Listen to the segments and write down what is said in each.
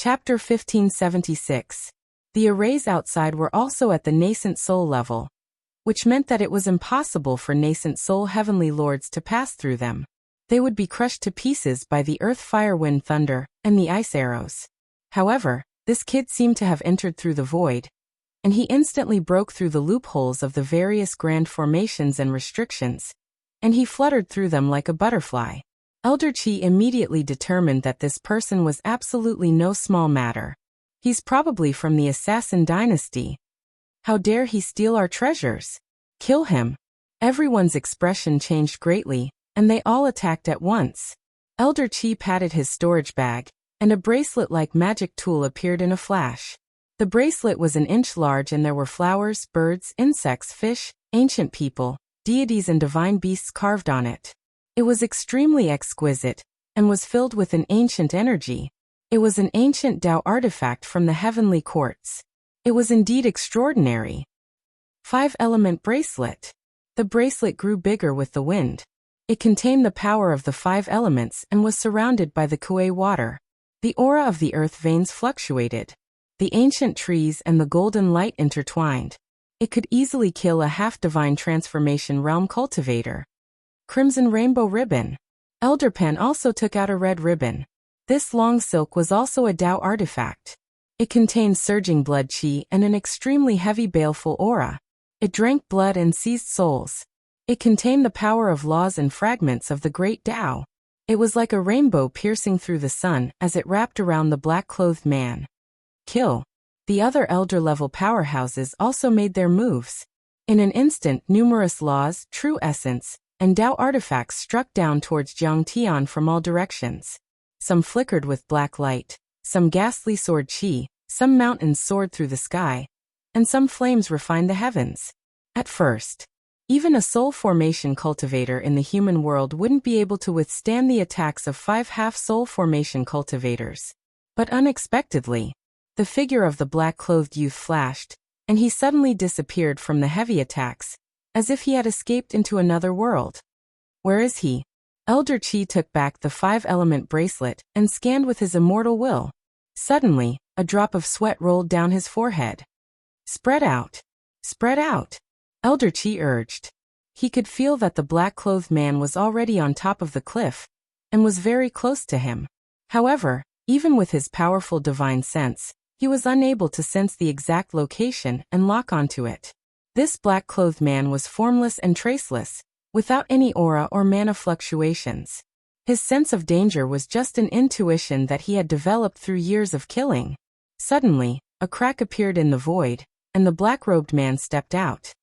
Chapter 1576. The arrays outside were also at the nascent soul level, which meant that it was impossible for nascent soul heavenly lords to pass through them. They would be crushed to pieces by the earth, fire, wind, thunder, and the ice arrows. However, this kid seemed to have entered through the void, and he instantly broke through the loopholes of the various grand formations and restrictions, and he fluttered through them like a butterfly. Elder Qi immediately determined that this person was absolutely no small matter. He's probably from the Assassin dynasty. How dare he steal our treasures? Kill him. Everyone's expression changed greatly, and they all attacked at once. Elder Qi patted his storage bag, and a bracelet-like magic tool appeared in a flash. The bracelet was an inch large and there were flowers, birds, insects, fish, ancient people, deities and divine beasts carved on it. It was extremely exquisite, and was filled with an ancient energy. It was an ancient Tao artifact from the heavenly courts. It was indeed extraordinary. 5-element bracelet. The bracelet grew bigger with the wind. It contained the power of the 5 elements and was surrounded by the Kuei water. The aura of the earth veins fluctuated. The ancient trees and the golden light intertwined. It could easily kill a half-divine transformation realm cultivator. Crimson rainbow ribbon. Elder Pan also took out a red ribbon. This long silk was also a Tao artifact. It contained surging blood qi and an extremely heavy baleful aura. It drank blood and seized souls. It contained the power of laws and fragments of the great Tao. It was like a rainbow piercing through the sun as it wrapped around the black-clothed man. Kill. The other elder-level powerhouses also made their moves. In an instant, numerous laws, true essence, and Tao artifacts struck down towards Jiang Tian from all directions. Some flickered with black light, some ghastly soared qi, some mountains soared through the sky, and some flames refined the heavens. At first, even a soul formation cultivator in the human world wouldn't be able to withstand the attacks of 5 half-soul formation cultivators. But unexpectedly, the figure of the black-clothed youth flashed, and he suddenly disappeared from the heavy attacks, as if he had escaped into another world. Where is he? Elder Qi took back the 5-element bracelet and scanned with his immortal will. Suddenly, a drop of sweat rolled down his forehead. Spread out. Spread out. Elder Qi urged. He could feel that the black-clothed man was already on top of the cliff, and was very close to him. However, even with his powerful divine sense, he was unable to sense the exact location and lock onto it. This black-clothed man was formless and traceless, without any aura or mana fluctuations. His sense of danger was just an intuition that he had developed through years of killing. Suddenly, a crack appeared in the void, and the black-robed man stepped out.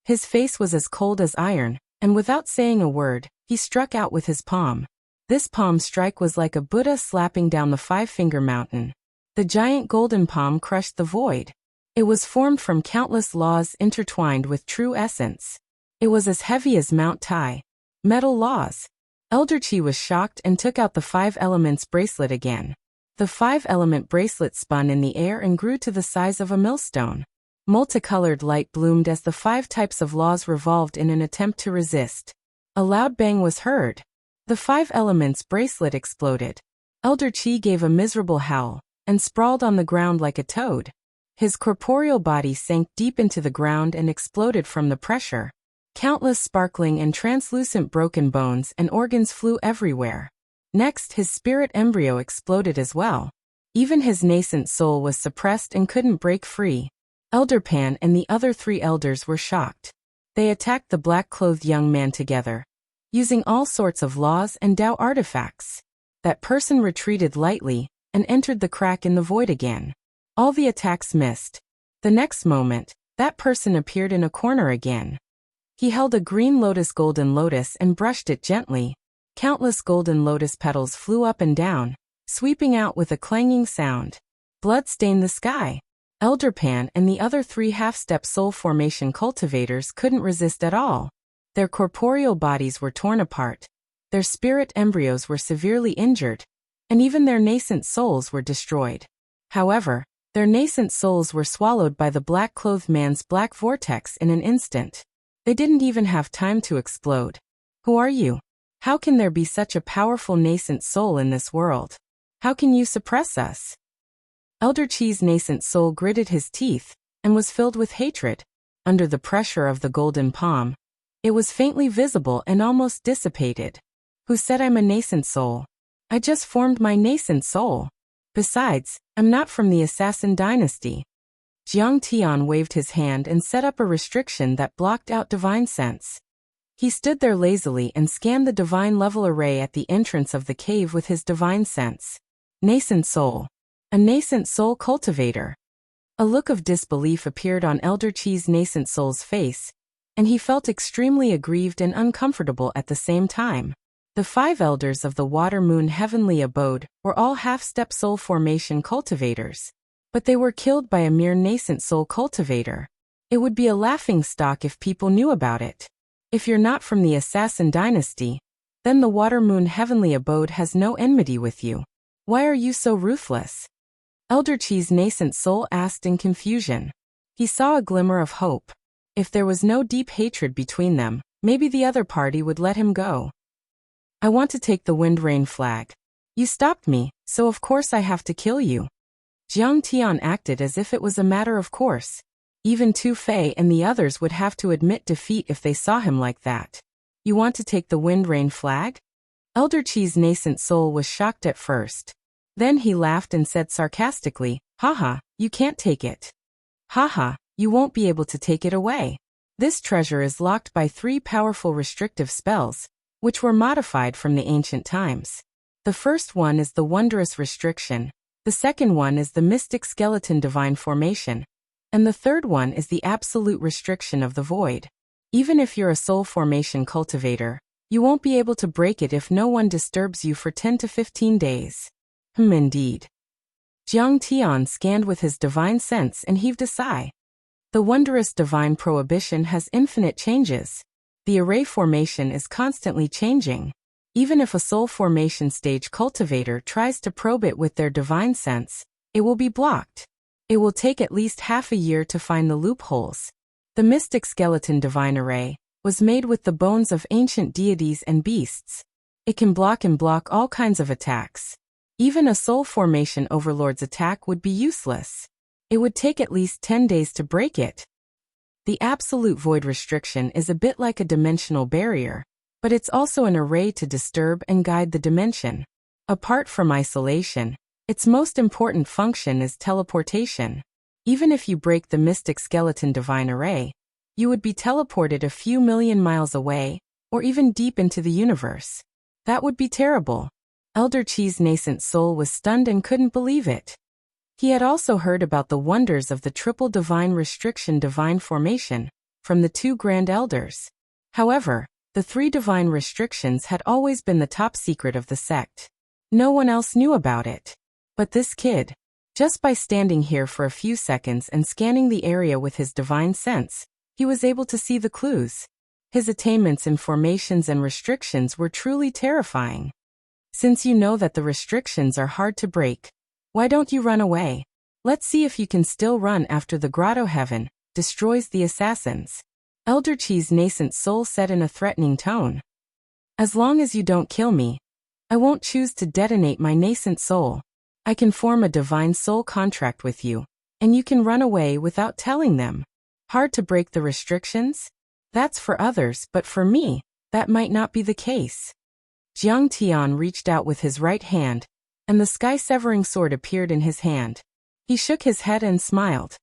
His face was as cold as iron, and without saying a word, he struck out with his palm. This palm strike was like a Buddha slapping down the 5-finger mountain. The giant golden palm crushed the void. It was formed from countless laws intertwined with true essence. It was as heavy as Mount Tai. Metal laws. Elder Qi was shocked and took out the 5 elements bracelet again. The 5-element bracelet spun in the air and grew to the size of a millstone. Multicolored light bloomed as the 5 types of laws revolved in an attempt to resist. A loud bang was heard. The 5 elements bracelet exploded. Elder Qi gave a miserable howl, and sprawled on the ground like a toad. His corporeal body sank deep into the ground and exploded from the pressure. Countless sparkling and translucent broken bones and organs flew everywhere. Next, his spirit embryo exploded as well. Even his nascent soul was suppressed and couldn't break free. Elder Pan and the other 3 elders were shocked. They attacked the black-clothed young man together, using all sorts of laws and Tao artifacts. That person retreated lightly and entered the crack in the void again. All the attacks missed. The next moment, that person appeared in a corner again. He held a green golden lotus and brushed it gently. Countless golden lotus petals flew up and down, sweeping out with a clanging sound. Blood stained the sky. Elder Pan and the other 3 half-step soul formation cultivators couldn't resist at all. Their corporeal bodies were torn apart. Their spirit embryos were severely injured, and even their nascent souls were destroyed. However, their nascent souls were swallowed by the black-clothed man's black vortex in an instant. They didn't even have time to explode. Who are you? How can there be such a powerful nascent soul in this world? How can you suppress us? Elder Chi's nascent soul gritted his teeth and was filled with hatred. Under the pressure of the golden palm, it was faintly visible and almost dissipated. Who said I'm a nascent soul? I just formed my nascent soul. Besides, I'm not from the assassin dynasty. Jiang Tian waved his hand and set up a restriction that blocked out divine sense. He stood there lazily and scanned the divine level array at the entrance of the cave with his divine sense. Nascent soul. A nascent soul cultivator. A look of disbelief appeared on Elder Chi's nascent soul's face, and he felt extremely aggrieved and uncomfortable at the same time. The 5 elders of the Water-Moon Heavenly Abode were all half-step soul formation cultivators, but they were killed by a mere nascent soul cultivator. It would be a laughingstock if people knew about it. If you're not from the assassin dynasty, then the Water-Moon Heavenly Abode has no enmity with you. Why are you so ruthless? Elder Chi's nascent soul asked in confusion. He saw a glimmer of hope. If there was no deep hatred between them, maybe the other party would let him go. I want to take the wind rain flag. You stopped me, so of course I have to kill you. Jiang Tian acted as if it was a matter of course. Even Tu Fei and the others would have to admit defeat if they saw him like that. You want to take the wind rain flag? Elder Chi's nascent soul was shocked at first. Then he laughed and said sarcastically, haha, you can't take it. Haha, you won't be able to take it away. This treasure is locked by 3 powerful restrictive spells, which were modified from the ancient times. The first one is the Wondrous Restriction, the second one is the Mystic Skeleton Divine Formation, and the third one is the Absolute Restriction of the Void. Even if you're a soul formation cultivator, you won't be able to break it if no one disturbs you for 10 to 15 days. Indeed. Jiang Tian scanned with his divine sense and heaved a sigh. The wondrous divine prohibition has infinite changes. The array formation is constantly changing. Even if a soul formation stage cultivator tries to probe it with their divine sense, it will be blocked. It will take at least half a year to find the loopholes. The Mystic Skeleton Divine Array was made with the bones of ancient deities and beasts. It can block all kinds of attacks. Even a soul formation overlord's attack would be useless. It would take at least 10 days to break it. The absolute void restriction is a bit like a dimensional barrier, but it's also an array to disturb and guide the dimension. Apart from isolation, its most important function is teleportation. Even if you break the Mystic Skeleton Divine Array, you would be teleported a few million miles away, or even deep into the universe. That would be terrible. Elder Chi's nascent soul was stunned and couldn't believe it. He had also heard about the wonders of the triple divine restriction divine formation from the 2 grand elders. However, the 3 divine restrictions had always been the top secret of the sect. No one else knew about it. But this kid, just by standing here for a few seconds and scanning the area with his divine sense, he was able to see the clues. His attainments in formations and restrictions were truly terrifying. Since you know that the restrictions are hard to break, why don't you run away? Let's see if you can still run after the Grotto Heaven destroys the assassins. Elder Chi's nascent soul said in a threatening tone. As long as you don't kill me, I won't choose to detonate my nascent soul. I can form a divine soul contract with you, and you can run away without telling them. Hard to break the restrictions? That's for others, but for me, that might not be the case. Jiang Tian reached out with his right hand, and the sky-severing sword appeared in his hand. He shook his head and smiled.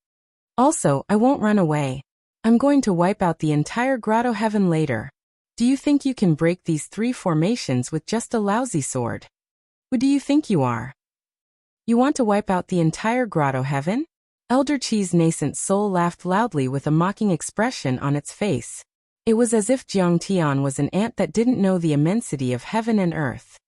Also, I won't run away. I'm going to wipe out the entire Grotto Heaven later. Do you think you can break these 3 formations with just a lousy sword? Who do you think you are? You want to wipe out the entire Grotto Heaven? Elder Chi's nascent soul laughed loudly with a mocking expression on its face. It was as if Jiang Tian was an ant that didn't know the immensity of heaven and earth.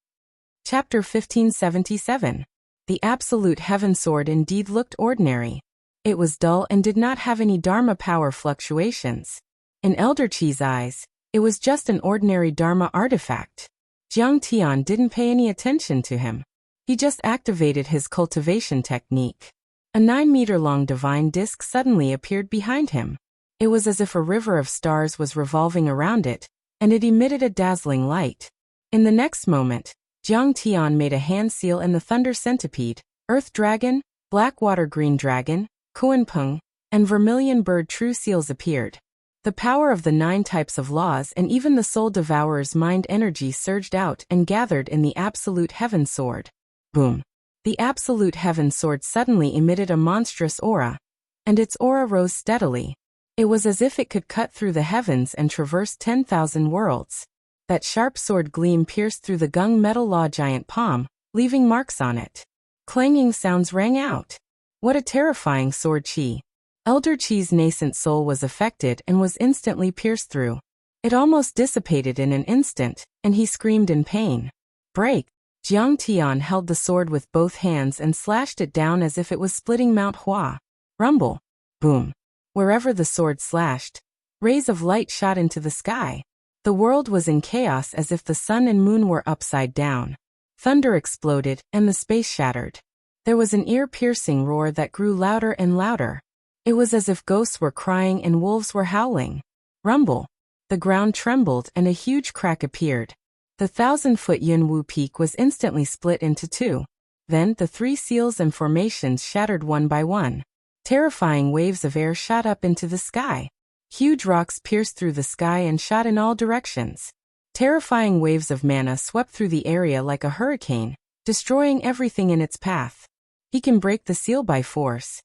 Chapter 1577. The Absolute Heaven Sword indeed looked ordinary. It was dull and did not have any Dharma power fluctuations. In Elder Chi's eyes, it was just an ordinary Dharma artifact. Jiang Tian didn't pay any attention to him. He just activated his cultivation technique. A 9-meter-long divine disc suddenly appeared behind him. It was as if a river of stars was revolving around it, and it emitted a dazzling light. In the next moment, Jiang Tian made a hand seal and the thunder centipede, earth dragon, Blackwater green dragon, Kuanpeng, and vermilion bird true seals appeared. The power of the 9 types of laws and even the soul devourer's mind energy surged out and gathered in the absolute heaven sword. Boom! The absolute heaven sword suddenly emitted a monstrous aura, and its aura rose steadily. It was as if it could cut through the heavens and traverse 10,000 worlds. That sharp sword gleam pierced through the gung metal law giant palm, leaving marks on it. Clanging sounds rang out. What a terrifying sword Qi! Elder Qi's nascent soul was affected and was instantly pierced through. It almost dissipated in an instant, and he screamed in pain. Break! Jiang Tian held the sword with both hands and slashed it down as if it was splitting Mount Hua. Rumble! Boom! Wherever the sword slashed, rays of light shot into the sky. The world was in chaos as if the sun and moon were upside down. Thunder exploded, and the space shattered. There was an ear-piercing roar that grew louder and louder. It was as if ghosts were crying and wolves were howling. Rumble! The ground trembled and a huge crack appeared. The 1,000-foot Yunwu peak was instantly split into 2. Then the 3 seals and formations shattered one by one. Terrifying waves of air shot up into the sky. Huge rocks pierced through the sky and shot in all directions. Terrifying waves of mana swept through the area like a hurricane, destroying everything in its path. He can break the seal by force.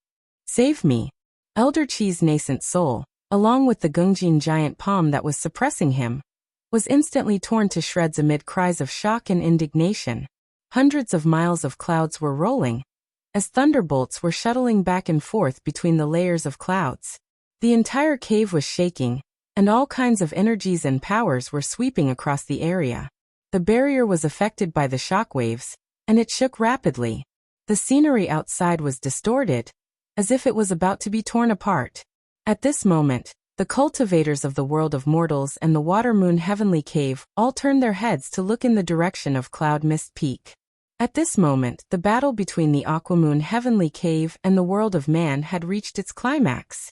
Save me! Elder Qi's nascent soul, along with the Gungjin giant palm that was suppressing him, was instantly torn to shreds amid cries of shock and indignation. Hundreds of miles of clouds were rolling, as thunderbolts were shuttling back and forth between the layers of clouds. The entire cave was shaking, and all kinds of energies and powers were sweeping across the area. The barrier was affected by the shock waves, and it shook rapidly. The scenery outside was distorted, as if it was about to be torn apart. At this moment, the cultivators of the world of mortals and the water moon heavenly cave all turned their heads to look in the direction of Cloud Mist Peak. At this moment, the battle between the Aquamoon heavenly cave and the world of man had reached its climax.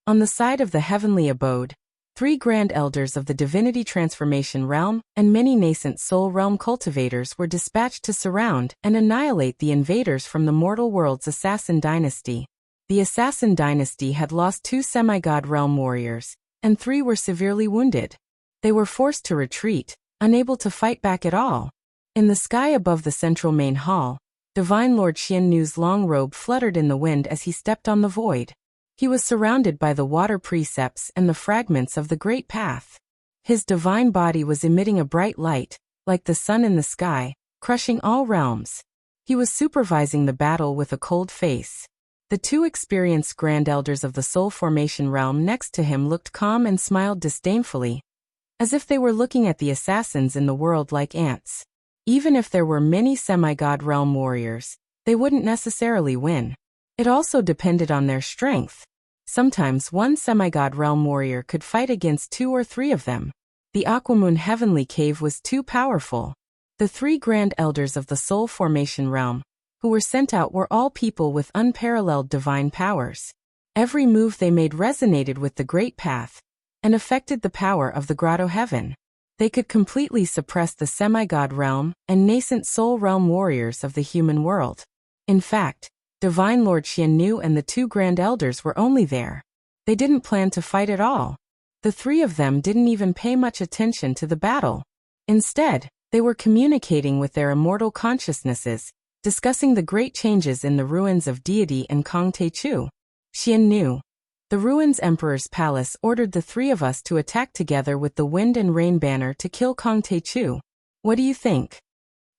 On the side of the heavenly abode, 3 grand elders of the divinity transformation realm and many nascent soul realm cultivators were dispatched to surround and annihilate the invaders from the mortal world's assassin dynasty. The assassin dynasty had lost 2 semi-god realm warriors, and 3 were severely wounded. They were forced to retreat, unable to fight back at all. In the sky above the central main hall, Divine Lord Xian Nu's long robe fluttered in the wind as he stepped on the void. He was surrounded by the water precepts and the fragments of the Great Path. His divine body was emitting a bright light, like the sun in the sky, crushing all realms. He was supervising the battle with a cold face. The 2 experienced grand elders of the soul formation realm next to him looked calm and smiled disdainfully, as if they were looking at the assassins in the world like ants. Even if there were many semi-god realm warriors, they wouldn't necessarily win. It also depended on their strength. Sometimes one semi-god realm warrior could fight against 2 or 3 of them. The Aquamoon heavenly cave was too powerful. The 3 grand elders of the soul formation realm, who were sent out, were all people with unparalleled divine powers. Every move they made resonated with the Great Path, and affected the power of the Grotto Heaven. They could completely suppress the semi-god realm and nascent soul realm warriors of the human world. In fact, Divine Lord Xian Nu and the 2 grand elders were only there. They didn't plan to fight at all. The 3 of them didn't even pay much attention to the battle. Instead, they were communicating with their immortal consciousnesses, discussing the great changes in the ruins of deity and Kong Techu. Xian Nu, the ruins Emperor's Palace ordered the 3 of us to attack together with the Wind and Rain banner to kill Kong Techu. What do you think?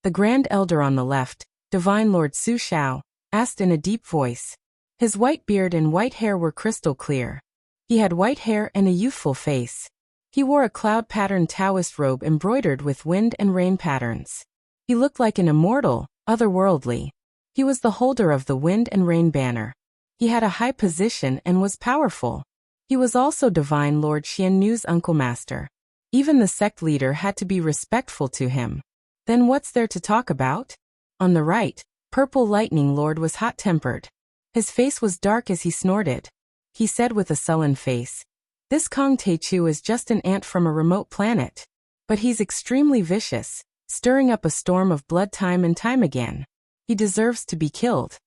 The Grand Elder on the left, Divine Lord Su Xiao, asked in a deep voice. His white beard and white hair were crystal clear. He had white hair and a youthful face. He wore a cloud-patterned Taoist robe embroidered with wind and rain patterns. He looked like an immortal, otherworldly. He was the holder of the Wind and Rain banner. He had a high position and was powerful. He was also Divine Lord Xian Nu's uncle master. Even the sect leader had to be respectful to him. Then what's there to talk about? On the right, Purple Lightning Lord was hot-tempered. His face was dark as he snorted. He said with a sullen face, "This Kong Techu is just an ant from a remote planet. But he's extremely vicious, stirring up a storm of blood time and time again. He deserves to be killed."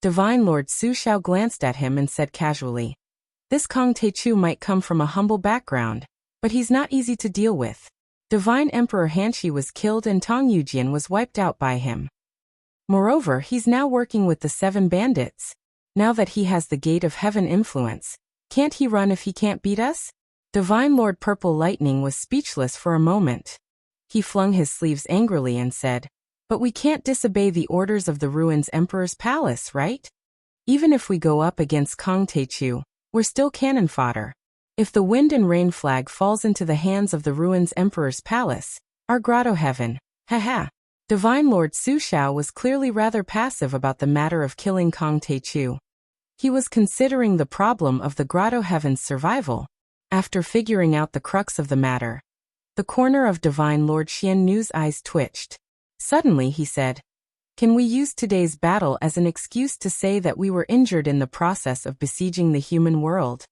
Divine Lord Su Xiao glanced at him and said casually, "This Kong Techu might come from a humble background, but he's not easy to deal with. Divine Emperor Hanshi was killed and Tong Yujian was wiped out by him. Moreover, he's now working with the 7 bandits. Now that he has the Gate of Heaven influence, can't he run if he can't beat us?" Divine Lord Purple Lightning was speechless for a moment. He flung his sleeves angrily and said, "But we can't disobey the orders of the Ruins Emperor's palace, right? Even if we go up against Kong Techu, we're still cannon fodder. If the Wind and Rain flag falls into the hands of the Ruins Emperor's palace, our grotto heaven, haha." Divine Lord Su Xiao was clearly rather passive about the matter of killing Kong Techu. He was considering the problem of the grotto heaven's survival. After figuring out the crux of the matter, the corner of Divine Lord Xian Nu's eyes twitched. Suddenly he said, "Can we use today's battle as an excuse to say that we were injured in the process of besieging the human world?"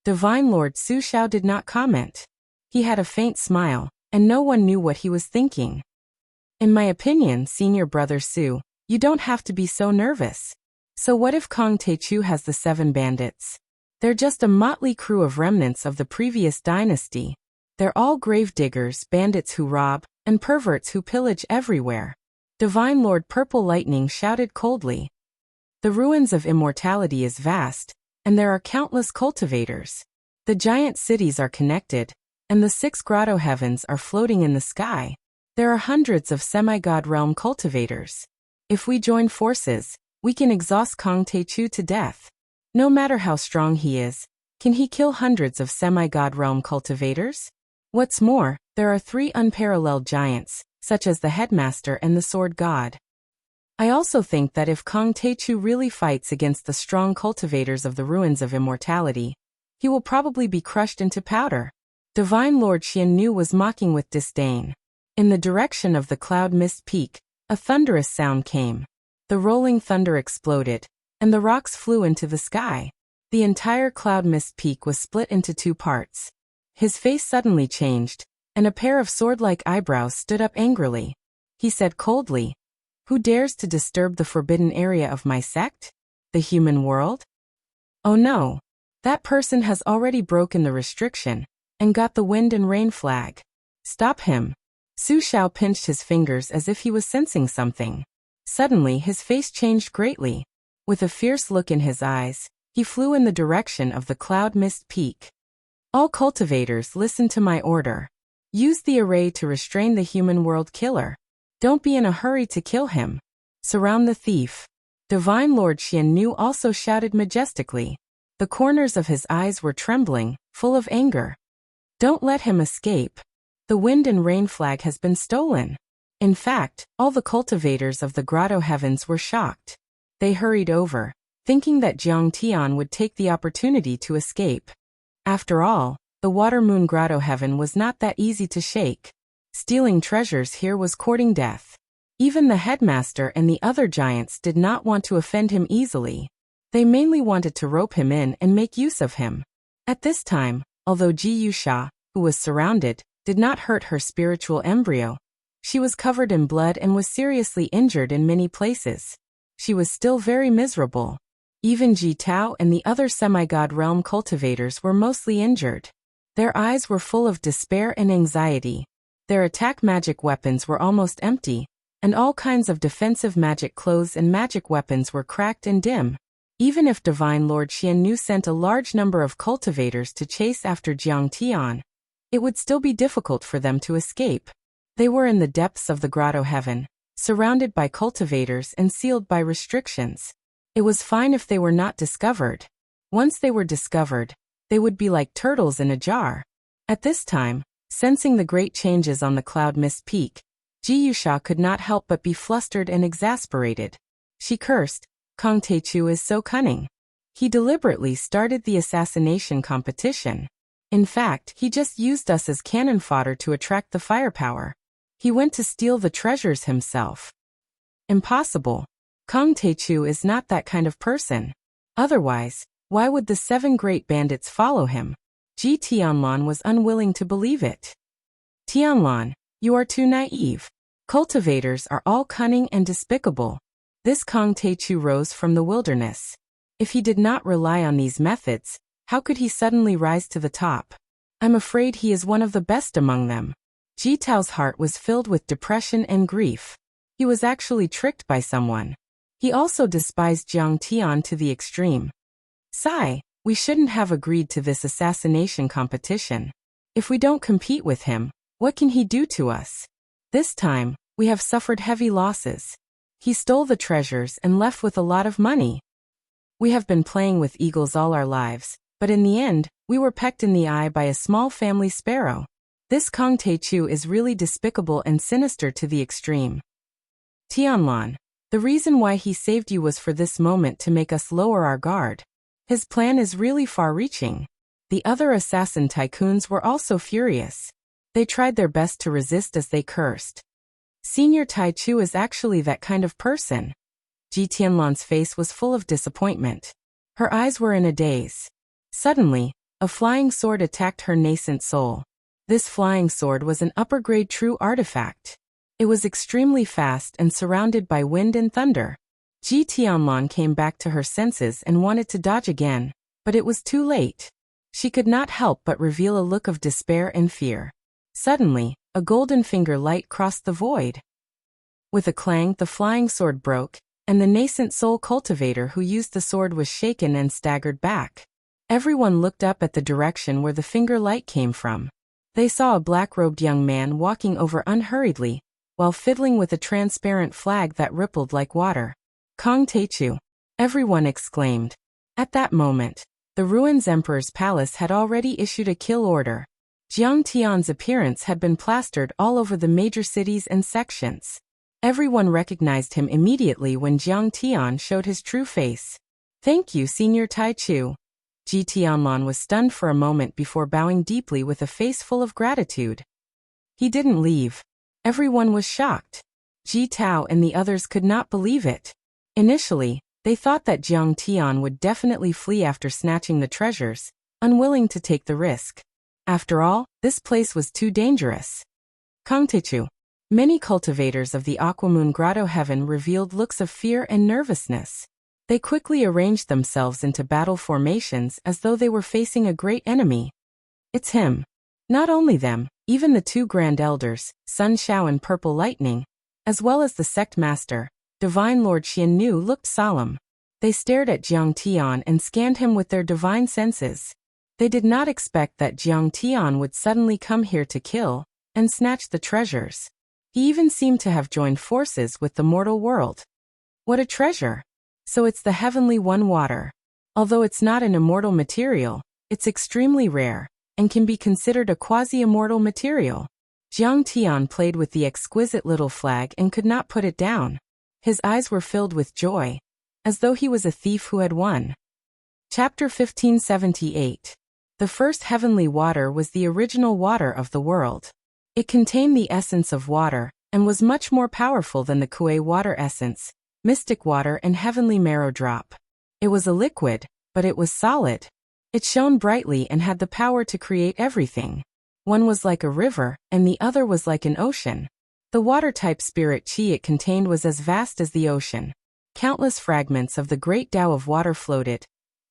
Divine Lord Su Xiao did not comment. He had a faint smile, and no one knew what he was thinking. "In my opinion, Senior Brother Su, you don't have to be so nervous. So what if Kong Techu has the 7 bandits? They're just a motley crew of remnants of the previous dynasty. They're all gravediggers, bandits who rob, and perverts who pillage everywhere." Divine Lord Purple Lightning shouted coldly. "The ruins of immortality is vast, and there are countless cultivators. The giant cities are connected, and the 6 grotto heavens are floating in the sky. There are hundreds of semi-god realm cultivators. If we join forces, we can exhaust Kong Techu to death. No matter how strong he is, can he kill hundreds of semi-god realm cultivators? What's more, there are 3 unparalleled giants, such as the Headmaster and the Sword God. I also think that if Kong Techu really fights against the strong cultivators of the ruins of immortality, he will probably be crushed into powder." Divine Lord Xian Nu was mocking with disdain. In the direction of the Cloud Mist Peak, a thunderous sound came. The rolling thunder exploded, and the rocks flew into the sky. The entire Cloud Mist Peak was split into 2 parts. His face suddenly changed, and a pair of sword-like eyebrows stood up angrily. He said coldly, "Who dares to disturb the forbidden area of my sect? The human world? Oh no. That person has already broken the restriction, and got the Wind and Rain flag. Stop him." Su Xiao pinched his fingers as if he was sensing something. Suddenly his face changed greatly. With a fierce look in his eyes, he flew in the direction of the Cloud Mist Peak. "All cultivators, listen to my order. Use the array to restrain the human world killer. Don't be in a hurry to kill him. Surround the thief." Divine Lord Xian Nu also shouted majestically. The corners of his eyes were trembling, full of anger. "Don't let him escape. The Wind and Rain flag has been stolen." In fact, all the cultivators of the grotto heavens were shocked. They hurried over, thinking that Jiang Tian would take the opportunity to escape. After all, the Water Moon grotto heaven was not that easy to shake. Stealing treasures here was courting death. Even the headmaster and the other giants did not want to offend him easily. They mainly wanted to rope him in and make use of him. At this time, although Ji Yusha, who was surrounded, did not hurt her spiritual embryo, she was covered in blood and was seriously injured in many places. She was still very miserable. Even Ji Tao and the other semi-god realm cultivators were mostly injured. Their eyes were full of despair and anxiety. Their attack magic weapons were almost empty, and all kinds of defensive magic clothes and magic weapons were cracked and dim. Even if Divine Lord Xian Nu sent a large number of cultivators to chase after Jiang Tian, it would still be difficult for them to escape. They were in the depths of the grotto heaven, surrounded by cultivators and sealed by restrictions. It was fine if they were not discovered. Once they were discovered, they would be like turtles in a jar. At this time, sensing the great changes on the Cloud Mist Peak, Ji Yusha could not help but be flustered and exasperated. She cursed, "Kong Techu is so cunning. He deliberately started the assassination competition. In fact, he just used us as cannon fodder to attract the firepower. He went to steal the treasures himself. Impossible. Kong Techu is not that kind of person. Otherwise, why would the 7 great bandits follow him?" Ji Tianlan was unwilling to believe it. "Tianlan, you are too naive. Cultivators are all cunning and despicable. This Kong Techu rose from the wilderness. If he did not rely on these methods, how could he suddenly rise to the top? I'm afraid he is one of the best among them. Ji Tao's heart was filled with depression and grief. He was actually tricked by someone. He also despised Jiang Tian to the extreme. Sigh, we shouldn't have agreed to this assassination competition. If we don't compete with him, what can he do to us? This time, we have suffered heavy losses. He stole the treasures and left with a lot of money. We have been playing with eagles all our lives, but in the end, we were pecked in the eye by a small family sparrow. This Kong Techu is really despicable and sinister to the extreme. Tianlan, the reason why he saved you was for this moment to make us lower our guard. His plan is really far-reaching. The other assassin tycoons were also furious. They tried their best to resist as they cursed. Senior Tai Chu is actually that kind of person. Ji Tianlan's face was full of disappointment. Her eyes were in a daze. Suddenly, a flying sword attacked her nascent soul. This flying sword was an upper-grade true artifact. It was extremely fast and surrounded by wind and thunder. Ji Tianlan came back to her senses and wanted to dodge again, but it was too late. She could not help but reveal a look of despair and fear. Suddenly, a golden finger light crossed the void. With a clang, the flying sword broke, and the nascent soul cultivator who used the sword was shaken and staggered back. Everyone looked up at the direction where the finger light came from. They saw a black-robed young man walking over unhurriedly, while fiddling with a transparent flag that rippled like water. Kong Techu! Everyone exclaimed. At that moment, the Ruins Emperor's palace had already issued a kill order. Jiang Tian's appearance had been plastered all over the major cities and sections. Everyone recognized him immediately when Jiang Tian showed his true face. Thank you, Senior Tai Chu. Ji Tianlan was stunned for a moment before bowing deeply with a face full of gratitude. He didn't leave. Everyone was shocked. Ji Tao and the others could not believe it. Initially, they thought that Jiang Tian would definitely flee after snatching the treasures, unwilling to take the risk. After all, this place was too dangerous. Kong Techu. Many cultivators of the Aquamoon Grotto Heaven revealed looks of fear and nervousness. They quickly arranged themselves into battle formations as though they were facing a great enemy. It's him. Not only them, even the two Grand Elders, Sun Shao and Purple Lightning, as well as the sect master, Divine Lord Xian Nu, looked solemn. They stared at Jiang Tian and scanned him with their divine senses. They did not expect that Jiang Tian would suddenly come here to kill and snatch the treasures. He even seemed to have joined forces with the mortal world. What a treasure! So it's the Heavenly One water. Although it's not an immortal material, it's extremely rare, and can be considered a quasi-immortal material. Jiang Tian played with the exquisite little flag and could not put it down. His eyes were filled with joy, as though he was a thief who had won. Chapter 1578. The first heavenly water was the original water of the world. It contained the essence of water, and was much more powerful than the Kuei water essence, mystic water and heavenly marrow drop. It was a liquid, but it was solid. It shone brightly and had the power to create everything. One was like a river, and the other was like an ocean. The water-type spirit chi it contained was as vast as the ocean. Countless fragments of the great Tao of water floated,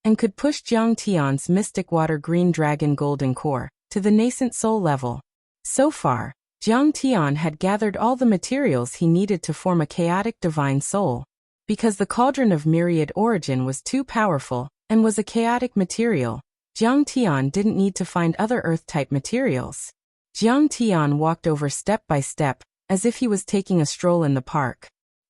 and could push Jiang Tian's mystic water green dragon golden core to the nascent soul level. So far, Jiang Tian had gathered all the materials he needed to form a chaotic divine soul. Because the cauldron of myriad origin was too powerful, and was a chaotic material, Jiang Tian didn't need to find other earth-type materials. Jiang Tian walked over step by step, as if he was taking a stroll in the park.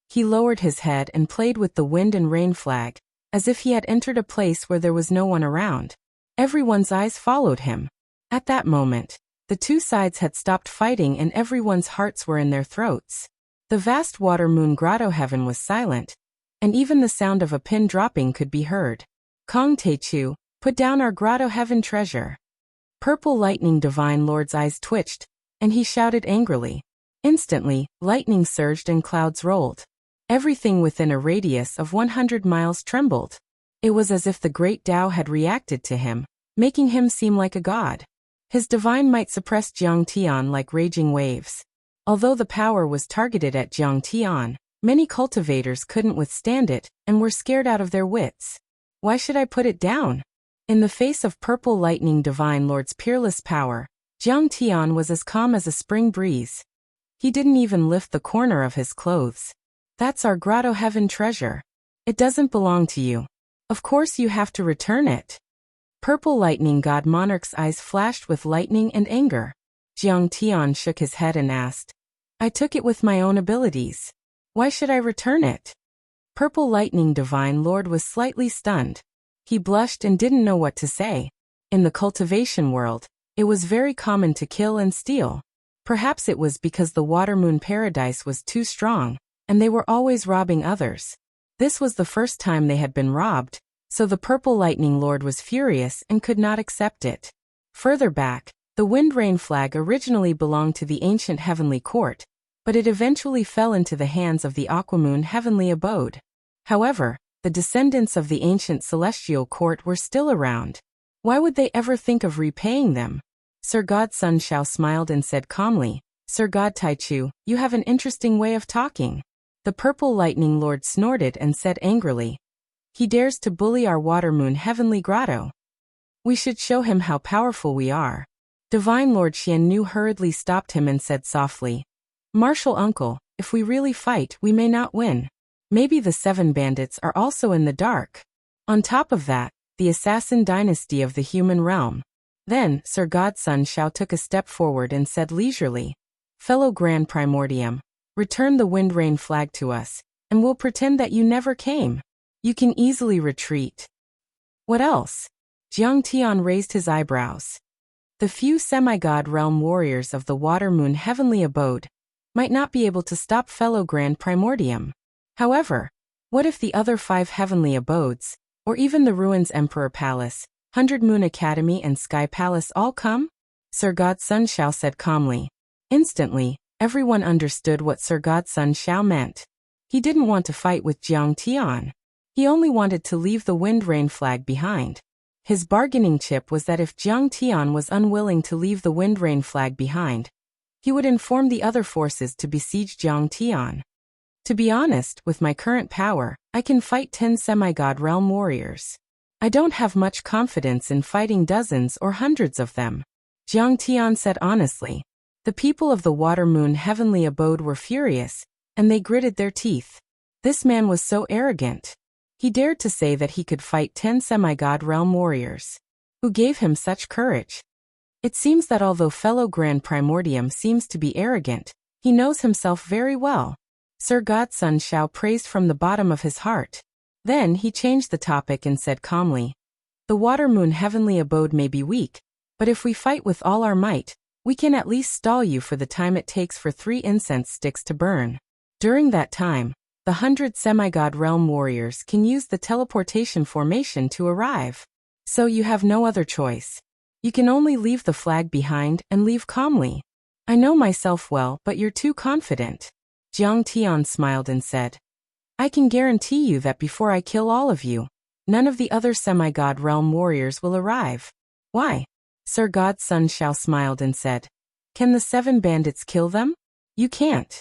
He lowered his head and played with the wind and rain flag, as if he had entered a place where there was no one around. Everyone's eyes followed him. At that moment, the two sides had stopped fighting and everyone's hearts were in their throats. The vast water moon grotto heaven was silent, and even the sound of a pin dropping could be heard. Kong Techu, put down our grotto heaven treasure. Purple Lightning Divine Lord's eyes twitched, and he shouted angrily. Instantly, lightning surged and clouds rolled. Everything within a radius of 100 miles trembled. It was as if the great Tao had reacted to him, making him seem like a god. His divine might suppressed Jiang Tian like raging waves. Although the power was targeted at Jiang Tian, Many cultivators couldn't withstand it and were scared out of their wits. Why should I put it down? In the face of purple lightning divine lord's peerless power, Jiang Tian was as calm as a spring breeze. He didn't even lift the corner of his clothes. That's our grotto heaven treasure. It doesn't belong to you. Of course you have to return it. Purple lightning god monarch's eyes flashed with lightning and anger. Jiang Tian shook his head and asked, I took it with my own abilities. Why should I return it? Purple lightning divine lord was slightly stunned. He blushed and didn't know what to say. In the cultivation world, it was very common to kill and steal. Perhaps it was because the water moon paradise was too strong, and they were always robbing others. This was the first time they had been robbed, so the purple lightning lord was furious and could not accept it. Further back, the wind rain flag originally belonged to the ancient heavenly court, but it eventually fell into the hands of the Aquamoon heavenly abode. However, the descendants of the ancient celestial court were still around. Why would they ever think of repaying them? Sir God Sun Shao smiled and said calmly, Sir God Taichu, you have an interesting way of talking. The purple lightning lord snorted and said angrily, he dares to bully our water moon heavenly grotto. We should show him how powerful we are. Divine Lord Xiannu hurriedly stopped him and said softly, Martial uncle, if we really fight, we may not win. Maybe the 7 bandits are also in the dark. On top of that, the assassin dynasty of the human realm. Then, Sir Godson Shao took a step forward and said leisurely, Fellow Grand Primordium, return the wind rain flag to us, and we'll pretend that you never came. You can easily retreat. What else? Jiang Tian raised his eyebrows. The few semi-god realm warriors of the water moon heavenly abode might not be able to stop fellow Grand Primordium. However, what if the other 5 heavenly abodes, or even the Ruins Emperor Palace, 100 Moon Academy and Sky Palace all come? Sir Godson Shao said calmly. Instantly, everyone understood what Sir Godson Shao meant. He didn't want to fight with Jiang Tian. He only wanted to leave the wind rain flag behind. His bargaining chip was that if Jiang Tian was unwilling to leave the wind rain flag behind, he would inform the other forces to besiege Jiang Tian. To be honest, with my current power, I can fight 10 semi-god realm warriors. I don't have much confidence in fighting dozens or hundreds of them. Jiang Tian said honestly. The people of the water moon heavenly abode were furious, and they gritted their teeth. This man was so arrogant. He dared to say that he could fight 10 semi-god realm warriors. Who gave him such courage? It seems that although fellow Grand Primordium seems to be arrogant, he knows himself very well. Sir Godson Shao praised from the bottom of his heart. Then he changed the topic and said calmly, The water moon heavenly abode may be weak, but if we fight with all our might, we can at least stall you for the time it takes for 3 incense sticks to burn. During that time, the 100 semi-god realm warriors can use the teleportation formation to arrive. So you have no other choice. You can only leave the flag behind and leave calmly. I know myself well, but you're too confident. Jiang Tian smiled and said, I can guarantee you that before I kill all of you, none of the other semi-god realm warriors will arrive. Why? Sir Godson Shao smiled and said, Can the 7 bandits kill them? You can't.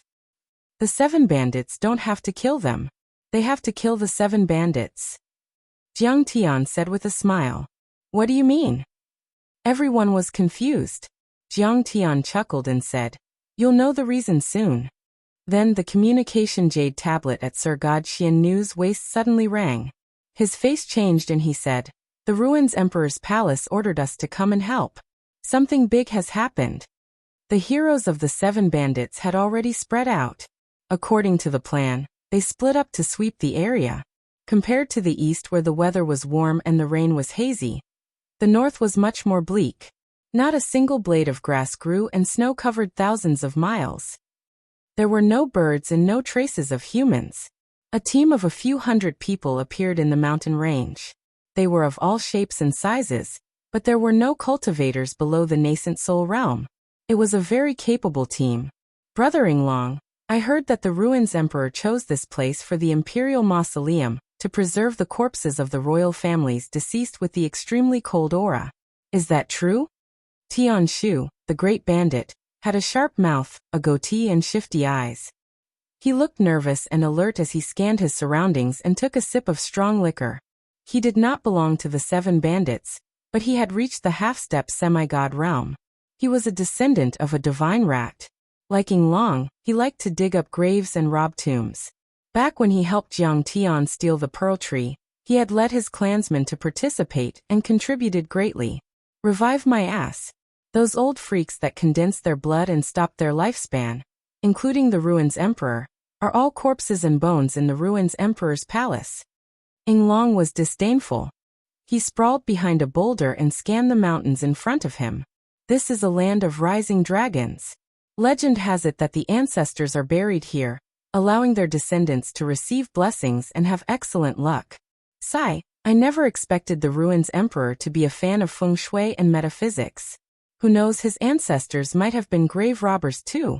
The 7 bandits don't have to kill them. They have to kill the 7 bandits. Jiang Tian said with a smile. What do you mean? Everyone was confused. Jiang Tian chuckled and said, You'll know the reason soon. Then the communication jade tablet at Sir God Xiannu's waist suddenly rang. His face changed and he said, The Ruins Emperor's palace ordered us to come and help. Something big has happened. The heroes of the 7 bandits had already spread out. According to the plan, they split up to sweep the area. Compared to the east where the weather was warm and the rain was hazy, the north was much more bleak. Not a single blade of grass grew and snow covered thousands of miles. There were no birds and no traces of humans. A team of a few hundred people appeared in the mountain range. They were of all shapes and sizes, but there were no cultivators below the nascent soul realm. It was a very capable team. Brother Inglong, I heard that the Ruins Emperor chose this place for the Imperial Mausoleum to preserve the corpses of the royal families deceased with the extremely cold aura. Is that true? Tian Shu, the great bandit, had a sharp mouth, a goatee and shifty eyes. He looked nervous and alert as he scanned his surroundings and took a sip of strong liquor. He did not belong to the 7 bandits, but he had reached the half-step semi-god realm. He was a descendant of a divine rat. Like Ing Long, he liked to dig up graves and rob tombs. Back when he helped Jiang Tian steal the pearl tree, he had led his clansmen to participate and contributed greatly. Revive my ass. Those old freaks that condensed their blood and stopped their lifespan, including the Ruins Emperor, are all corpses and bones in the Ruins Emperor's palace. Ing Long was disdainful. He sprawled behind a boulder and scanned the mountains in front of him. This is a land of rising dragons. Legend has it that the ancestors are buried here, allowing their descendants to receive blessings and have excellent luck. Sigh, I never expected the Ruins Emperor to be a fan of feng shui and metaphysics. Who knows, his ancestors might have been grave robbers too.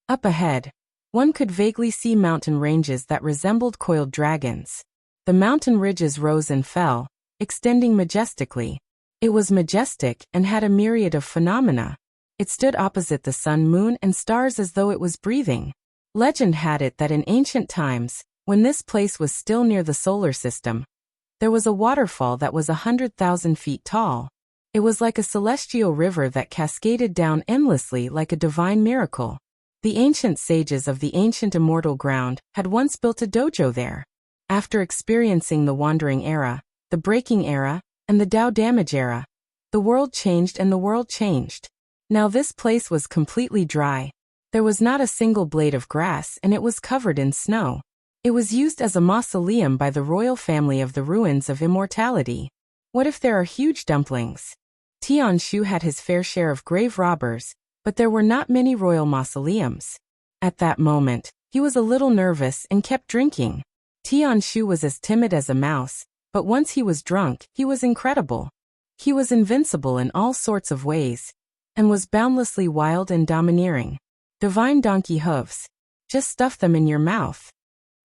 Up ahead, one could vaguely see mountain ranges that resembled coiled dragons. The mountain ridges rose and fell, extending majestically. It was majestic and had a myriad of phenomena. It stood opposite the sun, moon, and stars as though it was breathing. Legend had it that in ancient times, when this place was still near the solar system, there was a waterfall that was 100,000 feet tall. It was like a celestial river that cascaded down endlessly like a divine miracle. The ancient sages of the ancient immortal ground had once built a dojo there. After experiencing the Wandering Era, the Breaking Era, and the Tao Damage Era, the world changed and the world changed. Now this place was completely dry. There was not a single blade of grass and it was covered in snow. It was used as a mausoleum by the royal family of the Ruins of Immortality. What if there are huge dumplings? Tian Shu had his fair share of grave robbers, but there were not many royal mausoleums. At that moment, he was a little nervous and kept drinking. Tian Shu was as timid as a mouse, but once he was drunk, he was incredible. He was invincible in all sorts of ways, and was boundlessly wild and domineering. Divine donkey hooves. Just stuff them in your mouth.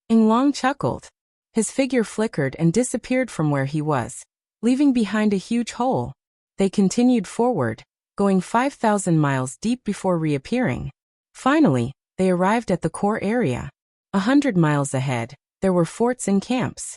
Ing Long chuckled. His figure flickered and disappeared from where he was, leaving behind a huge hole. They continued forward, going 5,000 miles deep before reappearing. Finally, they arrived at the core area. 100 miles ahead, there were forts and camps.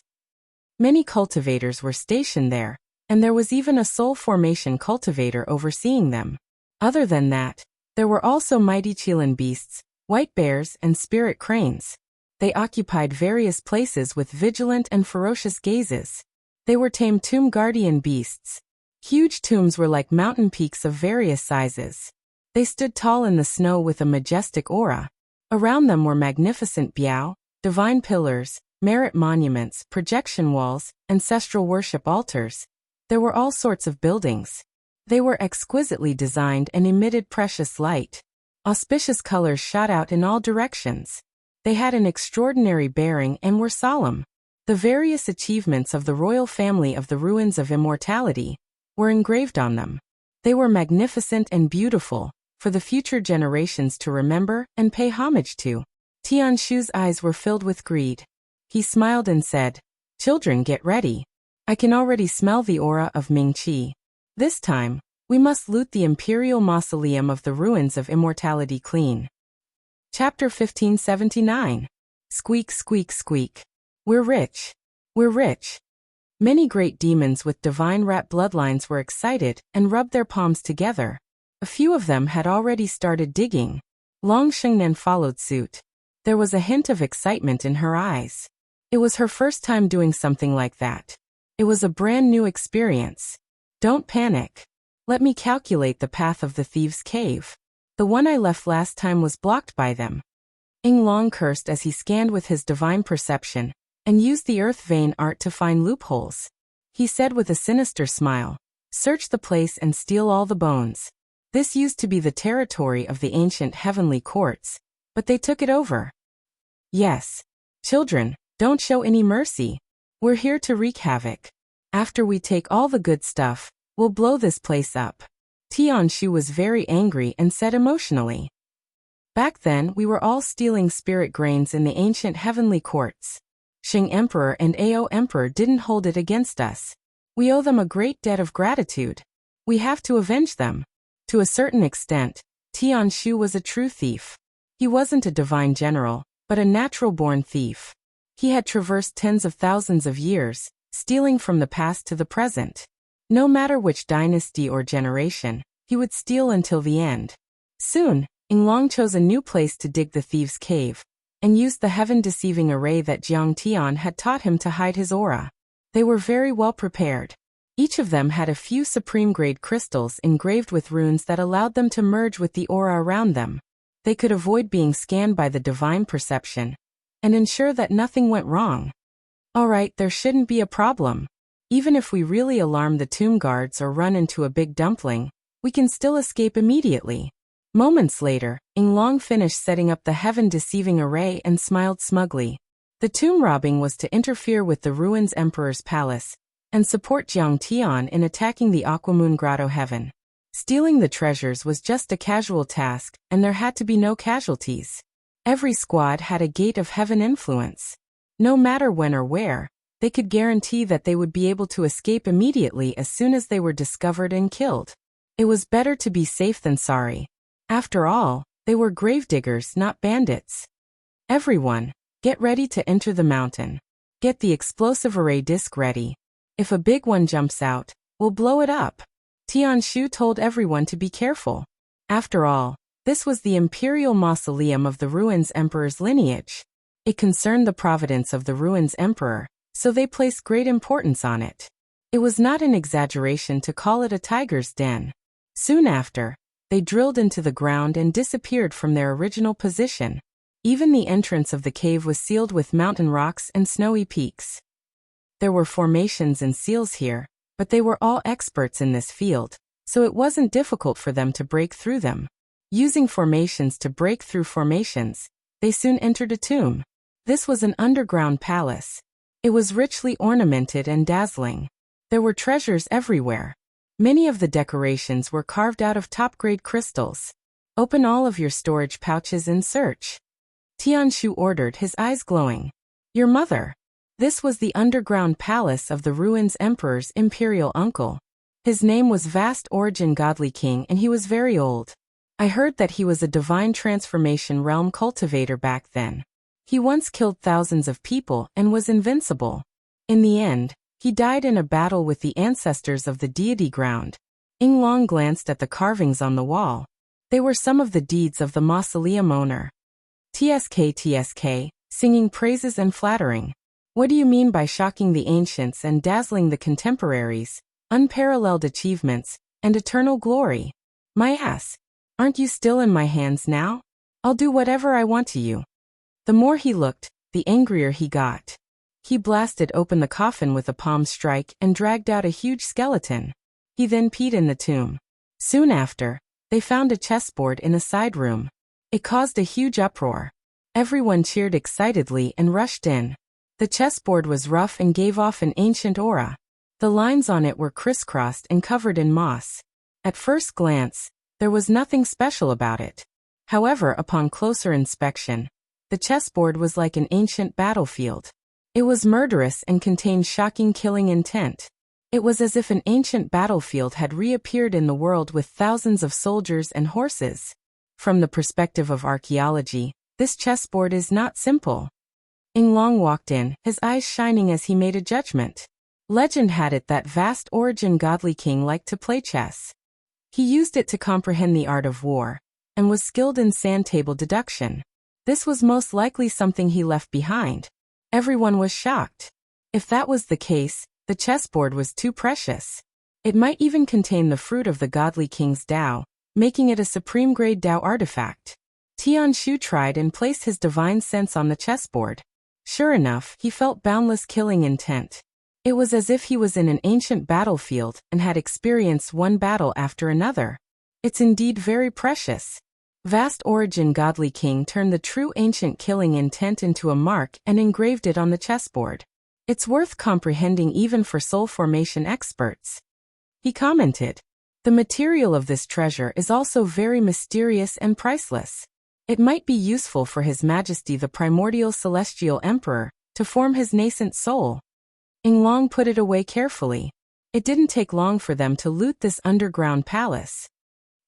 Many cultivators were stationed there, and there was even a soul formation cultivator overseeing them. Other than that, there were also mighty Chilan beasts, white bears, and spirit cranes. They occupied various places with vigilant and ferocious gazes. They were tame tomb guardian beasts. Huge tombs were like mountain peaks of various sizes. They stood tall in the snow with a majestic aura. Around them were magnificent biao, divine pillars, merit monuments, projection walls, ancestral worship altars. There were all sorts of buildings. They were exquisitely designed and emitted precious light. Auspicious colors shot out in all directions. They had an extraordinary bearing and were solemn. The various achievements of the royal family of the Ruins of Immortality were engraved on them. They were magnificent and beautiful, for the future generations to remember and pay homage to. Tian Shu's eyes were filled with greed. He smiled and said, "Children, get ready. I can already smell the aura of Ming Qi. This time, we must loot the Imperial Mausoleum of the Ruins of Immortality clean." Chapter 1579. Squeak, squeak, squeak. We're rich. We're rich. Many great demons with divine rat bloodlines were excited and rubbed their palms together. A few of them had already started digging. Long Shengnan followed suit. There was a hint of excitement in her eyes. It was her first time doing something like that. It was a brand new experience. Don't panic. Let me calculate the path of the thieves' cave. The one I left last time was blocked by them. Ing Long cursed as he scanned with his divine perception, and used the earth vein art to find loopholes. He said with a sinister smile, "Search the place and steal all the bones." This used to be the territory of the ancient heavenly courts, but they took it over. Yes. Children, don't show any mercy. We're here to wreak havoc. After we take all the good stuff, we'll blow this place up. Tian Shu was very angry and said emotionally, "Back then we were all stealing spirit grains in the ancient heavenly courts. Xing Emperor and Ao Emperor didn't hold it against us. We owe them a great debt of gratitude. We have to avenge them." To a certain extent, Tian Shu was a true thief. He wasn't a divine general, but a natural-born thief. He had traversed tens of thousands of years, stealing from the past to the present. No matter which dynasty or generation, he would steal until the end. Soon, Yinglong chose a new place to dig the thieves' cave, and used the heaven-deceiving array that Jiang Tian had taught him to hide his aura. They were very well prepared. Each of them had a few supreme-grade crystals engraved with runes that allowed them to merge with the aura around them. They could avoid being scanned by the divine perception, and ensure that nothing went wrong. Alright, there shouldn't be a problem. Even if we really alarm the tomb guards or run into a big dumpling, we can still escape immediately. Moments later, Yinglong finished setting up the heaven-deceiving array and smiled smugly. The tomb robbing was to interfere with the ruins Emperor's palace, and support Jiang Tian in attacking the Aquamoon Grotto heaven. Stealing the treasures was just a casual task, and there had to be no casualties. Every squad had a gate of heaven influence. No matter when or where, they could guarantee that they would be able to escape immediately as soon as they were discovered and killed. It was better to be safe than sorry. After all, they were gravediggers, not bandits. Everyone, get ready to enter the mountain. Get the explosive array disc ready. If a big one jumps out, we'll blow it up. Tian Shu told everyone to be careful. After all, this was the imperial mausoleum of the ruins emperor's lineage. It concerned the providence of the ruins emperor, so they placed great importance on it. It was not an exaggeration to call it a tiger's den. Soon after, they drilled into the ground and disappeared from their original position. Even the entrance of the cave was sealed with mountain rocks and snowy peaks. There were formations and seals here, but they were all experts in this field, so it wasn't difficult for them to break through them. Using formations to break through formations, they soon entered a tomb. This was an underground palace. It was richly ornamented and dazzling. There were treasures everywhere. Many of the decorations were carved out of top-grade crystals. Open all of your storage pouches and search. Tian Shu ordered, his eyes glowing. Your mother. This was the underground palace of the ruins emperor's imperial uncle. His name was Vast Origin Godly King and he was very old. I heard that he was a divine transformation realm cultivator back then. He once killed thousands of people and was invincible. In the end, he died in a battle with the ancestors of the deity ground. Yinglong glanced at the carvings on the wall. They were some of the deeds of the mausoleum owner. TSK, singing praises and flattering. What do you mean by shocking the ancients and dazzling the contemporaries, unparalleled achievements, and eternal glory? My ass, aren't you still in my hands now? I'll do whatever I want to you. The more he looked, the angrier he got. He blasted open the coffin with a palm strike and dragged out a huge skeleton. He then peed in the tomb. Soon after, they found a chessboard in a side room. It caused a huge uproar. Everyone cheered excitedly and rushed in. The chessboard was rough and gave off an ancient aura. The lines on it were crisscrossed and covered in moss. At first glance, there was nothing special about it. However, upon closer inspection, the chessboard was like an ancient battlefield. It was murderous and contained shocking killing intent. It was as if an ancient battlefield had reappeared in the world with thousands of soldiers and horses. From the perspective of archaeology, this chessboard is not simple. Yinglong walked in, his eyes shining as he made a judgment. Legend had it that Vast Origin Godly King liked to play chess. He used it to comprehend the art of war, and was skilled in sand table deduction. This was most likely something he left behind. Everyone was shocked. If that was the case, the chessboard was too precious. It might even contain the fruit of the Godly King's Tao, making it a supreme-grade Tao artifact. Tian Shu tried and placed his divine sense on the chessboard. Sure enough, he felt boundless killing intent. It was as if he was in an ancient battlefield and had experienced one battle after another. It's indeed very precious. Vast Origin Godly King turned the true ancient killing intent into a mark and engraved it on the chessboard. It's worth comprehending even for soul formation experts. He commented. The material of this treasure is also very mysterious and priceless. It might be useful for His Majesty the Primordial Celestial Emperor to form his nascent soul. Yinglong put it away carefully. It didn't take long for them to loot this underground palace.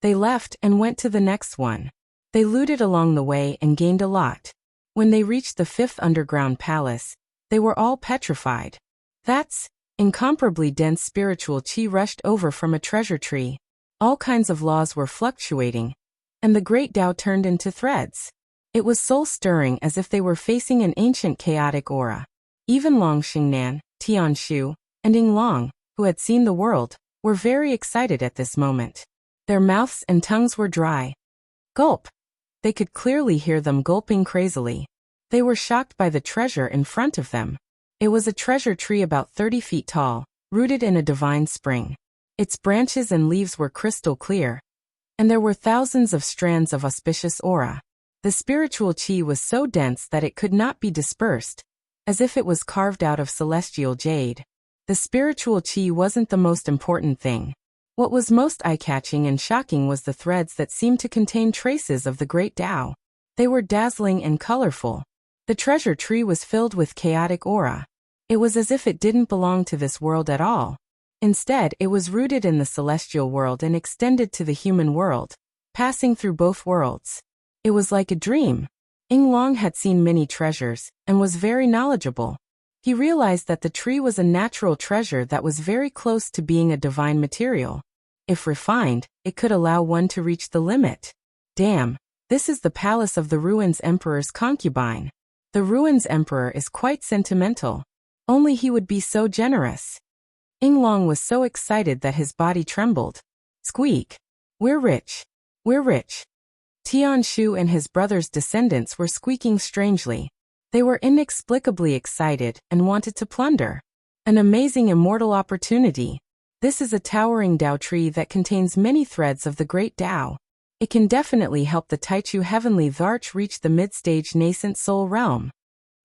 They left and went to the next one. They looted along the way and gained a lot. When they reached the fifth underground palace, they were all petrified. That's incomparably dense spiritual qi rushed over from a treasure tree. All kinds of laws were fluctuating, and the great Tao turned into threads. It was soul-stirring, as if they were facing an ancient chaotic aura. Even Long Xingnan, Tian Shu, and Ying Long, who had seen the world, were very excited at this moment. Their mouths and tongues were dry. Gulp! They could clearly hear them gulping crazily. They were shocked by the treasure in front of them. It was a treasure tree about 30 feet tall, rooted in a divine spring. Its branches and leaves were crystal clear, and there were thousands of strands of auspicious aura. The spiritual qi was so dense that it could not be dispersed, as if it was carved out of celestial jade. The spiritual qi wasn't the most important thing. What was most eye-catching and shocking was the threads that seemed to contain traces of the great Tao. They were dazzling and colorful. The treasure tree was filled with chaotic aura. It was as if it didn't belong to this world at all. Instead, it was rooted in the celestial world and extended to the human world, passing through both worlds. It was like a dream. Ying Long had seen many treasures, and was very knowledgeable. He realized that the tree was a natural treasure that was very close to being a divine material. If refined, it could allow one to reach the limit. Damn, this is the palace of the Ruins Emperor's concubine. The Ruins Emperor is quite sentimental. Only he would be so generous. Ying Long was so excited that his body trembled. Squeak! We're rich! We're rich! Tian Shu and his brother's descendants were squeaking strangely. They were inexplicably excited and wanted to plunder. An amazing immortal opportunity. This is a towering Tao tree that contains many threads of the great Tao. It can definitely help the Taichu Heavenly Dharch reach the mid-stage nascent soul realm.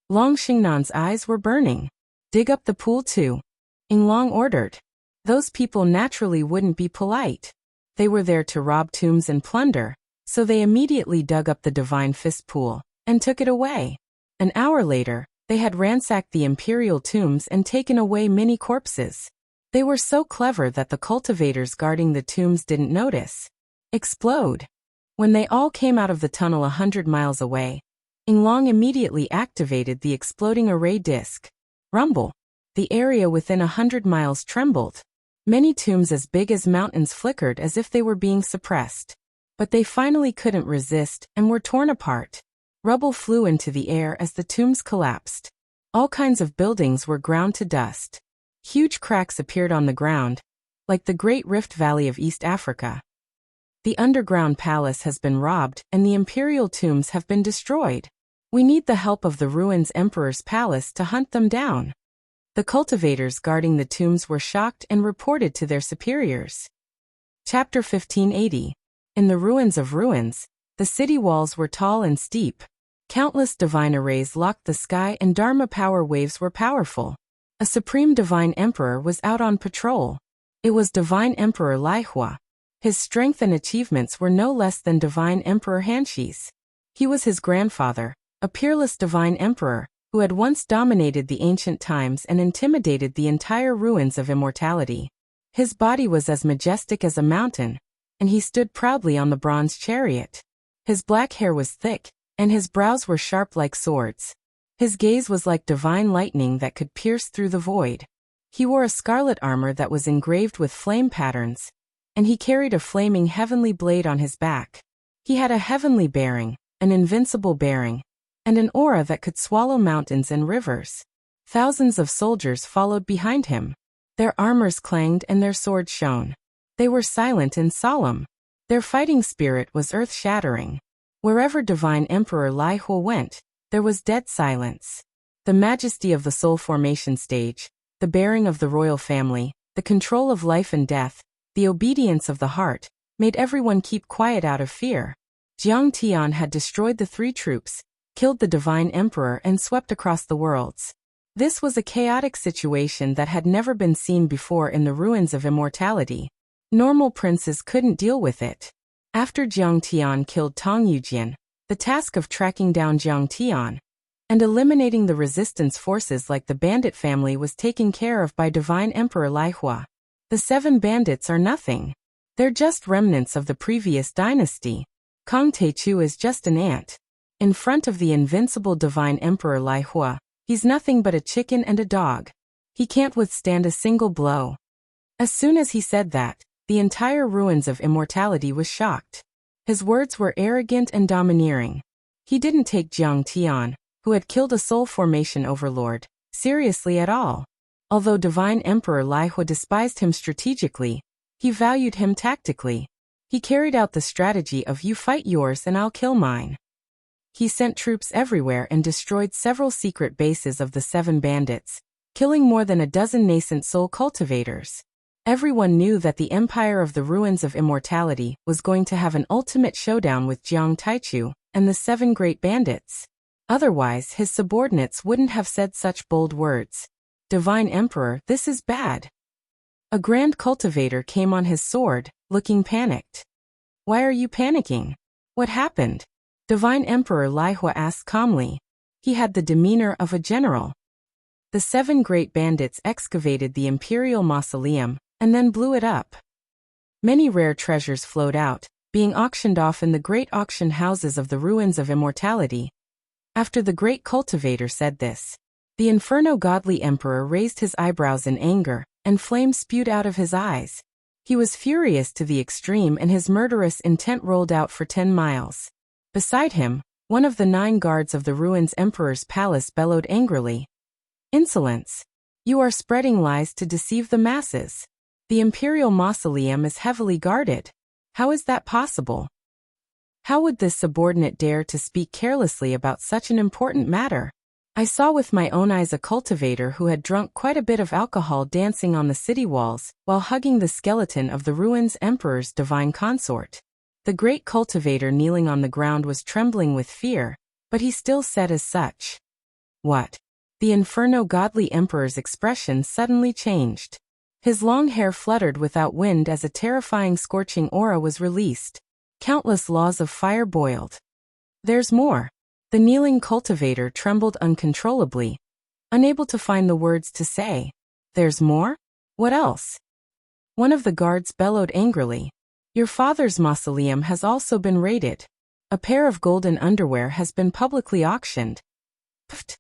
Long Xingnan's eyes were burning. Dig up the pool too. Ying Long ordered. Those people naturally wouldn't be polite. They were there to rob tombs and plunder, so they immediately dug up the divine fist pool and took it away. An hour later, they had ransacked the imperial tombs and taken away many corpses. They were so clever that the cultivators guarding the tombs didn't notice. Explode! When they all came out of the tunnel 100 miles away, Ying Long immediately activated the exploding array disc. Rumble! The area within 100 miles trembled. Many tombs as big as mountains flickered as if they were being suppressed. But they finally couldn't resist and were torn apart. Rubble flew into the air as the tombs collapsed. All kinds of buildings were ground to dust. Huge cracks appeared on the ground, like the Great Rift Valley of East Africa. The underground palace has been robbed and the imperial tombs have been destroyed. We need the help of the Ruins Emperor's palace to hunt them down. The cultivators guarding the tombs were shocked and reported to their superiors. Chapter 1580. In the ruins of ruins, the city walls were tall and steep. Countless divine arrays locked the sky and Dharma power waves were powerful. A supreme divine emperor was out on patrol. It was Divine Emperor Laihua. His strength and achievements were no less than Divine Emperor Hanshi's. He was his grandfather, a peerless divine emperor, who had once dominated the ancient times and intimidated the entire ruins of immortality. His body was as majestic as a mountain, and he stood proudly on the bronze chariot. His black hair was thick, and his brows were sharp like swords. His gaze was like divine lightning that could pierce through the void. He wore a scarlet armor that was engraved with flame patterns, and he carried a flaming heavenly blade on his back. He had a heavenly bearing, an invincible bearing, and an aura that could swallow mountains and rivers. Thousands of soldiers followed behind him. Their armors clanged and their swords shone. They were silent and solemn. Their fighting spirit was earth-shattering. Wherever Divine Emperor Laihua went, there was dead silence. The majesty of the soul formation stage, the bearing of the royal family, the control of life and death, the obedience of the heart, made everyone keep quiet out of fear. Jiang Tian had destroyed the three troops, killed the Divine Emperor and swept across the worlds. This was a chaotic situation that had never been seen before in the ruins of immortality. Normal princes couldn't deal with it. After Jiang Tian killed Tong Yujian, the task of tracking down Jiang Tian and eliminating the resistance forces like the bandit family was taken care of by Divine Emperor Laihua. The 7 bandits are nothing. They're just remnants of the previous dynasty. Kong Teichu is just an ant. in front of the invincible divine Emperor Lai Hua, he's nothing but a chicken and a dog. He can't withstand a single blow. As soon as he said that, the entire ruins of immortality was shocked. His words were arrogant and domineering. He didn't take Jiang Tian, who had killed a soul formation overlord, seriously at all. Although divine Emperor Lai Hua despised him strategically, he valued him tactically. He carried out the strategy of you fight yours and I'll kill mine. He sent troops everywhere and destroyed several secret bases of the 7 bandits, killing more than a dozen nascent soul cultivators. Everyone knew that the Empire of the Ruins of Immortality was going to have an ultimate showdown with Jiang Taichu and the 7 great bandits. Otherwise, his subordinates wouldn't have said such bold words. Divine Emperor, this is bad. A grand cultivator came on his sword, looking panicked. Why are you panicking? What happened? Divine Emperor Lai Hua asked calmly. He had the demeanor of a general. The 7 great bandits excavated the imperial mausoleum and then blew it up. Many rare treasures flowed out, being auctioned off in the great auction houses of the ruins of immortality. After the great cultivator said this, the Inferno Godly Emperor raised his eyebrows in anger, and flames spewed out of his eyes. He was furious to the extreme and his murderous intent rolled out for 10 miles. Beside him, one of the 9 guards of the ruins Emperor's palace bellowed angrily. Insolence! You are spreading lies to deceive the masses. The imperial mausoleum is heavily guarded. How is that possible? How would this subordinate dare to speak carelessly about such an important matter? I saw with my own eyes a cultivator who had drunk quite a bit of alcohol dancing on the city walls while hugging the skeleton of the ruins Emperor's divine consort. The great cultivator kneeling on the ground was trembling with fear, but he still said as such. What? The Inferno Godly Emperor's expression suddenly changed. His long hair fluttered without wind as a terrifying scorching aura was released. Countless laws of fire boiled. There's more. The kneeling cultivator trembled uncontrollably, unable to find the words to say. There's more? What else? One of the guards bellowed angrily. Your father's mausoleum has also been raided. A pair of golden underwear has been publicly auctioned. Pfft.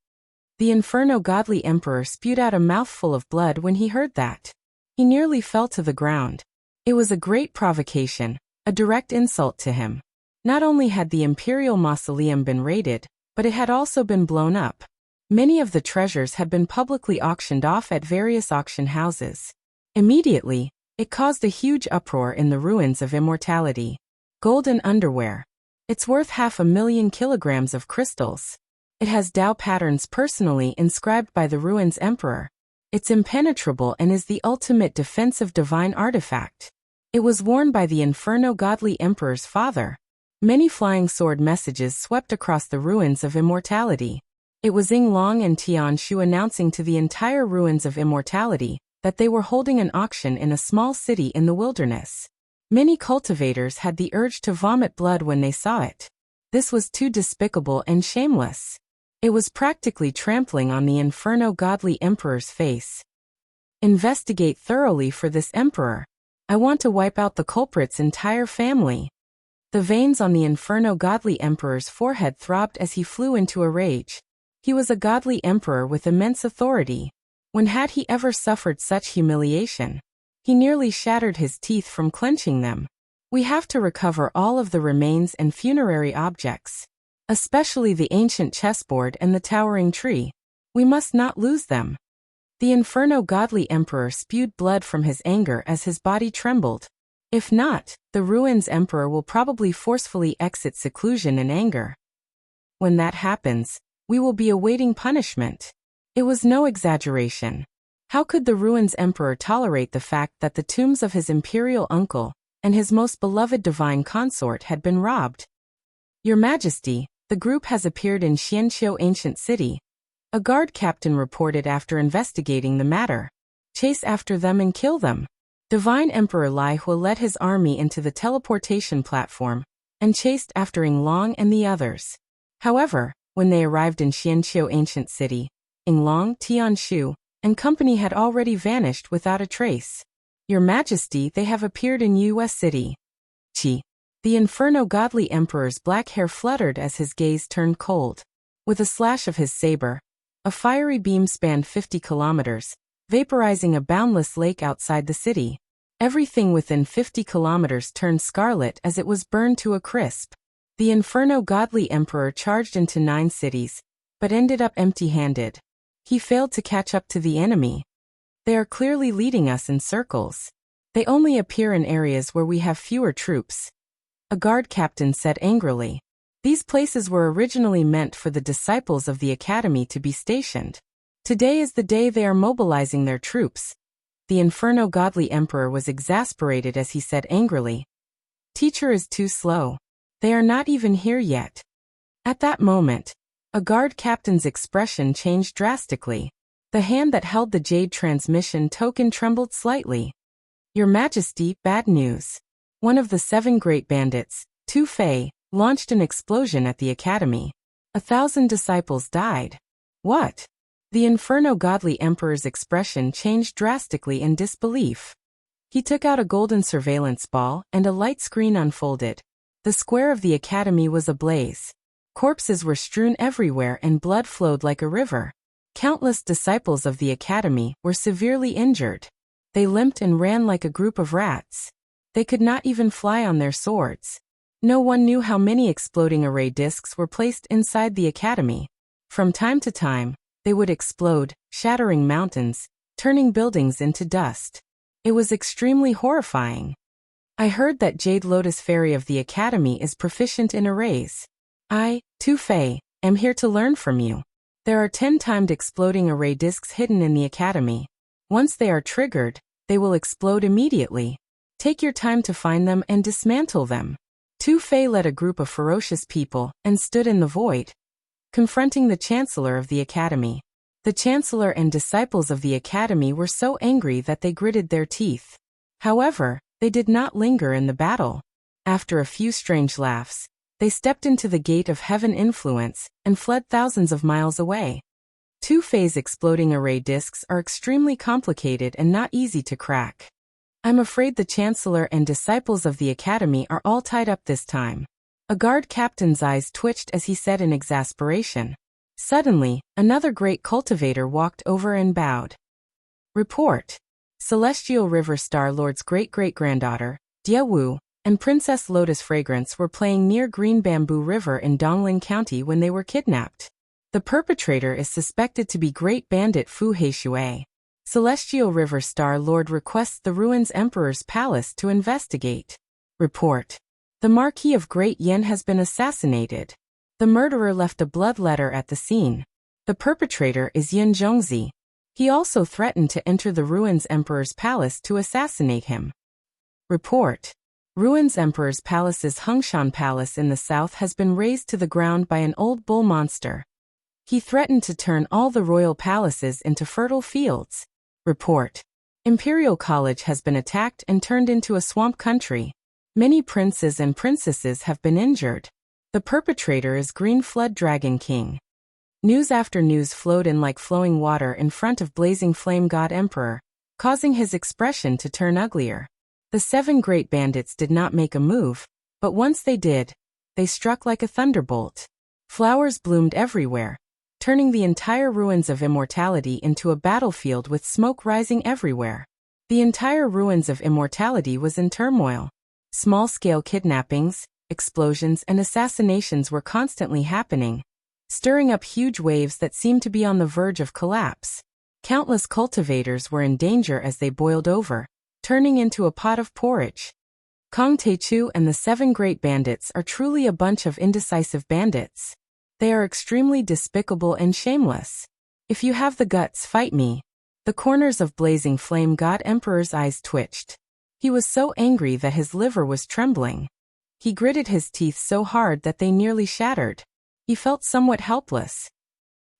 The Inferno Godly Emperor spewed out a mouthful of blood when he heard that. He nearly fell to the ground. It was a great provocation, a direct insult to him. Not only had the imperial mausoleum been raided, but it had also been blown up. Many of the treasures had been publicly auctioned off at various auction houses. Immediately, it caused a huge uproar in the ruins of immortality. Golden underwear. It's worth 500,000 kilograms of crystals. It has Tao patterns personally inscribed by the ruins emperor. It's impenetrable and is the ultimate defensive divine artifact. It was worn by the Inferno Godly Emperor's father. Many flying sword messages swept across the ruins of immortality. It was Ying Long and Tian Shu announcing to the entire ruins of immortality that they were holding an auction in a small city in the wilderness. Many cultivators had the urge to vomit blood when they saw it. This was too despicable and shameless. It was practically trampling on the Inferno Godly Emperor's face. Investigate thoroughly for this emperor. I want to wipe out the culprit's entire family. The veins on the Inferno Godly Emperor's forehead throbbed as he flew into a rage. He was a godly emperor with immense authority. When had he ever suffered such humiliation? He nearly shattered his teeth from clenching them. We have to recover all of the remains and funerary objects, especially the ancient chessboard and the towering tree. We must not lose them. The Inferno Godly Emperor spewed blood from his anger as his body trembled. If not, the ruins emperor will probably forcefully exit seclusion in anger. When that happens, we will be awaiting punishment. It was no exaggeration. How could the ruins emperor tolerate the fact that the tombs of his imperial uncle and his most beloved divine consort had been robbed? Your Majesty, the group has appeared in Xianqiu Ancient City. A guard captain reported after investigating the matter. Chase after them and kill them. Divine Emperor Lai Hua led his army into the teleportation platform and chased after Ying Long and the others. However, when they arrived in Xianqiu Ancient City, Ying Long, Tian Shu, and company had already vanished without a trace. Your Majesty, they have appeared in U.S. City. Qi. The Inferno Godly Emperor's black hair fluttered as his gaze turned cold. With a slash of his saber, a fiery beam spanned 50 kilometers, vaporizing a boundless lake outside the city. Everything within 50 kilometers turned scarlet as it was burned to a crisp. The Inferno Godly Emperor charged into 9 cities, but ended up empty-handed. He failed to catch up to the enemy. They are clearly leading us in circles. They only appear in areas where we have fewer troops. A guard captain said angrily. These places were originally meant for the disciples of the academy to be stationed. Today is the day they are mobilizing their troops. The Inferno Godly Emperor was exasperated as he said angrily, "Teacher is too slow. They are not even here yet." At that moment, a guard captain's expression changed drastically. The hand that held the jade transmission token trembled slightly. "Your Majesty, bad news. One of the 7 great bandits, Tu Fei, launched an explosion at the academy. 1,000 disciples died." "What?" The Inferno Godly Emperor's expression changed drastically in disbelief. He took out a golden surveillance ball and a light screen unfolded. The square of the academy was ablaze. Corpses were strewn everywhere and blood flowed like a river. Countless disciples of the academy were severely injured. They limped and ran like a group of rats. They could not even fly on their swords. No one knew how many exploding array discs were placed inside the academy. From time to time, they would explode, shattering mountains, turning buildings into dust. It was extremely horrifying. "I heard that Jade Lotus Fairy of the academy is proficient in arrays. I, Tu Fei, am here to learn from you. There are 10 timed exploding array discs hidden in the academy. Once they are triggered, they will explode immediately. Take your time to find them and dismantle them." Tu Fei led a group of ferocious people and stood in the void, confronting the Chancellor of the Academy. The Chancellor and disciples of the Academy were so angry that they gritted their teeth. However, they did not linger in the battle. After a few strange laughs, they stepped into the gate of heaven influence and fled thousands of miles away. Tu Fei's exploding array discs are extremely complicated and not easy to crack. "I'm afraid the Chancellor and disciples of the Academy are all tied up this time." A guard captain's eyes twitched as he said in exasperation. Suddenly, another great cultivator walked over and bowed. "Report. Celestial River Star Lord's great-great-granddaughter, Dia Wu, and Princess Lotus Fragrance were playing near Green Bamboo River in Dongling County when they were kidnapped. The perpetrator is suspected to be Great Bandit Fu Heishui. Celestial River Star Lord requests the Ruins Emperor's Palace to investigate. Report. The Marquis of Great Yen has been assassinated. The murderer left a blood letter at the scene. The perpetrator is Yin Zhongzi. He also threatened to enter the Ruins Emperor's Palace to assassinate him. Report. Ruins Emperor's Palace's Hengshan Palace in the south has been razed to the ground by an old bull monster. He threatened to turn all the royal palaces into fertile fields. Report. Imperial College has been attacked and turned into a swamp country. Many princes and princesses have been injured. The perpetrator is Green Flood Dragon King. News after news flowed in like flowing water in front of Blazing Flame God Emperor, causing his expression to turn uglier. The 7 great bandits did not make a move, but once they did, they struck like a thunderbolt. Flowers bloomed everywhere, turning the entire Ruins of Immortality into a battlefield with smoke rising everywhere. The entire Ruins of Immortality was in turmoil. Small-scale kidnappings, explosions and assassinations were constantly happening, stirring up huge waves that seemed to be on the verge of collapse. Countless cultivators were in danger as they boiled over, turning into a pot of porridge. Kong Teichu and the 7 great bandits are truly a bunch of indecisive bandits. They are extremely despicable and shameless. If you have the guts, fight me. The corners of Blazing Flame God Emperor's eyes twitched. He was so angry that his liver was trembling. He gritted his teeth so hard that they nearly shattered. He felt somewhat helpless.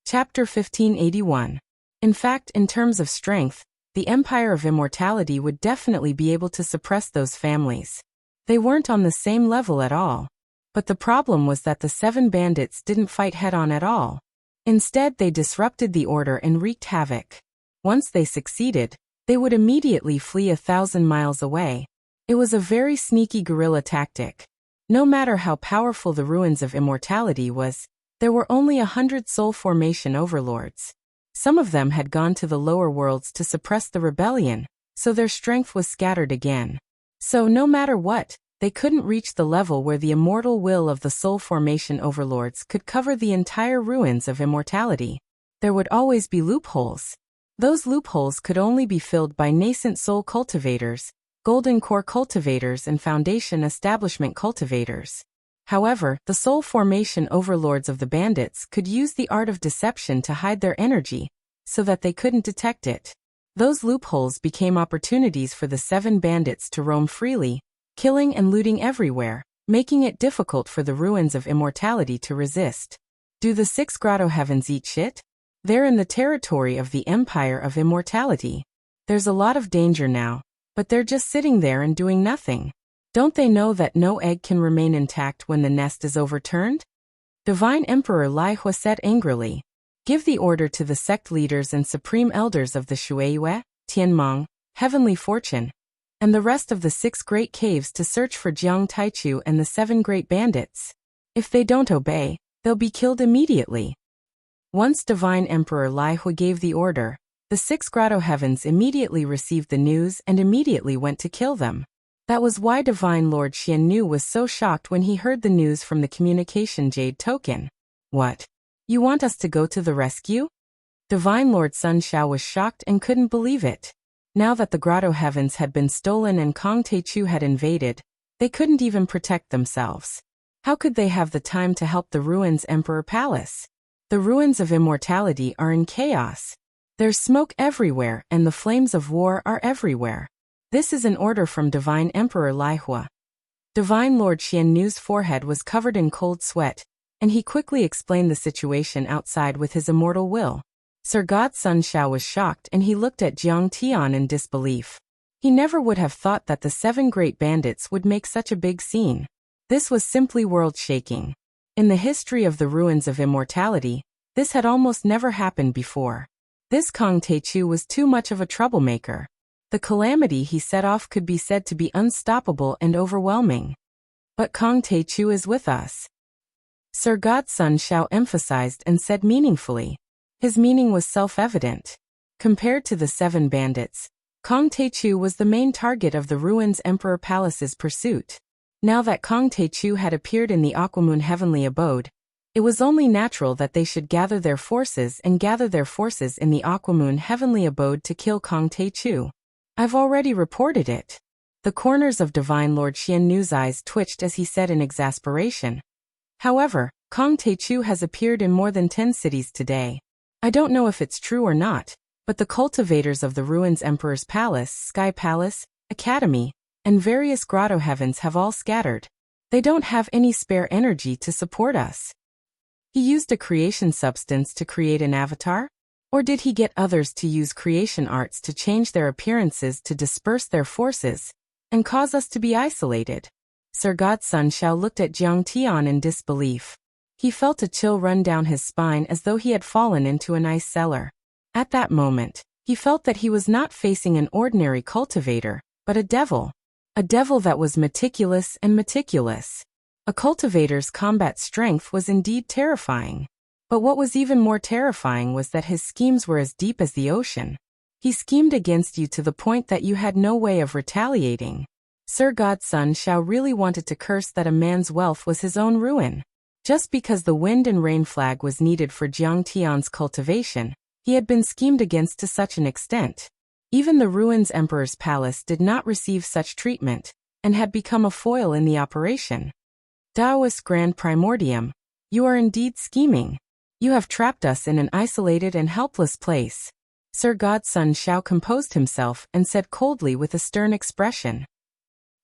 Chapter 1581. In fact, in terms of strength, the Empire of Immortality would definitely be able to suppress those families. They weren't on the same level at all. But the problem was that the 7 bandits didn't fight head-on at all. Instead, they disrupted the order and wreaked havoc. Once they succeeded, they would immediately flee 1,000 miles away. It was a very sneaky guerrilla tactic. No matter how powerful the ruins of immortality was, there were only 100 soul formation overlords. Some of them had gone to the lower worlds to suppress the rebellion, so their strength was scattered again. So no matter what, they couldn't reach the level where the immortal will of the soul formation overlords could cover the entire ruins of immortality. There would always be loopholes. Those loopholes could only be filled by nascent soul cultivators, golden core cultivators and foundation establishment cultivators. However, the soul formation overlords of the bandits could use the art of deception to hide their energy, so that they couldn't detect it. Those loopholes became opportunities for the 7 bandits to roam freely, killing and looting everywhere, making it difficult for the ruins of immortality to resist. Do the 6 grotto heavens eat shit? They're in the territory of the Empire of Immortality. There's a lot of danger now, but they're just sitting there and doing nothing. Don't they know that no egg can remain intact when the nest is overturned? Divine Emperor Lai Hua said angrily. Give the order to the sect leaders and supreme elders of the Shueyue, Tianmong, Heavenly Fortune, and the rest of the 6 great caves to search for Jiang Taichu and the 7 great bandits. If they don't obey, they'll be killed immediately. Once Divine Emperor Lai Hua gave the order, the 6 grotto heavens immediately received the news and immediately went to kill them. That was why Divine Lord Xiannu was so shocked when he heard the news from the communication jade token. What? You want us to go to the rescue? Divine Lord Sun Xiao was shocked and couldn't believe it. Now that the grotto heavens had been stolen and Kong Taichu had invaded, they couldn't even protect themselves. How could they have the time to help the ruins Emperor Palace? The ruins of immortality are in chaos. There's smoke everywhere and the flames of war are everywhere. This is an order from Divine Emperor Lai Hua. Divine Lord Xiannu's forehead was covered in cold sweat, and he quickly explained the situation outside with his immortal will. Sir God Sun Xiao was shocked and he looked at Jiang Tian in disbelief. He never would have thought that the 7 great bandits would make such a big scene. This was simply world-shaking. In the history of the ruins of immortality, this had almost never happened before. This Kong Taichu was too much of a troublemaker. The calamity he set off could be said to be unstoppable and overwhelming. But Kong Taichu is with us. Sir God Sun Xiao emphasized and said meaningfully. His meaning was self-evident. Compared to the 7 bandits, Kong Taichu was the main target of the ruins Emperor Palace's pursuit. Now that Kong Taichu had appeared in the Aquamoon Heavenly Abode, it was only natural that they should gather their forces in the Aquamoon Heavenly Abode to kill Kong Taichu. I've already reported it. The corners of Divine Lord Xiannu's eyes twitched as he said in exasperation. However, Kong Taichu has appeared in more than 10 cities today. I don't know if it's true or not, but the cultivators of the ruins Emperor's Palace, Sky Palace, Academy, and various grotto heavens have all scattered. They don't have any spare energy to support us. He used a creation substance to create an avatar? Or did he get others to use creation arts to change their appearances to disperse their forces, and cause us to be isolated? Sir God Sun Xiao looked at Jiang Tian in disbelief. He felt a chill run down his spine as though he had fallen into an ice cellar. At that moment, he felt that he was not facing an ordinary cultivator, but a devil. A devil that was meticulous and meticulous. A cultivator's combat strength was indeed terrifying. But what was even more terrifying was that his schemes were as deep as the ocean. He schemed against you to the point that you had no way of retaliating. Sir God Sun Xiao really wanted to curse that a man's wealth was his own ruin. Just because the wind and rain flag was needed for Jiang Tian's cultivation, he had been schemed against to such an extent. Even the ruins Emperor's Palace did not receive such treatment, and had become a foil in the operation. Taoist Grand Primordium, you are indeed scheming. You have trapped us in an isolated and helpless place. Sir God Sun Xiao composed himself and said coldly with a stern expression.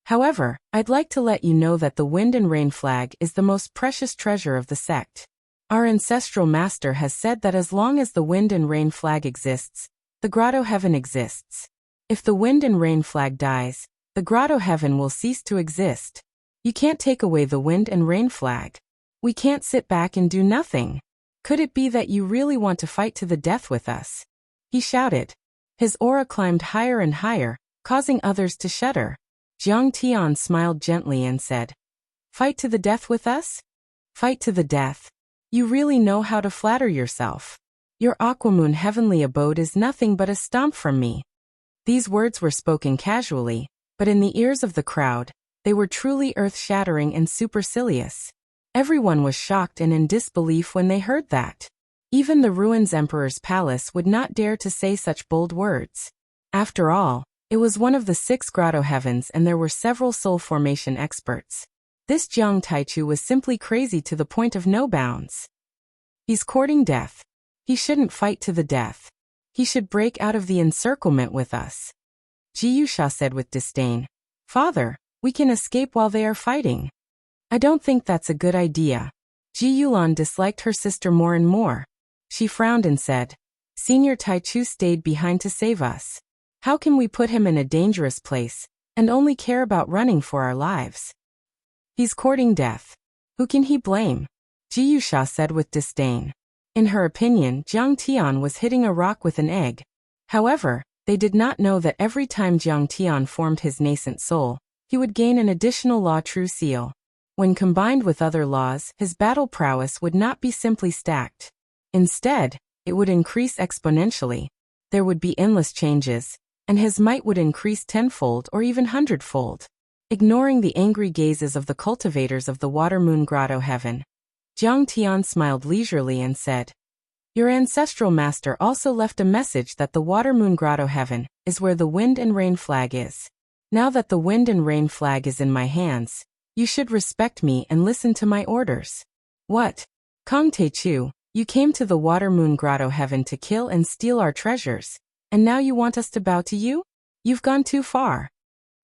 However, I'd like to let you know that the wind and rain flag is the most precious treasure of the sect. Our ancestral master has said that as long as the wind and rain flag exists, the grotto heaven exists. If the wind and rain flag dies, the grotto heaven will cease to exist. You can't take away the wind and rain flag. We can't sit back and do nothing. Could it be that you really want to fight to the death with us? He shouted. His aura climbed higher and higher, causing others to shudder. Jiang Tian smiled gently and said, Fight to the death with us? Fight to the death. You really know how to flatter yourself. Your Aquamoon heavenly abode is nothing but a stomp from me. These words were spoken casually, but in the ears of the crowd, they were truly earth-shattering and supercilious. Everyone was shocked and in disbelief when they heard that. Even the Ruins Emperor's palace would not dare to say such bold words. After all, it was one of the 6 grotto heavens and there were several soul formation experts. This Jiang Taichu was simply crazy to the point of no bounds. He's courting death. He shouldn't fight to the death. He should break out of the encirclement with us. Jiyusha said with disdain. Father, we can escape while they are fighting. I don't think that's a good idea. Ji Yulan disliked her sister more and more. She frowned and said, Senior Taichu stayed behind to save us. How can we put him in a dangerous place, and only care about running for our lives? He's courting death. Who can he blame? Jiyusha said with disdain. In her opinion, Jiang Tian was hitting a rock with an egg. However, they did not know that every time Jiang Tian formed his nascent soul, he would gain an additional law true seal. When combined with other laws, his battle prowess would not be simply stacked. Instead, it would increase exponentially. There would be endless changes, and his might would increase tenfold or even hundredfold. Ignoring the angry gazes of the cultivators of the Water Moon Grotto Heaven, Jiang Tian smiled leisurely and said, Your ancestral master also left a message that the Water Moon Grotto Heaven is where the Wind and Rain flag is. Now that the Wind and Rain flag is in my hands, you should respect me and listen to my orders. What? Kong Taichu, you came to the Water Moon Grotto Heaven to kill and steal our treasures, and now you want us to bow to you? You've gone too far.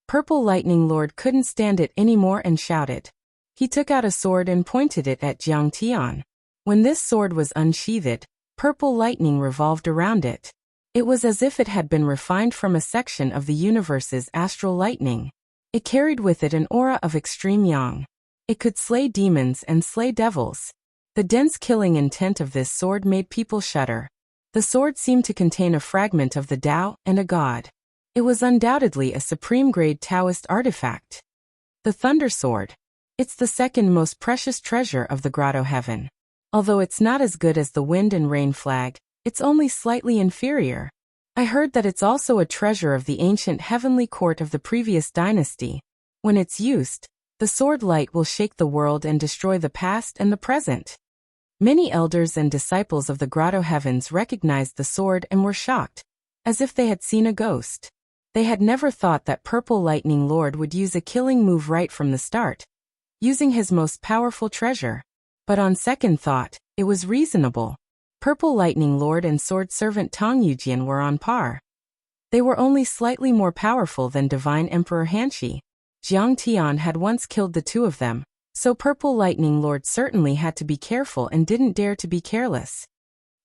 Purple Lightning Lord couldn't stand it anymore and shouted. He took out a sword and pointed it at Jiang Tian. When this sword was unsheathed, purple lightning revolved around it. It was as if it had been refined from a section of the universe's astral lightning. It carried with it an aura of extreme yang. It could slay demons and slay devils. The dense killing intent of this sword made people shudder. The sword seemed to contain a fragment of the Tao and a god. It was undoubtedly a supreme-grade Taoist artifact. The Thunder Sword. It's the second most precious treasure of the Grotto Heaven. Although it's not as good as the Wind and Rain flag, it's only slightly inferior. I heard that it's also a treasure of the ancient heavenly court of the previous dynasty. When it's used, the sword light will shake the world and destroy the past and the present. Many elders and disciples of the Grotto Heavens recognized the sword and were shocked, as if they had seen a ghost. They had never thought that Purple Lightning Lord would use a killing move right from the start, using his most powerful treasure. But on second thought, it was reasonable. Purple Lightning Lord and Sword Servant Tong Yujian were on par. They were only slightly more powerful than Divine Emperor Hanshi. Jiang Tian had once killed the two of them, so Purple Lightning Lord certainly had to be careful and didn't dare to be careless.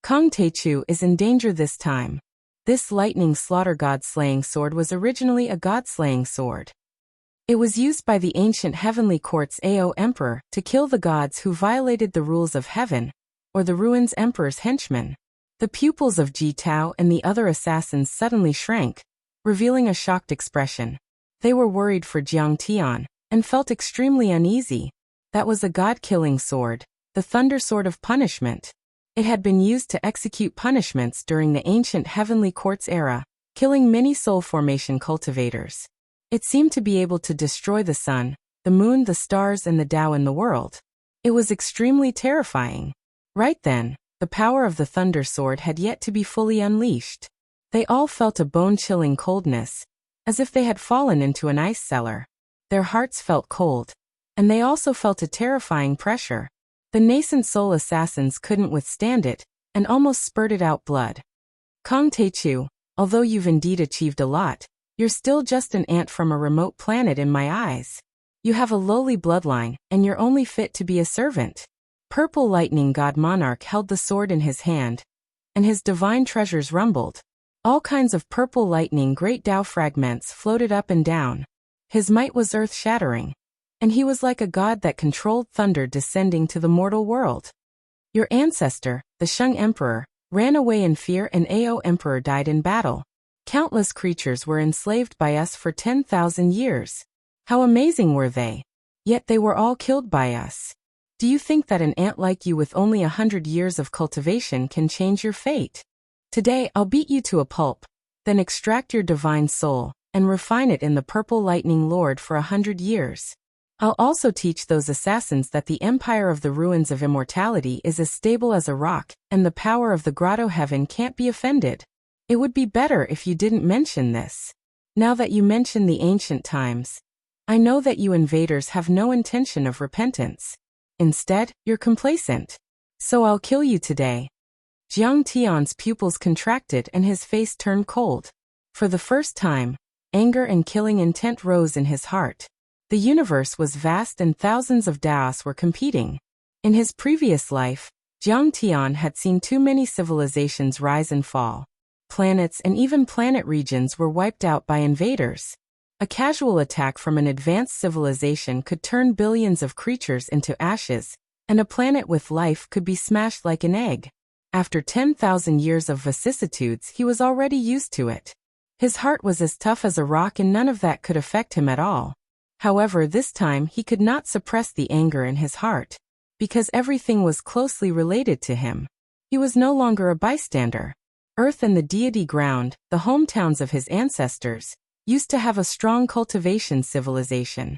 Kong Taichu is in danger this time. This lightning slaughter god-slaying sword was originally a god-slaying sword. It was used by the ancient heavenly court's Ao Emperor to kill the gods who violated the rules of heaven, or the Ruins Emperor's henchmen. The pupils of Ji Tao and the other assassins suddenly shrank, revealing a shocked expression. They were worried for Jiang Tian, and felt extremely uneasy. That was a god-killing sword, the Thunder Sword of Punishment. It had been used to execute punishments during the ancient heavenly court's era, killing many soul formation cultivators. It seemed to be able to destroy the sun, the moon, the stars, and the Tao in the world. It was extremely terrifying. Right then, the power of the Thunder Sword had yet to be fully unleashed. They all felt a bone-chilling coldness, as if they had fallen into an ice cellar. Their hearts felt cold, and they also felt a terrifying pressure. The nascent soul assassins couldn't withstand it, and almost spurted out blood. Kong Taichu, although you've indeed achieved a lot, you're still just an ant from a remote planet in my eyes. You have a lowly bloodline, and you're only fit to be a servant. Purple Lightning God Monarch held the sword in his hand, and his divine treasures rumbled. All kinds of purple lightning great Tao fragments floated up and down. His might was earth-shattering, and he was like a god that controlled thunder descending to the mortal world. Your ancestor, the Shang Emperor, ran away in fear and Ao Emperor died in battle. Countless creatures were enslaved by us for 10,000 years. How amazing were they? Yet they were all killed by us. Do you think that an ant like you with only 100 years of cultivation can change your fate? Today I'll beat you to a pulp, then extract your divine soul, and refine it in the purple lightning lord for 100 years. I'll also teach those assassins that the empire of the ruins of immortality is as stable as a rock, and the power of the grotto heaven can't be offended. It would be better if you didn't mention this. Now that you mention the ancient times, I know that you invaders have no intention of repentance. Instead, you're complacent. So I'll kill you today. Jiang Tian's pupils contracted and his face turned cold. For the first time, anger and killing intent rose in his heart. The universe was vast and thousands of Daos were competing. In his previous life, Jiang Tian had seen too many civilizations rise and fall. Planets and even planet regions were wiped out by invaders. A casual attack from an advanced civilization could turn billions of creatures into ashes, and a planet with life could be smashed like an egg. After 10,000 years of vicissitudes, he was already used to it. His heart was as tough as a rock and none of that could affect him at all. However, this time he could not suppress the anger in his heart, because everything was closely related to him. He was no longer a bystander. Earth and the deity ground, the hometowns of his ancestors, used to have a strong cultivation civilization.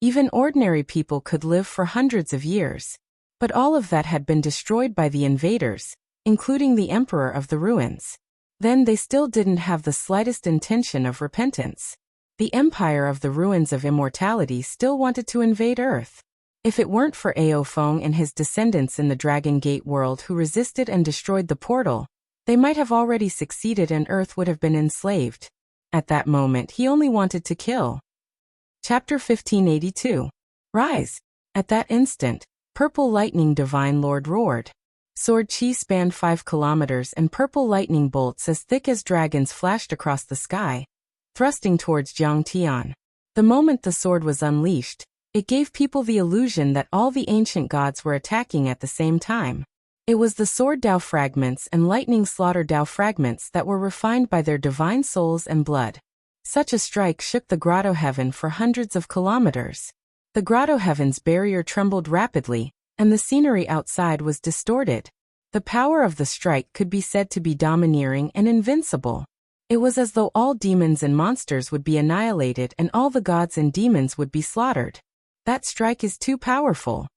Even ordinary people could live for hundreds of years. But all of that had been destroyed by the invaders, including the emperor of the ruins. Then they still didn't have the slightest intention of repentance. The empire of the ruins of immortality still wanted to invade Earth. If it weren't for Ao Feng and his descendants in the Dragon Gate world who resisted and destroyed the portal, they might have already succeeded and Earth would have been enslaved. At that moment he only wanted to kill. Chapter 1582. Rise! At that instant, purple lightning divine lord roared. Sword chi spanned 5 kilometers and purple lightning bolts as thick as dragons flashed across the sky, thrusting towards Jiang Tian. The moment the sword was unleashed, it gave people the illusion that all the ancient gods were attacking at the same time. It was the sword Dao fragments and lightning slaughter Dao fragments that were refined by their divine souls and blood. Such a strike shook the grotto heaven for hundreds of kilometers. The grotto heaven's barrier trembled rapidly, and the scenery outside was distorted. The power of the strike could be said to be domineering and invincible. It was as though all demons and monsters would be annihilated and all the gods and demons would be slaughtered. That strike is too powerful.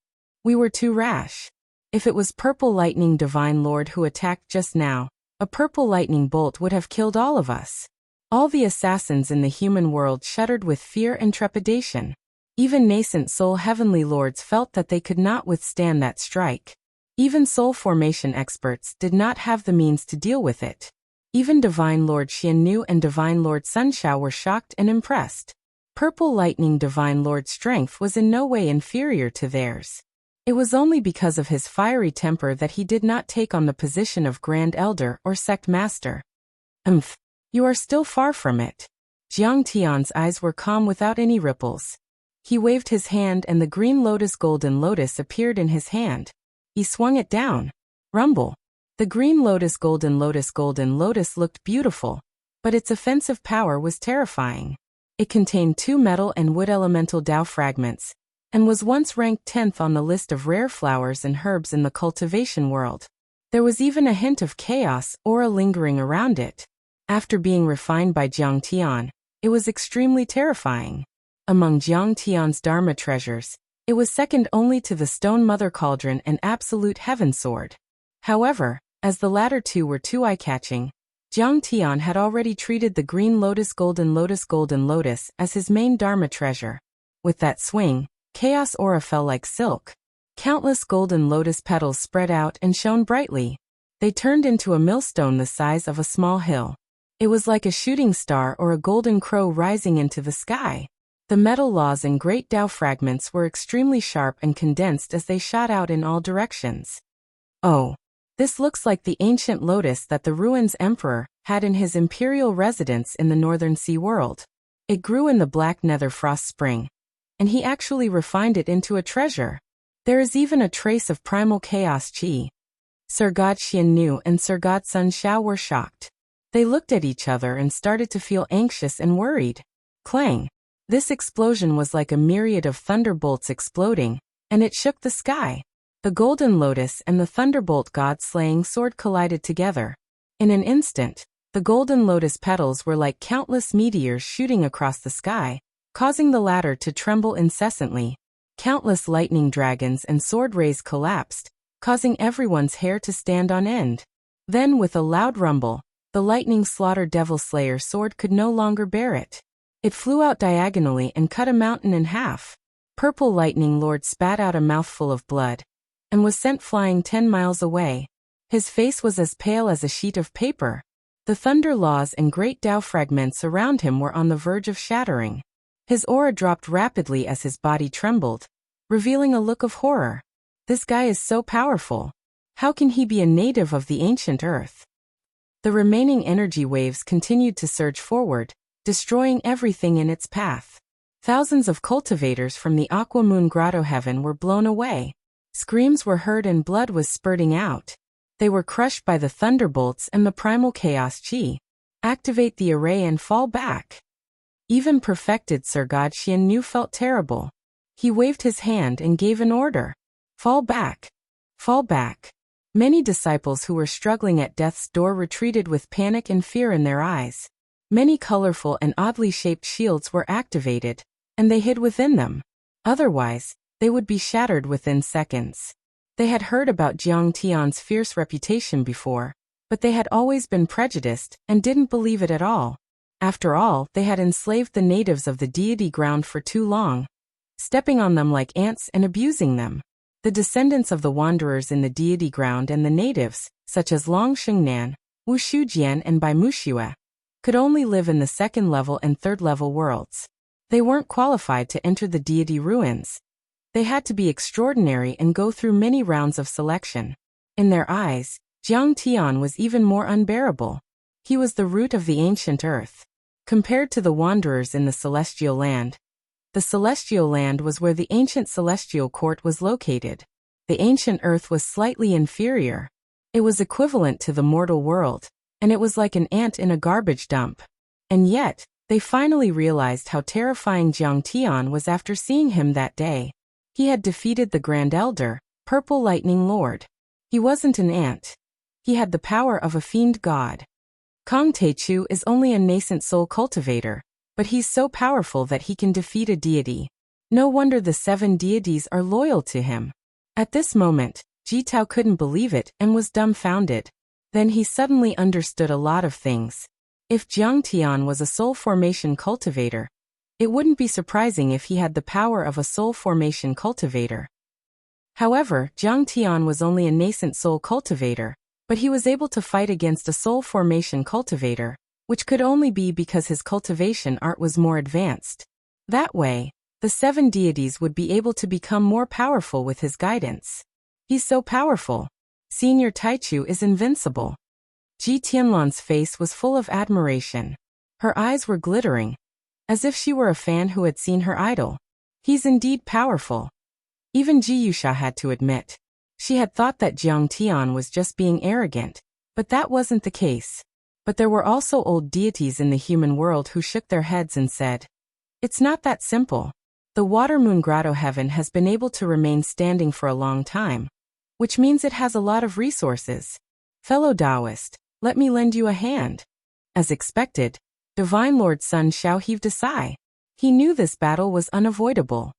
We were too rash. If it was purple lightning divine lord who attacked just now, a purple lightning bolt would have killed all of us. All the assassins in the human world shuddered with fear and trepidation. Even nascent soul heavenly lords felt that they could not withstand that strike. Even soul formation experts did not have the means to deal with it. Even Divine Lord Xiannu and Divine Lord Sunshao were shocked and impressed. Purple lightning Divine Lord's strength was in no way inferior to theirs. It was only because of his fiery temper that he did not take on the position of Grand Elder or Sect Master. You are still far from it. Jiang Tian's eyes were calm without any ripples. He waved his hand and the green lotus golden lotus appeared in his hand. He swung it down. Rumble. The green lotus golden lotus looked beautiful, but its offensive power was terrifying. It contained 2 metal and wood elemental Dao fragments, and was once ranked 10th on the list of rare flowers and herbs in the cultivation world. There was even a hint of chaos aura lingering around it. After being refined by Jiang Tian, it was extremely terrifying. Among Jiang Tian's Dharma treasures, it was second only to the Stone Mother Cauldron and Absolute Heaven Sword. However, as the latter two were too eye-catching, Jiang Tian had already treated the green golden lotus as his main Dharma treasure. With that swing, chaos aura fell like silk. Countless golden lotus petals spread out and shone brightly. They turned into a millstone the size of a small hill. It was like a shooting star or a golden crow rising into the sky. The metal laws and great Dao fragments were extremely sharp and condensed as they shot out in all directions. Oh, this looks like the ancient lotus that the Ruins Emperor had in his imperial residence in the Northern Sea world. It grew in the Black Nether Frost Spring, and he actually refined it into a treasure. There is even a trace of primal chaos chi. Sir God Xiannu and Sir God Sun Shao were shocked. They looked at each other and started to feel anxious and worried. Clang! This explosion was like a myriad of thunderbolts exploding, and it shook the sky. The golden lotus and the thunderbolt god-slaying sword collided together. In an instant, the golden lotus petals were like countless meteors shooting across the sky, causing the latter to tremble incessantly. Countless lightning dragons and sword rays collapsed, causing everyone's hair to stand on end. Then with a loud rumble, the lightning slaughter devil slayer sword could no longer bear it. It flew out diagonally and cut a mountain in half. Purple lightning lord spat out a mouthful of blood, and was sent flying 10 miles away. His face was as pale as a sheet of paper. The thunder laws and great Tao fragments around him were on the verge of shattering. His aura dropped rapidly as his body trembled, revealing a look of horror. This guy is so powerful. How can he be a native of the ancient earth? The remaining energy waves continued to surge forward, destroying everything in its path. Thousands of cultivators from the Aqua Moon Grotto heaven were blown away. Screams were heard and blood was spurting out. They were crushed by the thunderbolts and the primal chaos chi. Activate the array and fall back. Even perfected Sir God Xian felt terrible. He waved his hand and gave an order. Fall back. Fall back. Many disciples who were struggling at death's door retreated with panic and fear in their eyes. Many colorful and oddly shaped shields were activated, and they hid within them. Otherwise, they would be shattered within seconds. They had heard about Jiang Tian's fierce reputation before, but they had always been prejudiced and didn't believe it at all. After all, they had enslaved the natives of the deity ground for too long, stepping on them like ants and abusing them. The descendants of the wanderers in the deity ground and the natives, such as Long Shengnan, Wu Shujian and Bai Muxia, could only live in the second level and third level worlds. They weren't qualified to enter the deity ruins. They had to be extraordinary and go through many rounds of selection. In their eyes, Jiang Tian was even more unbearable. He was the root of the ancient earth. Compared to the wanderers in the celestial land, the celestial land was where the ancient celestial court was located. The ancient earth was slightly inferior. It was equivalent to the mortal world, and it was like an ant in a garbage dump. And yet, they finally realized how terrifying Jiang Tian was after seeing him that day. He had defeated the Grand Elder, Purple Lightning Lord. He wasn't an ant. He had the power of a fiend god. Kong Teichu is only a nascent soul cultivator, but he's so powerful that he can defeat a deity. No wonder the 7 deities are loyal to him. At this moment, Ji Tao couldn't believe it and was dumbfounded. Then he suddenly understood a lot of things. If Jiang Tian was a soul formation cultivator, it wouldn't be surprising if he had the power of a soul formation cultivator. However, Jiang Tian was only a nascent soul cultivator, but he was able to fight against a soul formation cultivator, which could only be because his cultivation art was more advanced. That way, the 7 deities would be able to become more powerful with his guidance. He's so powerful. Senior Taichu is invincible. Ji Tianlan's face was full of admiration. Her eyes were glittering, as if she were a fan who had seen her idol. He's indeed powerful. Even Ji Yusha had to admit. She had thought that Jiang Tian was just being arrogant, but that wasn't the case. But there were also old deities in the human world who shook their heads and said, "It's not that simple. The Water Moon Grotto heaven has been able to remain standing for a long time, which means it has a lot of resources. Fellow Taoist, let me lend you a hand." As expected, Divine Lord Sun Xiao heaved a sigh. He knew this battle was unavoidable.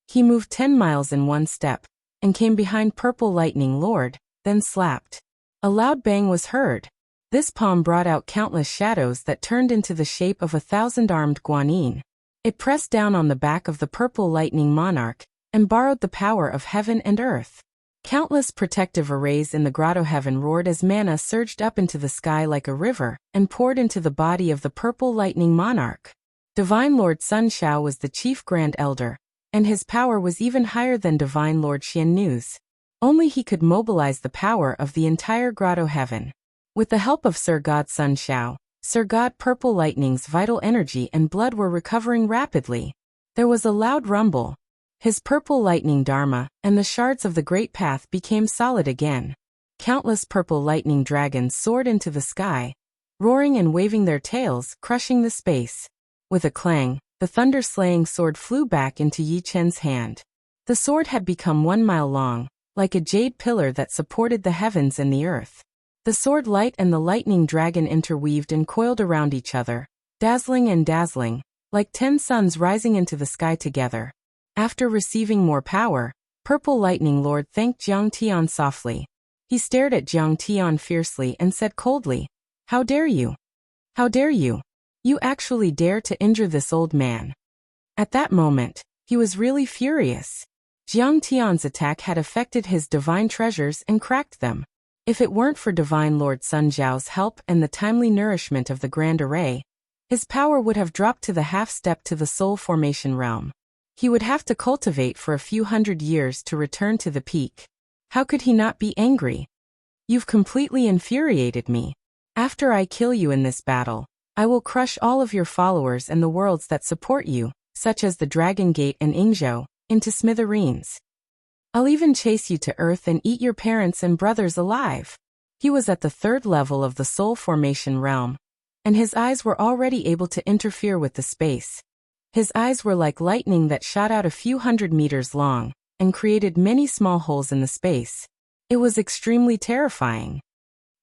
He moved 10 miles in one step, and came behind Purple Lightning Lord, then slapped. A loud bang was heard. This palm brought out countless shadows that turned into the shape of a 1,000-armed guanyin. It pressed down on the back of the Purple Lightning Monarch, and borrowed the power of heaven and earth. Countless protective arrays in the grotto heaven roared as mana surged up into the sky like a river, and poured into the body of the Purple Lightning Monarch. Divine Lord Sun Xiao was the chief Grand Elder, and his power was even higher than Divine Lord Xiannu's. Only he could mobilize the power of the entire grotto heaven. With the help of Sir God Sun Xiao, Sir God Purple Lightning's vital energy and blood were recovering rapidly. There was a loud rumble. His purple lightning dharma and the shards of the great path became solid again. Countless purple lightning dragons soared into the sky, roaring and waving their tails, crushing the space. With a clang, the thunder-slaying sword flew back into Yi Chen's hand. The sword had become 1 mile long, like a jade pillar that supported the heavens and the earth. The sword light and the lightning dragon interweaved and coiled around each other, dazzling and dazzling, like 10 suns rising into the sky together. After receiving more power, Purple Lightning Lord thanked Jiang Tian softly. He stared at Jiang Tian fiercely and said coldly, "How dare you? How dare you? You actually dare to injure this old man." At that moment, he was really furious. Jiang Tian's attack had affected his divine treasures and cracked them. If it weren't for Divine Lord Sun Zhao's help and the timely nourishment of the Grand Array, his power would have dropped to the half-step to the soul formation realm. He would have to cultivate for a few hundred years to return to the peak. How could he not be angry? "You've completely infuriated me. After I kill you in this battle, I will crush all of your followers and the worlds that support you, such as the Dragon Gate and Ingzhou, into smithereens. I'll even chase you to Earth and eat your parents and brothers alive." He was at the 3rd level of the soul formation realm, and his eyes were already able to interfere with the space. His eyes were like lightning that shot out a few hundred meters long, and created many small holes in the space. It was extremely terrifying.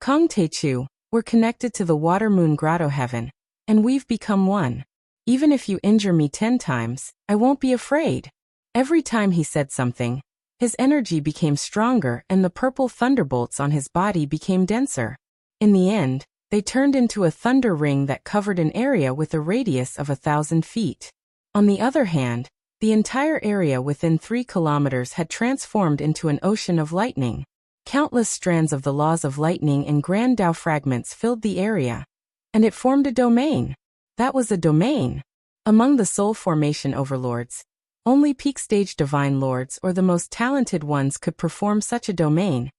"Kong Teichu, we're connected to the Water Moon Grotto Heaven, and we've become one. Even if you injure me 10 times, I won't be afraid." Every time he said something, his energy became stronger and the purple thunderbolts on his body became denser. In the end, they turned into a thunder ring that covered an area with a radius of 1,000 feet. On the other hand, the entire area within 3 kilometers had transformed into an ocean of lightning. Countless strands of the laws of lightning and grand Tao fragments filled the area, and it formed a domain. That was a domain. Among the soul formation overlords, only peak-stage divine lords or the most talented ones could perform such a domain,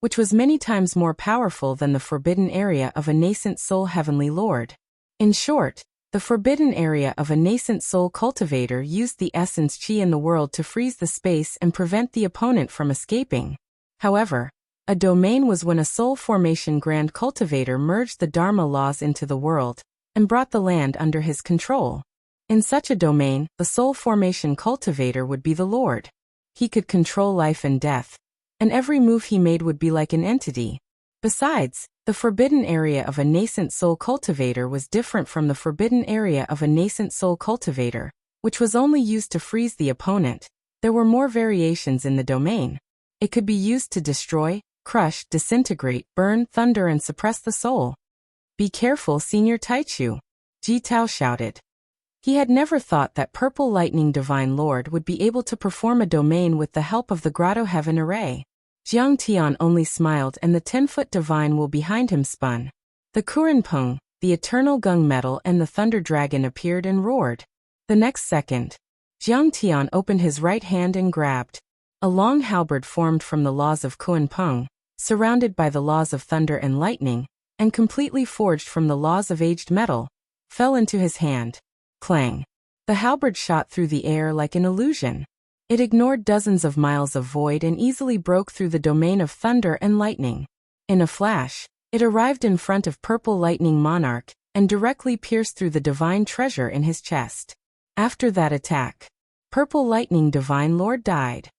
which was many times more powerful than the forbidden area of a nascent soul heavenly lord. In short, the forbidden area of a nascent soul cultivator used the essence chi in the world to freeze the space and prevent the opponent from escaping. However, a domain was when a soul formation grand cultivator merged the Dharma laws into the world and brought the land under his control. In such a domain, the soul formation cultivator would be the lord. He could control life and death, and every move he made would be like an entity. Besides, the forbidden area of a nascent soul cultivator was different from the forbidden area of a nascent soul cultivator, which was only used to freeze the opponent. There were more variations in the domain. It could be used to destroy, crush, disintegrate, burn, thunder, and suppress the soul. "Be careful, Senior Taichu," Ji Tao shouted. He had never thought that Purple Lightning Divine Lord would be able to perform a domain with the help of the Grotto Heaven Array. Jiang Tian only smiled and the 10-foot divine will behind him spun. The Kurenpeng, the eternal gung metal and the thunder dragon appeared and roared. The next second, Jiang Tian opened his right hand and grabbed. A long halberd formed from the laws of Kurenpeng, surrounded by the laws of thunder and lightning, and completely forged from the laws of aged metal, fell into his hand. Clang! The halberd shot through the air like an illusion. It ignored dozens of miles of void and easily broke through the domain of thunder and lightning. In a flash, it arrived in front of Purple Lightning Monarch and directly pierced through the divine treasure in his chest. After that attack, Purple Lightning Divine Lord died.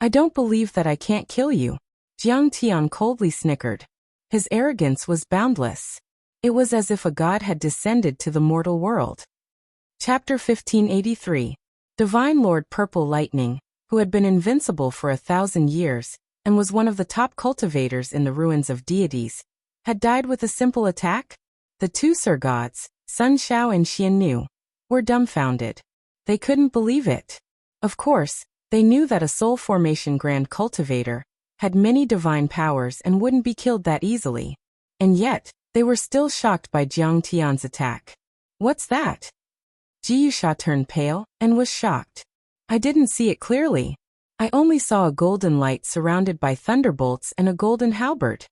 "I don't believe that I can't kill you," Jiang Tian coldly snickered. His arrogance was boundless. It was as if a god had descended to the mortal world. Chapter 1583. Divine Lord Purple Lightning, who had been invincible for 1,000 years, and was one of the top cultivators in the ruins of deities, had died with a simple attack? The 2 Sir Gods, Sun Xiao and Xian Nu, were dumbfounded. They couldn't believe it. Of course, they knew that a soul formation grand cultivator had many divine powers and wouldn't be killed that easily. And yet, they were still shocked by Jiang Tian's attack. "What's that?" Ji Yusha turned pale and was shocked. "I didn't see it clearly. I only saw a golden light surrounded by thunderbolts and a golden halberd.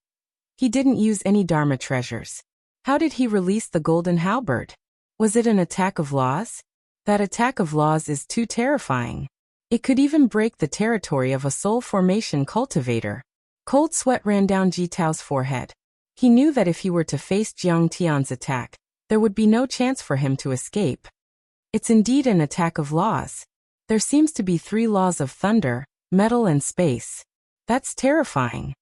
He didn't use any Dharma treasures. How did he release the golden halberd? Was it an attack of laws? That attack of laws is too terrifying. It could even break the territory of a soul formation cultivator." Cold sweat ran down Ji Tao's forehead. He knew that if he were to face Jiang Tian's attack, there would be no chance for him to escape. It's indeed an attack of laws. There seems to be 3 laws of thunder, metal and space. That's terrifying.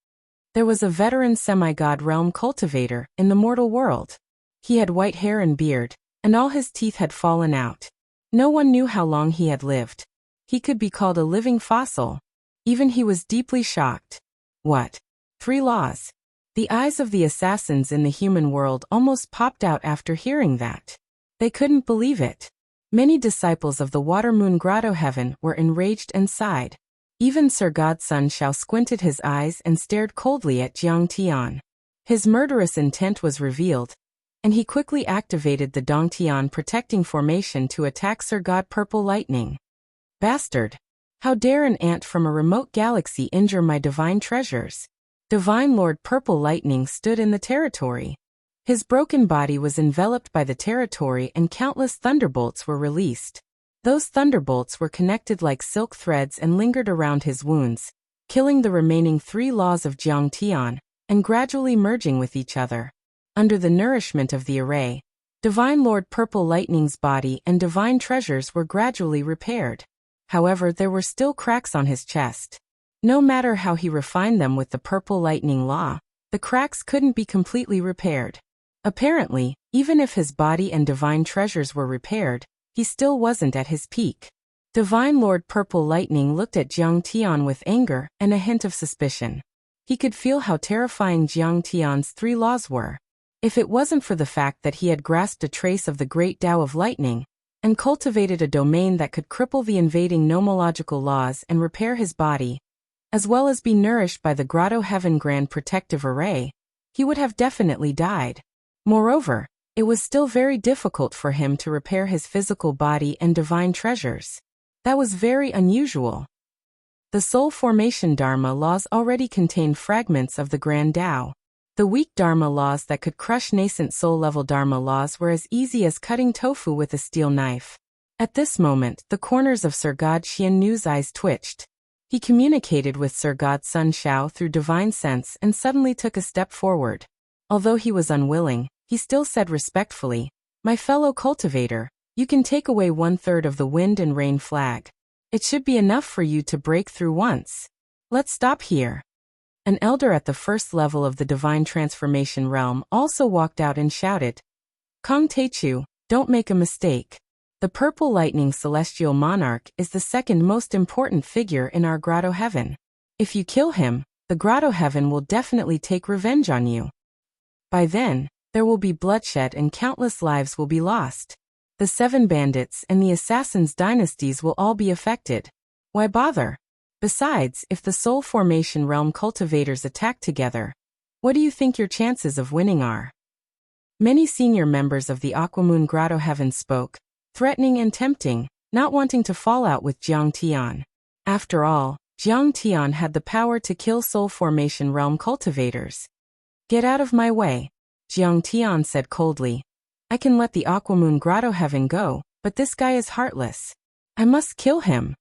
There was a veteran semi-god realm cultivator in the mortal world. He had white hair and beard, and all his teeth had fallen out. No one knew how long he had lived. He could be called a living fossil. Even he was deeply shocked. What? 3 laws? The eyes of the assassins in the human world almost popped out after hearing that. They couldn't believe it. Many disciples of the Water Moon Grotto Heaven were enraged and sighed. Even Sir God Sun Shao squinted his eyes and stared coldly at Jiang Tian. His murderous intent was revealed, and he quickly activated the Dong Tian protecting formation to attack Sir God Purple Lightning. Bastard! How dare an ant from a remote galaxy injure my divine treasures? Divine Lord Purple Lightning stood in the territory. His broken body was enveloped by the territory and countless thunderbolts were released. Those thunderbolts were connected like silk threads and lingered around his wounds, killing the remaining 3 laws of Jiang Tian, and gradually merging with each other. Under the nourishment of the array, Divine Lord Purple Lightning's body and divine treasures were gradually repaired. However, there were still cracks on his chest. No matter how he refined them with the Purple Lightning Law, the cracks couldn't be completely repaired. Apparently, even if his body and divine treasures were repaired, he still wasn't at his peak. Divine Lord Purple Lightning looked at Jiang Tian with anger and a hint of suspicion. He could feel how terrifying Jiang Tian's 3 laws were. If it wasn't for the fact that he had grasped a trace of the great Tao of Lightning, and cultivated a domain that could cripple the invading nomological laws and repair his body, as well as be nourished by the Grotto Heaven Grand Protective Array, he would have definitely died. Moreover, it was still very difficult for him to repair his physical body and divine treasures. That was very unusual. The soul formation Dharma laws already contained fragments of the Grand Tao. The weak Dharma laws that could crush nascent soul-level Dharma laws were as easy as cutting tofu with a steel knife. At this moment, the corners of Sir God Xiannu's eyes twitched. He communicated with Sir God Sun Shao through divine sense and suddenly took a step forward. Although he was unwilling, he still said respectfully, "My fellow cultivator, you can take away 1/3 of the wind and rain flag. It should be enough for you to break through once. Let's stop here." An elder at the first level of the divine transformation realm also walked out and shouted, "Kong Teichu, don't make a mistake. The Purple Lightning Celestial Monarch is the second most important figure in our Grotto Heaven. If you kill him, the Grotto Heaven will definitely take revenge on you. By then, there will be bloodshed and countless lives will be lost. The 7 bandits and the assassins' dynasties will all be affected. Why bother? Besides, if the Soul Formation Realm cultivators attack together, what do you think your chances of winning are?" Many senior members of the Aquamoon Grotto Heaven spoke, threatening and tempting, not wanting to fall out with Jiang Tian. After all, Jiang Tian had the power to kill Soul Formation Realm cultivators. "Get out of my way," Jiang Tian said coldly. "I can let the Aquamoon Grotto Heaven go, but this guy is heartless. I must kill him.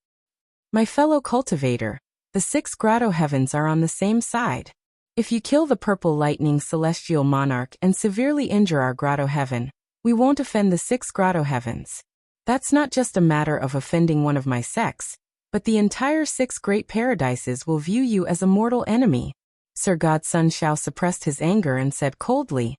My fellow cultivator, the 6 Grotto Heavens are on the same side. If you kill the Purple Lightning Celestial Monarch and severely injure our Grotto Heaven, we won't offend the 6 Grotto Heavens. That's not just a matter of offending one of my sex, but the entire 6 Great Paradises will view you as a mortal enemy." Sir God Sun Shao suppressed his anger and said coldly,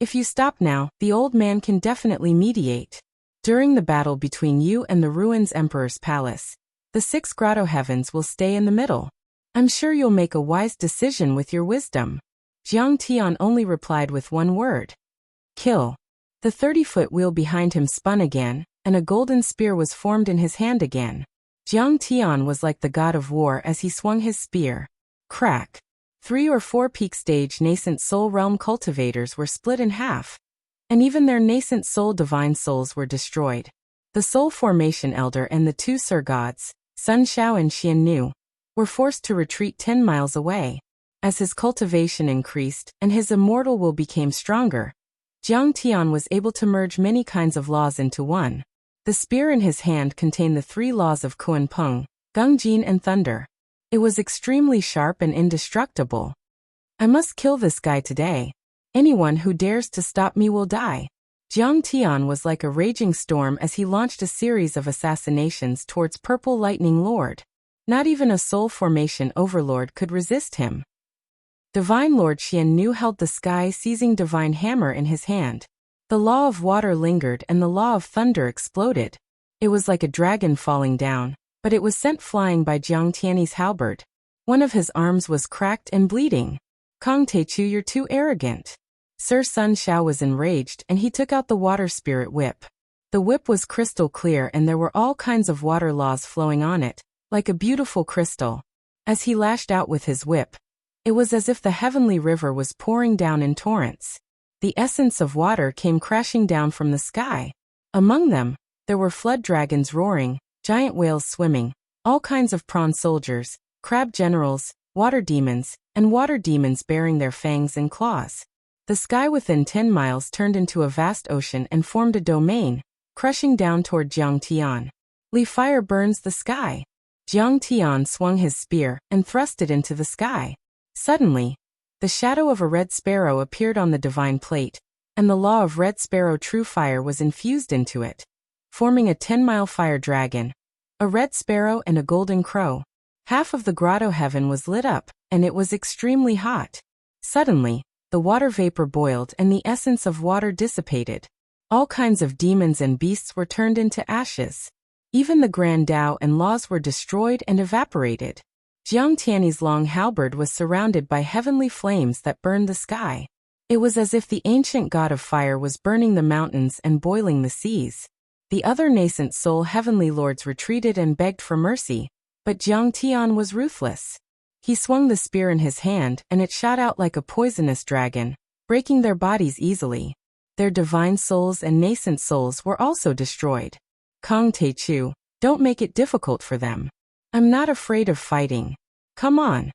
"If you stop now, the old man can definitely mediate. During the battle between you and the Ruins Emperor's Palace, the 6 Grotto Heavens will stay in the middle. I'm sure you'll make a wise decision with your wisdom." Jiang Tian only replied with one word: "Kill." The 30-foot wheel behind him spun again, and a golden spear was formed in his hand again. Jiang Tian was like the god of war as he swung his spear. Crack! 3 or 4 peak stage nascent soul realm cultivators were split in half, and even their nascent soul divine souls were destroyed. The Soul Formation Elder and the 2 Sir Gods, Sun Shao and Xiannu, were forced to retreat 10 miles away. As his cultivation increased and his immortal will became stronger, Jiang Tian was able to merge many kinds of laws into one. The spear in his hand contained the 3 laws of Kuan Peng, Gung Jin and Thunder. It was extremely sharp and indestructible. "I must kill this guy today. Anyone who dares to stop me will die." Jiang Tian was like a raging storm as he launched a series of assassinations towards Purple Lightning Lord. Not even a soul formation overlord could resist him. Divine Lord Xiannu held the sky-seizing divine hammer in his hand. The law of water lingered and the law of thunder exploded. It was like a dragon falling down, but it was sent flying by Jiang Tian's halberd. One of his arms was cracked and bleeding. Kong Teichu, you're too arrogant. Sir Sun Xiao was enraged and he took out the water spirit whip. The whip was crystal clear and there were all kinds of water laws flowing on it, like a beautiful crystal. As he lashed out with his whip, it was as if the heavenly river was pouring down in torrents. The essence of water came crashing down from the sky. Among them, there were flood dragons roaring, giant whales swimming, all kinds of prawn soldiers, crab generals, water demons, and water demons bearing their fangs and claws. The sky within 10 miles turned into a vast ocean and formed a domain, crushing down toward Jiang Tian. Li fire burns the sky. Jiang Tian swung his spear and thrust it into the sky. Suddenly, the shadow of a red sparrow appeared on the divine plate, and the law of red sparrow true fire was infused into it, forming a 10-mile fire dragon, a red sparrow and a golden crow. Half of the grotto heaven was lit up, and it was extremely hot. Suddenly, the water vapor boiled and the essence of water dissipated. All kinds of demons and beasts were turned into ashes. Even the grand Tao and laws were destroyed and evaporated. Jiang Tian's long halberd was surrounded by heavenly flames that burned the sky. It was as if the ancient god of fire was burning the mountains and boiling the seas. The other nascent soul heavenly lords retreated and begged for mercy, but Jiang Tian was ruthless. He swung the spear in his hand and it shot out like a poisonous dragon, breaking their bodies easily. Their divine souls and nascent souls were also destroyed. Kong Teichu, don't make it difficult for them. I'm not afraid of fighting. Come on.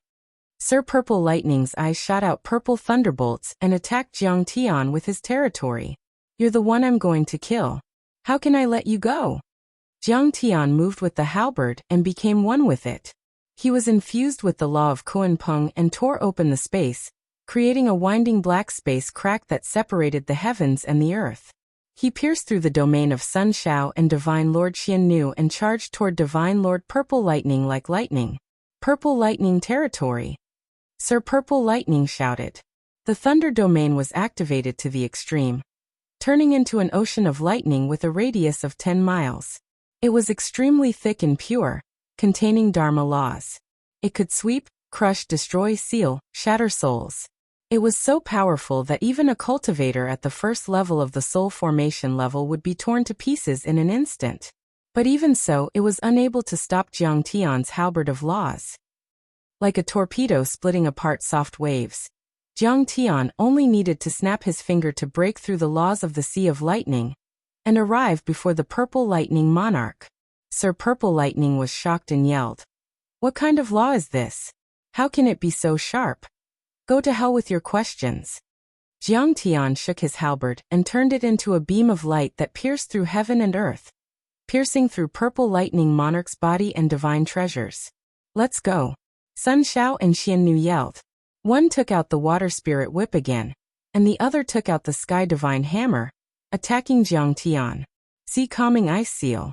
Sir Purple Lightning's eyes shot out purple thunderbolts and attacked Jiang Tian with his territory. You're the one I'm going to kill. How can I let you go? Jiang Tian moved with the halberd and became one with it. He was infused with the law of Kunpeng and tore open the space, creating a winding black space crack that separated the heavens and the earth. He pierced through the domain of Sun Xiao and Divine Lord Xiannu and charged toward Divine Lord Purple Lightning like lightning. Purple Lightning territory. Sir Purple Lightning shouted. The thunder domain was activated to the extreme, turning into an ocean of lightning with a radius of 10 miles. It was extremely thick and pure, containing Dharma laws. It could sweep, crush, destroy, seal, shatter souls. It was so powerful that even a cultivator at the first level of the soul formation level would be torn to pieces in an instant. But even so, it was unable to stop Jiang Tian's halberd of laws. Like a torpedo splitting apart soft waves, Jiang Tian only needed to snap his finger to break through the laws of the Sea of Lightning and arrive before the Purple Lightning monarch. Sir Purple Lightning was shocked and yelled, "What kind of law is this? How can it be so sharp? Go to hell with your questions." Jiang Tian shook his halberd and turned it into a beam of light that pierced through heaven and earth, piercing through Purple Lightning monarch's body and divine treasures. Let's go. Sun Xiao and Xiannu yelled. One took out the water spirit whip again, and the other took out the sky divine hammer, attacking Jiang Tian. Sea calming ice seal.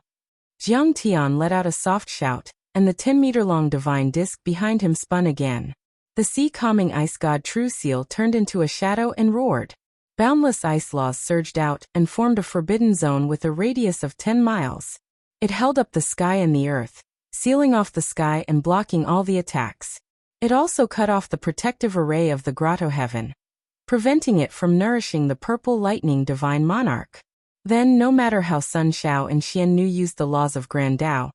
Jiang Tian let out a soft shout, and the 10-meter-long divine disc behind him spun again. The sea-calming ice god True Seal turned into a shadow and roared. Boundless ice laws surged out and formed a forbidden zone with a radius of 10 miles. It held up the sky and the earth, sealing off the sky and blocking all the attacks. It also cut off the protective array of the grotto heaven, preventing it from nourishing the Purple Lightning divine monarch. Then, no matter how Sun Xiao and Xiannu used the laws of Grand Tao,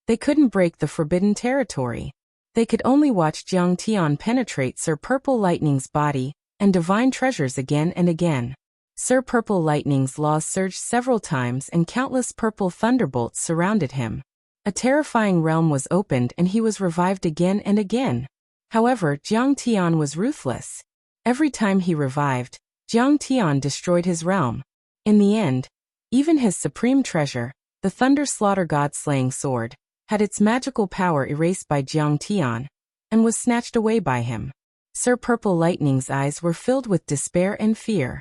they couldn't break the forbidden territory. They could only watch Jiang Tian penetrate Sir Purple Lightning's body and divine treasures again and again. Sir Purple Lightning's laws surged several times and countless purple thunderbolts surrounded him. A terrifying realm was opened and he was revived again and again. However, Jiang Tian was ruthless. Every time he revived, Jiang Tian destroyed his realm. In the end, even his supreme treasure, the Thunder Slaughter God Slaying Sword, had its magical power erased by Jiang Tian, and was snatched away by him. Sir Purple Lightning's eyes were filled with despair and fear.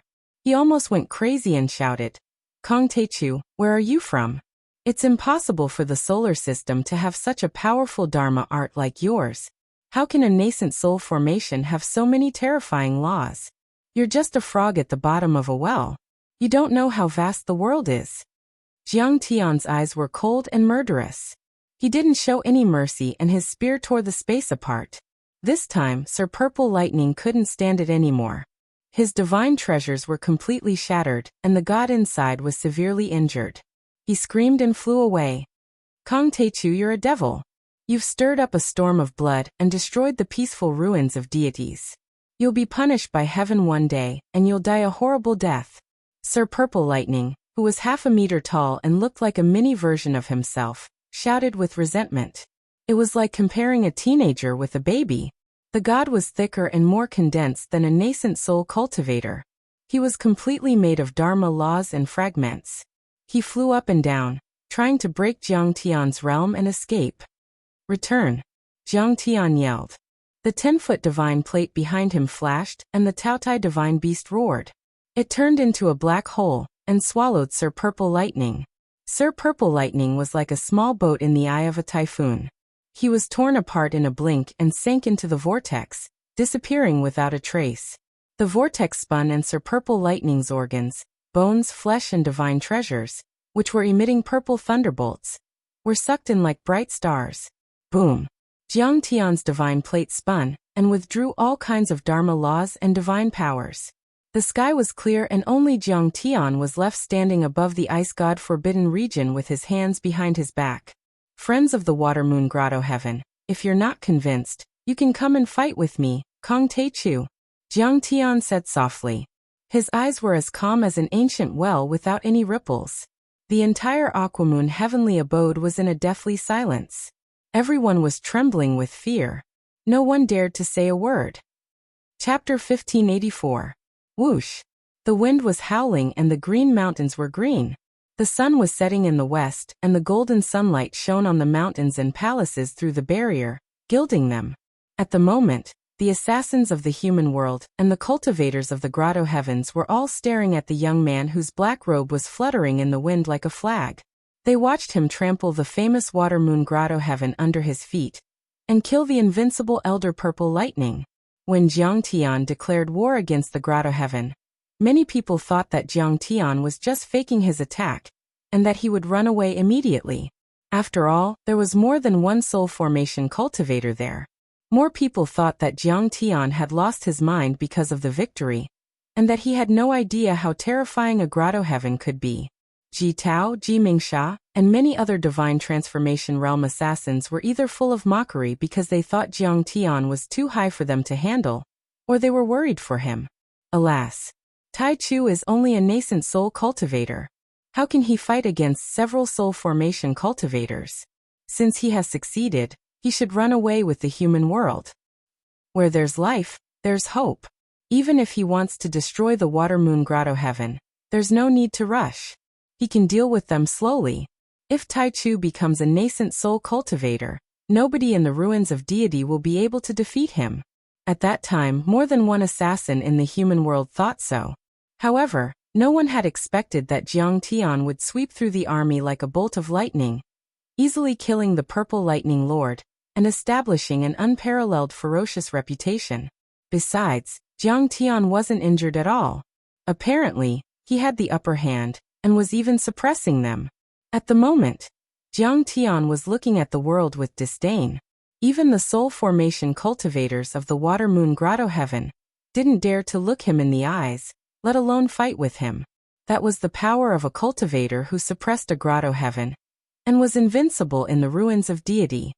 He almost went crazy and shouted, Kong Techu, where are you from? It's impossible for the solar system to have such a powerful Dharma art like yours. How can a nascent soul formation have so many terrifying laws? You're just a frog at the bottom of a well. You don't know how vast the world is. Jiang Tian's eyes were cold and murderous. He didn't show any mercy and his spear tore the space apart. This time, Sir Purple Lightning couldn't stand it anymore. His divine treasures were completely shattered, and the god inside was severely injured. He screamed and flew away. Kong Techu, you're a devil. You've stirred up a storm of blood and destroyed the peaceful ruins of deities. You'll be punished by heaven one day, and you'll die a horrible death. Sir Purple Lightning, who was half a meter tall and looked like a mini version of himself, shouted with resentment. It was like comparing a teenager with a baby. The god was thicker and more condensed than a nascent soul cultivator. He was completely made of Dharma laws and fragments. He flew up and down, trying to break Jiang Tian's realm and escape. Return! Jiang Tian yelled. The 10-foot divine plate behind him flashed, and the Taotai divine beast roared. It turned into a black hole, and swallowed Sir Purple Lightning. Sir Purple Lightning was like a small boat in the eye of a typhoon. He was torn apart in a blink and sank into the vortex, disappearing without a trace. The vortex spun and Sir Purple Lightning's organs, bones, flesh and divine treasures, which were emitting purple thunderbolts, were sucked in like bright stars. Boom! Jiang Tian's divine plate spun, and withdrew all kinds of Dharma laws and divine powers. The sky was clear and only Jiang Tian was left standing above the ice god forbidden region with his hands behind his back. Friends of the Water Moon Grotto Heaven, if you're not convinced, you can come and fight with me, Kong Techu. Jiang Tian said softly. His eyes were as calm as an ancient well without any ripples. The entire Aquamoon heavenly abode was in a deathly silence. Everyone was trembling with fear. No one dared to say a word. Chapter 1584. Whoosh! The wind was howling and the green mountains were green. The sun was setting in the west, and the golden sunlight shone on the mountains and palaces through the barrier, gilding them. At the moment, the assassins of the human world and the cultivators of the grotto heavens were all staring at the young man whose black robe was fluttering in the wind like a flag. They watched him trample the famous Water Moon Grotto Heaven under his feet, and kill the invincible Elder Purple Lightning. When Jiang Tian declared war against the Grotto Heaven, many people thought that Jiang Tian was just faking his attack, and that he would run away immediately. After all, there was more than one soul formation cultivator there. More people thought that Jiang Tian had lost his mind because of the victory, and that he had no idea how terrifying a Grotto Heaven could be. Ji Tao, Ji Mingsha, and many other divine transformation realm assassins were either full of mockery because they thought Jiang Tian was too high for them to handle, or they were worried for him. Alas! Tai Chu is only a nascent soul cultivator. How can he fight against several soul formation cultivators? Since he has succeeded, he should run away with the human world. Where there's life, there's hope. Even if he wants to destroy the Water Moon Grotto Heaven, there's no need to rush. He can deal with them slowly. If Tai Chu becomes a nascent soul cultivator, nobody in the ruins of deity will be able to defeat him. At that time, more than one assassin in the human world thought so. However, no one had expected that Jiang Tian would sweep through the army like a bolt of lightning, easily killing the Purple Lightning Lord, and establishing an unparalleled ferocious reputation. Besides, Jiang Tian wasn't injured at all. Apparently, he had the upper hand, and was even suppressing them. At the moment, Jiang Tian was looking at the world with disdain. Even the soul formation cultivators of the Water Moon Grotto Heaven didn't dare to look him in the eyes, let alone fight with him. That was the power of a cultivator who suppressed a Grotto Heaven, and was invincible in the ruins of deity.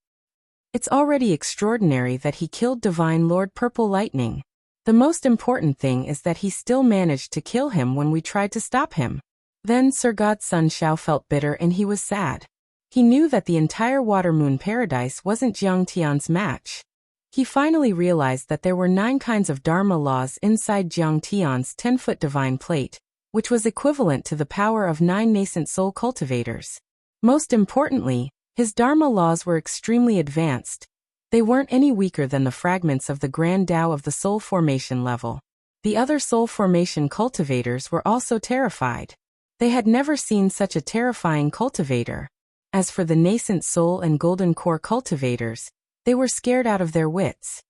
It's already extraordinary that he killed Divine Lord Purple Lightning. The most important thing is that he still managed to kill him when we tried to stop him. Then Sir God Sun Shao felt bitter and he was sad. He knew that the entire Water Moon Paradise wasn't Jiang Tian's match. He finally realized that there were 9 kinds of Dharma laws inside Jiang Tian's 10-foot divine plate, which was equivalent to the power of 9 nascent soul cultivators. Most importantly, his Dharma laws were extremely advanced. They weren't any weaker than the fragments of the Grand Tao of the soul formation level. The other soul formation cultivators were also terrified. They had never seen such a terrifying cultivator. As for the nascent soul and golden core cultivators, they were scared out of their wits.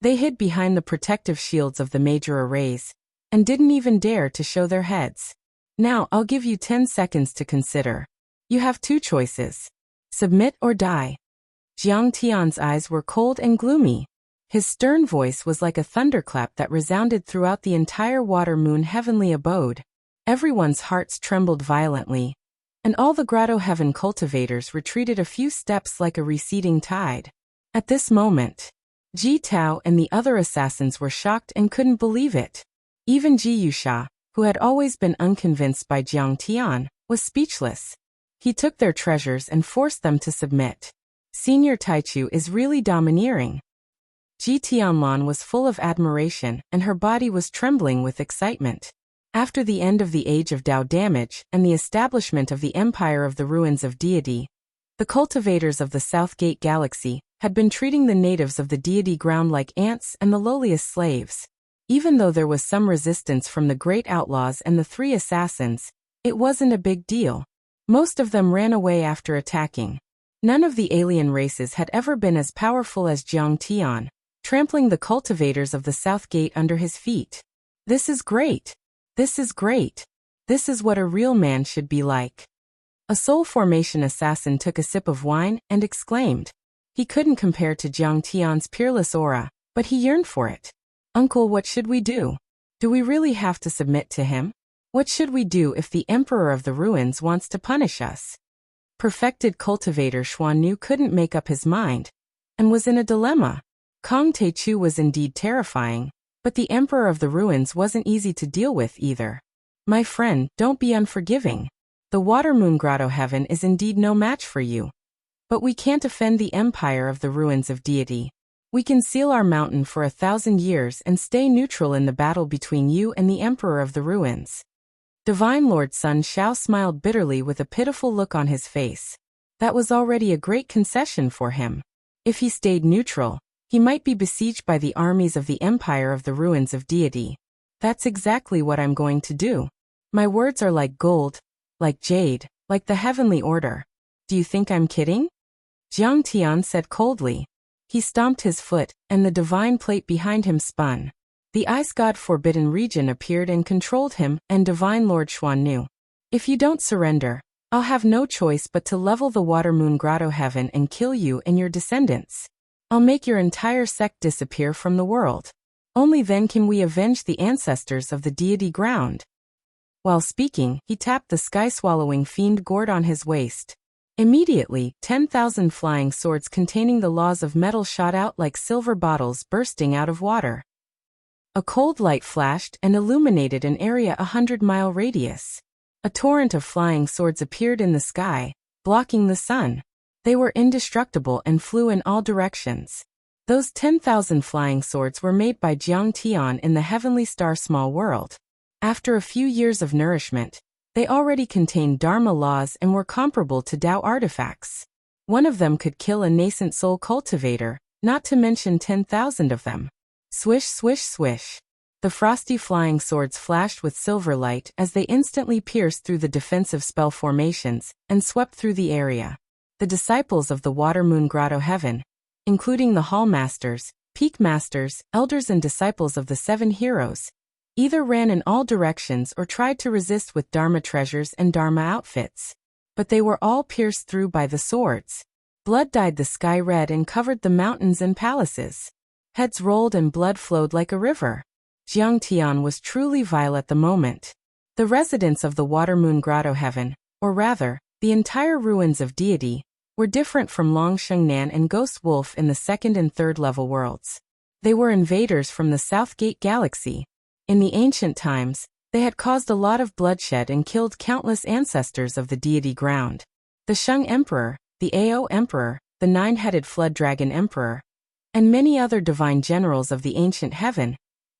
They hid behind the protective shields of the major arrays, and didn't even dare to show their heads. Now I'll give you 10 seconds to consider. You have two choices. Submit or die. Jiang Tian's eyes were cold and gloomy. His stern voice was like a thunderclap that resounded throughout the entire water-moon heavenly abode. Everyone's hearts trembled violently, and all the grotto heaven cultivators retreated a few steps like a receding tide. At this moment, Ji Tao and the other assassins were shocked and couldn't believe it. Even Ji Yusha, who had always been unconvinced by Jiang Tian, was speechless. He took their treasures and forced them to submit. Senior Taichu is really domineering. Ji Tianlan was full of admiration, and her body was trembling with excitement. After the end of the Age of Dao damage and the establishment of the Empire of the Ruins of Deity, the cultivators of the Southgate Galaxy had been treating the natives of the deity ground like ants and the lowliest slaves. Even though there was some resistance from the great outlaws and the three assassins, it wasn't a big deal. Most of them ran away after attacking. None of the alien races had ever been as powerful as Jiang Tian, trampling the cultivators of the Southgate under his feet. This is great. This is great. This is what a real man should be like. A soul formation assassin took a sip of wine and exclaimed. He couldn't compare to Jiang Tian's peerless aura, but he yearned for it. Uncle, what should we do? Do we really have to submit to him? What should we do if the Emperor of the Ruins wants to punish us? Perfected cultivator Xuannu couldn't make up his mind, and was in a dilemma. Kong Taichu was indeed terrifying, but the Emperor of the Ruins wasn't easy to deal with either. My friend, don't be unforgiving. The Water Moon Grotto Heaven is indeed no match for you. But we can't offend the Empire of the Ruins of Deity. We can seal our mountain for 1,000 years and stay neutral in the battle between you and the Emperor of the Ruins. Divine Lord Sun Shao smiled bitterly with a pitiful look on his face. That was already a great concession for him. If he stayed neutral, he might be besieged by the armies of the Empire of the Ruins of Deity. That's exactly what I'm going to do. My words are like gold, like jade, like the heavenly order. Do you think I'm kidding? Jiang Tian said coldly. He stomped his foot, and the divine plate behind him spun. The ice god Forbidden Region appeared and controlled him and Divine Lord Xuannu. If you don't surrender, I'll have no choice but to level the Water Moon Grotto Heaven and kill you and your descendants. I'll make your entire sect disappear from the world. Only then can we avenge the ancestors of the deity ground. While speaking, he tapped the sky-swallowing fiend gourd on his waist. Immediately, 10,000 flying swords containing the laws of metal shot out like silver bottles bursting out of water. A cold light flashed and illuminated an area 100-mile radius. A torrent of flying swords appeared in the sky, blocking the sun. They were indestructible and flew in all directions. Those 10,000 flying swords were made by Jiang Tian in the heavenly star small world. After a few years of nourishment, they already contained Dharma laws and were comparable to Tao artifacts. One of them could kill a nascent soul cultivator, not to mention 10,000 of them. Swish, swish, swish. The frosty flying swords flashed with silver light as they instantly pierced through the defensive spell formations and swept through the area. The disciples of the Water Moon Grotto Heaven, including the Hall Masters, Peak Masters, Elders and Disciples of the Seven Heroes, either ran in all directions or tried to resist with Dharma treasures and Dharma outfits. But they were all pierced through by the swords. Blood dyed the sky red and covered the mountains and palaces. Heads rolled and blood flowed like a river. Jiang Tian was truly vile at the moment. The residents of the Water Moon Grotto Heaven, or rather, the entire ruins of deity, were different from Long Shengnan and Ghost Wolf in the second and third level worlds. They were invaders from the Southgate Galaxy. In the ancient times, they had caused a lot of bloodshed and killed countless ancestors of the deity ground. The Sheng Emperor, the Ao Emperor, the Nine-Headed Flood Dragon Emperor, and many other divine generals of the ancient heaven,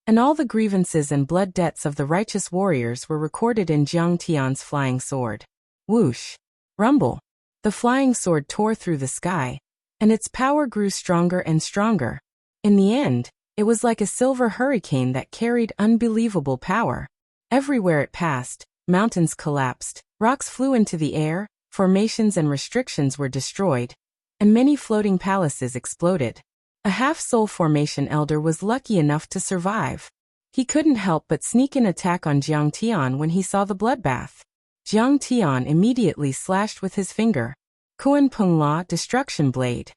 and all the grievances and blood debts of the righteous warriors were recorded in Jiang Tian's flying sword. Whoosh! Rumble! The flying sword tore through the sky, and its power grew stronger and stronger. In the end, It was like a silver hurricane that carried unbelievable power. Everywhere it passed, mountains collapsed, rocks flew into the air, formations and restrictions were destroyed, and many floating palaces exploded. A half-soul formation elder was lucky enough to survive. He couldn't help but sneak an attack on Jiang Tian when he saw the bloodbath. Jiang Tian immediately slashed with his finger. Kuan Peng La Destruction Blade.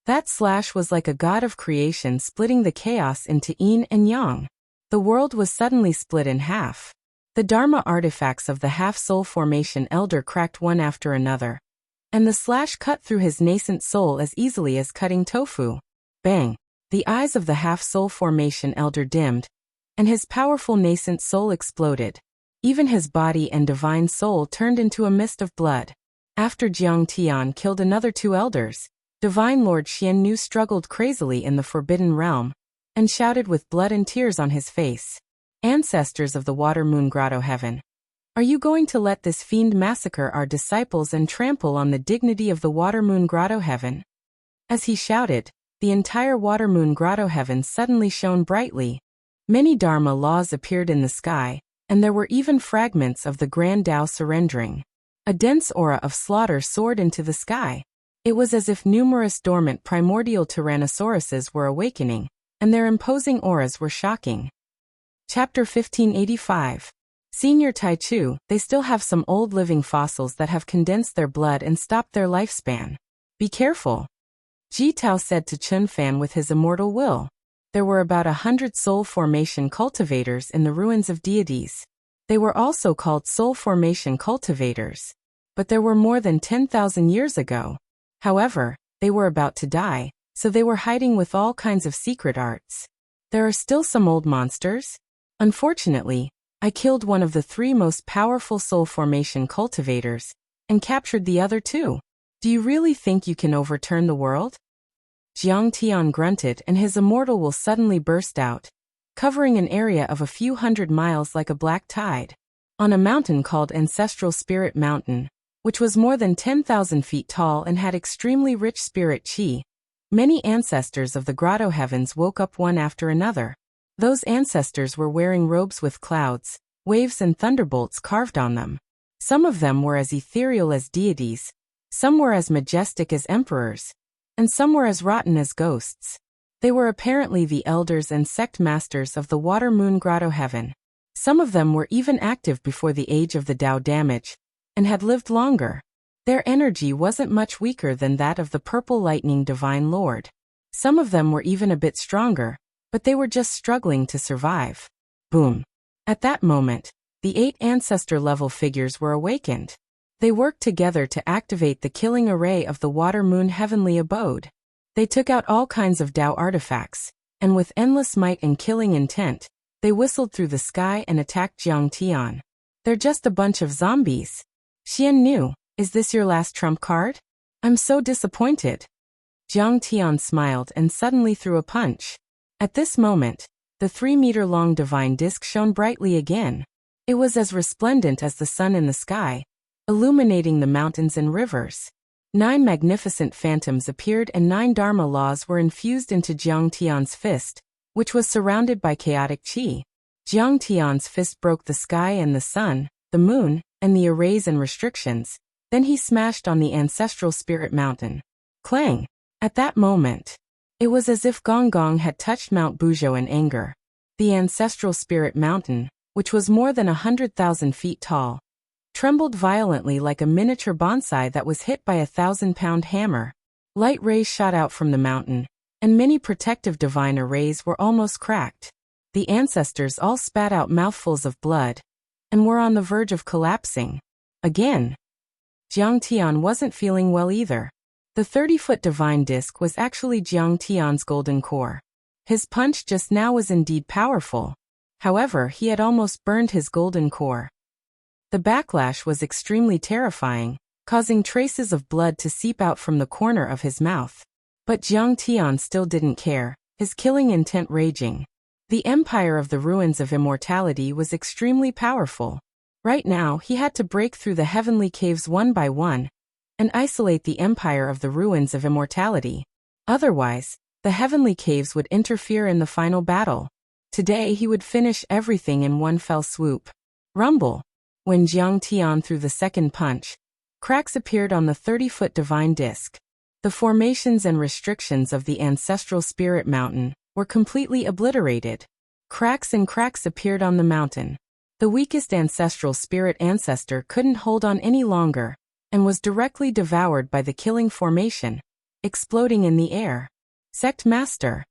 That slash was like a god of creation splitting the chaos into yin and yang. The world was suddenly split in half. The Dharma artifacts of the half-soul formation elder cracked one after another, and the slash cut through his nascent soul as easily as cutting tofu. Bang! The eyes of the half-soul formation elder dimmed, and his powerful nascent soul exploded. Even his body and divine soul turned into a mist of blood. After Jiang Tian killed another 2 elders, Divine Lord Xian Nu struggled crazily in the Forbidden Realm, and shouted with blood and tears on his face. Ancestors of the Water Moon Grotto Heaven, are you going to let this fiend massacre our disciples and trample on the dignity of the Water Moon Grotto Heaven? As he shouted, the entire Water Moon Grotto Heaven suddenly shone brightly. Many Dharma laws appeared in the sky, and there were even fragments of the Grand Tao surrendering. A dense aura of slaughter soared into the sky. It was as if numerous dormant primordial tyrannosauruses were awakening, and their imposing auras were shocking. Chapter 1585. Senior Taichu, they still have some old living fossils that have condensed their blood and stopped their lifespan. Be careful. Ji Tao said to Chun Fan with his immortal will. There were about 100 soul formation cultivators in the ruins of deities. They were also called soul formation cultivators. But there were more than 10,000 years ago. However, they were about to die, so they were hiding with all kinds of secret arts. There are still some old monsters. Unfortunately, I killed one of the 3 most powerful soul formation cultivators, and captured the other 2. Do you really think you can overturn the world? Jiang Tian grunted and his immortal will suddenly burst out, covering an area of a few hundred miles like a black tide. On a mountain called Ancestral Spirit Mountain, which was more than 10,000 feet tall and had extremely rich spirit qi, many ancestors of the Grotto Heavens woke up one after another. Those ancestors were wearing robes with clouds, waves and thunderbolts carved on them. Some of them were as ethereal as deities, some were as majestic as emperors, and some were as rotten as ghosts. They were apparently the elders and sect masters of the Water Moon Grotto Heaven. Some of them were even active before the age of the Tao damage, and had lived longer. Their energy wasn't much weaker than that of the Purple Lightning Divine Lord. Some of them were even a bit stronger, but they were just struggling to survive. Boom. At that moment, the 8 ancestor-level figures were awakened. They worked together to activate the killing array of the Water Moon Heavenly Abode. They took out all kinds of Tao artifacts, and with endless might and killing intent, they whistled through the sky and attacked Jiang Tian. They're just a bunch of zombies. Xian Nu, is this your last trump card? I'm so disappointed. Jiang Tian smiled and suddenly threw a punch. At this moment, the 3-meter-long divine disk shone brightly again. It was as resplendent as the sun in the sky, illuminating the mountains and rivers. 9 magnificent phantoms appeared and 9 Dharma laws were infused into Jiang Tian's fist, which was surrounded by chaotic qi. Jiang Tian's fist broke the sky and the sun, the moon, and the arrays and restrictions. Then he smashed on the ancestral spirit mountain. Clang! At that moment, it was as if Gong Gong had touched Mount Buzhou in anger. The ancestral spirit mountain, which was more than 100,000 feet tall, trembled violently like a miniature bonsai that was hit by a 1,000-pound hammer. Light rays shot out from the mountain, and many protective divine arrays were almost cracked. The ancestors all spat out mouthfuls of blood, and were on the verge of collapsing. Again. Jiang Tian wasn't feeling well either. The 30-foot divine disc was actually Jiang Tian's golden core. His punch just now was indeed powerful. However, he had almost burned his golden core. The backlash was extremely terrifying, causing traces of blood to seep out from the corner of his mouth. But Jiang Tian still didn't care, his killing intent raging. The Empire of the Ruins of Immortality was extremely powerful. Right now, he had to break through the heavenly caves one by one, and isolate the Empire of the Ruins of Immortality. Otherwise, The heavenly caves would interfere in the final battle. Today he would finish everything in one fell swoop. Rumble. When Jiang Tian threw the second punch, cracks appeared on the 30-foot divine disc. The formations and restrictions of the ancestral spirit mountain were completely obliterated. Cracks appeared on the mountain. The weakest ancestral spirit ancestor couldn't hold on any longer, and was directly devoured by the killing formation, exploding in the air. Sect Master.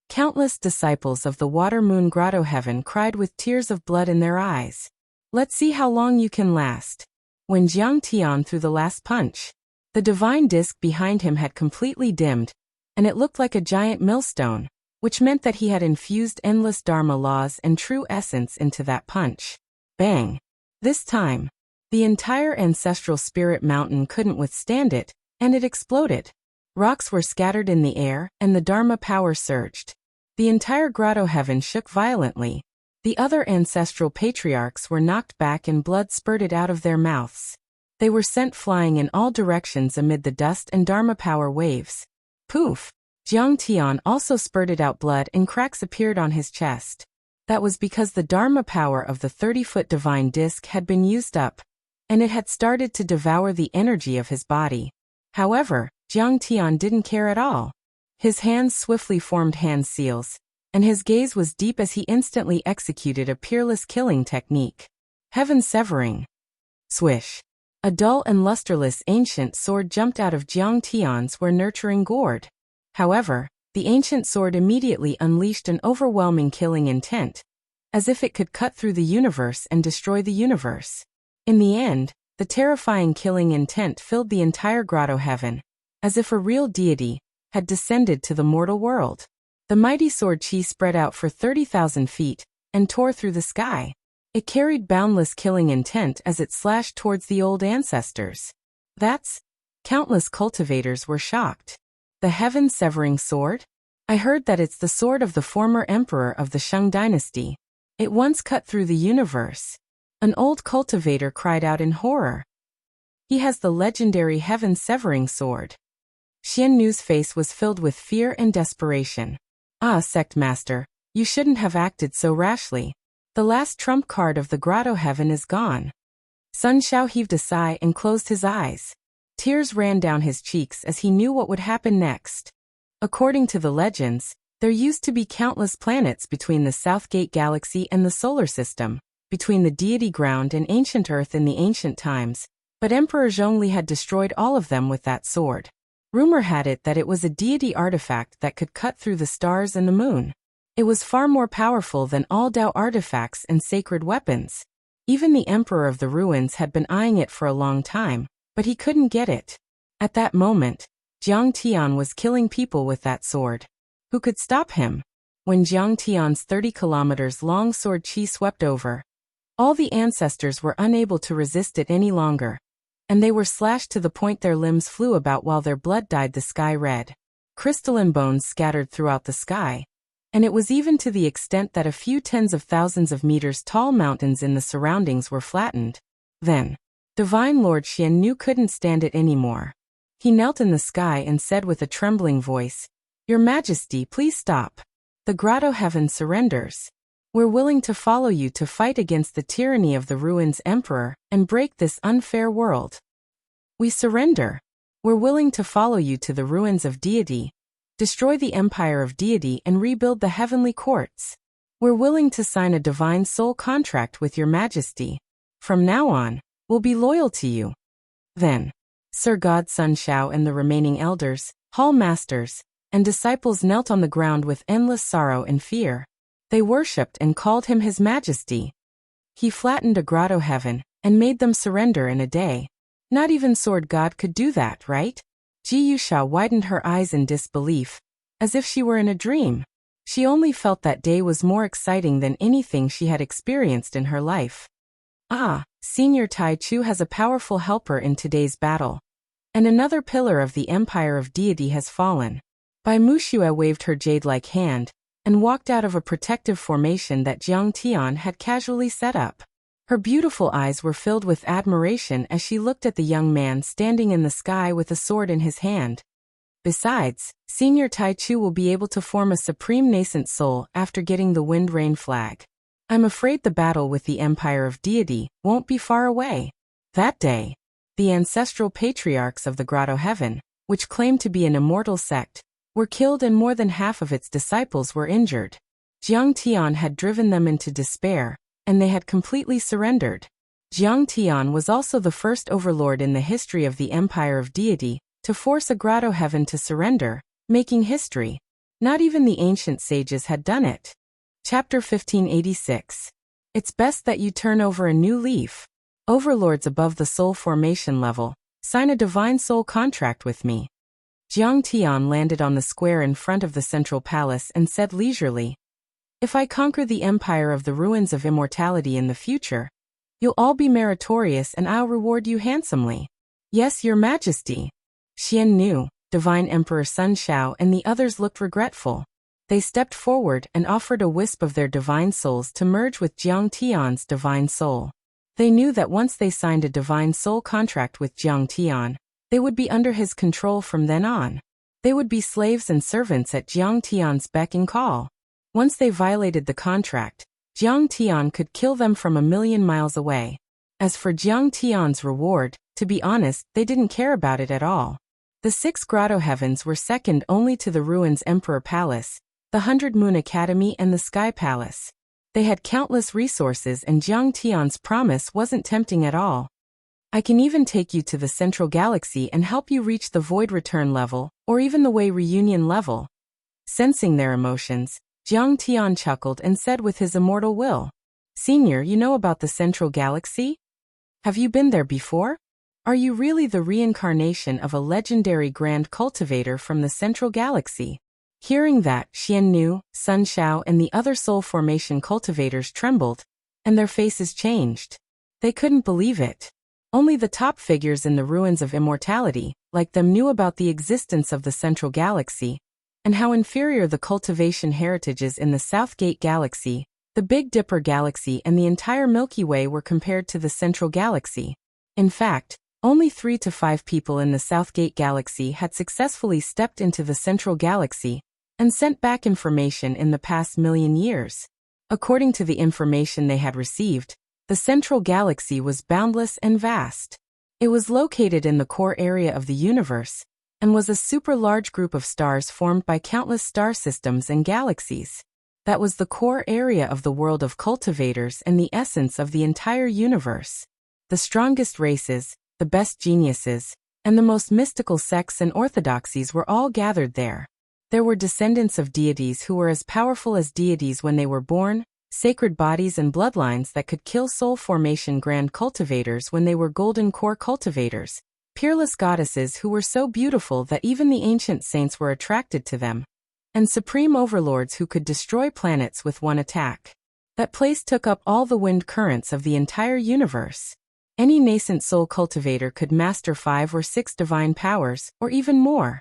Countless disciples of the Water Moon Grotto Heaven cried with tears of blood in their eyes. Let's see how long you can last. When Jiang Tian threw the last punch, the divine disc behind him had completely dimmed, and it looked like a giant millstone, which meant that he had infused endless Dharma laws and true essence into that punch. Bang! This time, the entire ancestral spirit mountain couldn't withstand it, and it exploded. Rocks were scattered in the air, and the Dharma power surged. The entire Grotto Heaven shook violently. The other ancestral patriarchs were knocked back and blood spurted out of their mouths. They were sent flying in all directions amid the dust and Dharma power waves. Poof! Jiang Tian also spurted out blood and cracks appeared on his chest. That was because the Dharma power of the 30-foot divine disc had been used up, and it had started to devour the energy of his body. However, Jiang Tian didn't care at all. His hands swiftly formed hand seals, and his gaze was deep as he instantly executed a peerless killing technique. Heaven severing. Swish. A dull and lusterless ancient sword jumped out of Jiang Tian's nurturing gourd. However, the ancient sword immediately unleashed an overwhelming killing intent, as if it could cut through the universe and destroy the universe. In the end, the terrifying killing intent filled the entire Grotto Heaven, as if a real deity had descended to the mortal world. The mighty sword chi spread out for 30,000 feet and tore through the sky. It carried boundless killing intent as it slashed towards the old ancestors. Countless cultivators were shocked. The heaven-severing sword? I heard that it's the sword of the former emperor of the Shang dynasty. It once cut through the universe. An old cultivator cried out in horror. He has the legendary heaven-severing sword. Xian Nu's face was filled with fear and desperation. Ah, Sect Master, you shouldn't have acted so rashly. The last trump card of the Grotto Heaven is gone. Sun Shao heaved a sigh and closed his eyes. Tears ran down his cheeks as he knew what would happen next. According to the legends, there used to be countless planets between the Southgate Galaxy and the Solar System, between the deity ground and ancient Earth in the ancient times, but Emperor Zhongli had destroyed all of them with that sword. Rumor had it that it was a deity artifact that could cut through the stars and the moon. It was far more powerful than all Dao artifacts and sacred weapons. Even the Emperor of the Ruins had been eyeing it for a long time, but he couldn't get it. At that moment, Jiang Tian was killing people with that sword. Who could stop him? When Jiang Tian's 30 kilometers long sword chi swept over, all the ancestors were unable to resist it any longer, and they were slashed to the point their limbs flew about while their blood dyed the sky red. Crystalline bones scattered throughout the sky, and it was even to the extent that a few tens of thousands of meters tall mountains in the surroundings were flattened. Then, Divine Lord Xian Nu couldn't stand it anymore. He knelt in the sky and said with a trembling voice, "Your Majesty, please stop. The Grotto Heaven surrenders. We're willing to follow you to fight against the tyranny of the Ruins Emperor and break this unfair world. We surrender. We're willing to follow you to the ruins of deity, destroy the empire of deity and rebuild the heavenly courts. We're willing to sign a divine soul contract with your Majesty. From now on, we'll be loyal to you." Then, Sir God Sun Shao and the remaining elders, hall masters, and disciples knelt on the ground with endless sorrow and fear. They worshipped and called him His Majesty. He flattened a Grotto Heaven and made them surrender in a day. Not even Sword God could do that, right? Ji Yuxia widened her eyes in disbelief, as if she were in a dream. She only felt that day was more exciting than anything she had experienced in her life. Ah, Senior Tai Chu has a powerful helper in today's battle. And another pillar of the Empire of Deity has fallen. Bai Muxue waved her jade-like hand, and walked out of a protective formation that Jiang Tian had casually set up. Her beautiful eyes were filled with admiration as she looked at the young man standing in the sky with a sword in his hand. Besides, Senior Taichu will be able to form a supreme nascent soul after getting the Wind Rain flag. I'm afraid the battle with the Empire of Deity won't be far away. That day, the ancestral patriarchs of the Grotto Heaven, which claimed to be an immortal sect, were killed and more than half of its disciples were injured. Jiang Tian had driven them into despair, and they had completely surrendered. Jiang Tian was also the first overlord in the history of the Empire of Deity to force a Grotto Heaven to surrender, making history. Not even the ancient sages had done it. Chapter 1586. It's best that you turn over a new leaf. Overlords above the soul formation level, sign a divine soul contract with me. Jiang Tian landed on the square in front of the central palace and said leisurely, if I conquer the empire of the ruins of immortality in the future, you'll all be meritorious and I'll reward you handsomely. Yes, your majesty. Xian Nu, Divine Emperor Sun Shao and the others looked regretful. They stepped forward and offered a wisp of their divine souls to merge with Jiang Tian's divine soul. They knew that once they signed a divine soul contract with Jiang Tian, they would be under his control from then on. They would be slaves and servants at Jiang Tian's beck and call. Once they violated the contract, Jiang Tian could kill them from 1,000,000 miles away. As for Jiang Tian's reward, to be honest, they didn't care about it at all. The 6 Grotto Heavens were second only to the Ruins Emperor Palace, the 100 Moon Academy and the Sky Palace. They had countless resources and Jiang Tian's promise wasn't tempting at all. I can even take you to the Central Galaxy and help you reach the Void Return level, or even the Way Reunion level. Sensing their emotions, Jiang Tian chuckled and said with his immortal will, Senior, you know about the Central Galaxy? Have you been there before? Are you really the reincarnation of a legendary Grand Cultivator from the Central Galaxy? Hearing that, Xian Nu, Sun Shao and the other soul formation cultivators trembled, and their faces changed. They couldn't believe it. Only the top figures in the ruins of immortality, like them, knew about the existence of the Central Galaxy, and how inferior the cultivation heritages in the Southgate Galaxy, the Big Dipper Galaxy and the entire Milky Way were compared to the Central Galaxy. In fact, only 3 to 5 people in the Southgate Galaxy had successfully stepped into the Central Galaxy and sent back information in the past 1,000,000 years. According to the information they had received, the Central Galaxy was boundless and vast. It was located in the core area of the universe, and was a super large group of stars formed by countless star systems and galaxies. That was the core area of the world of cultivators and the essence of the entire universe. The strongest races, the best geniuses, and the most mystical sects and orthodoxies were all gathered there. There were descendants of deities who were as powerful as deities when they were born, sacred bodies and bloodlines that could kill soul formation grand cultivators when they were golden core cultivators, peerless goddesses who were so beautiful that even the ancient saints were attracted to them, and supreme overlords who could destroy planets with one attack. That place took up all the wind currents of the entire universe. Any nascent soul cultivator could master 5 or 6 divine powers, or even more.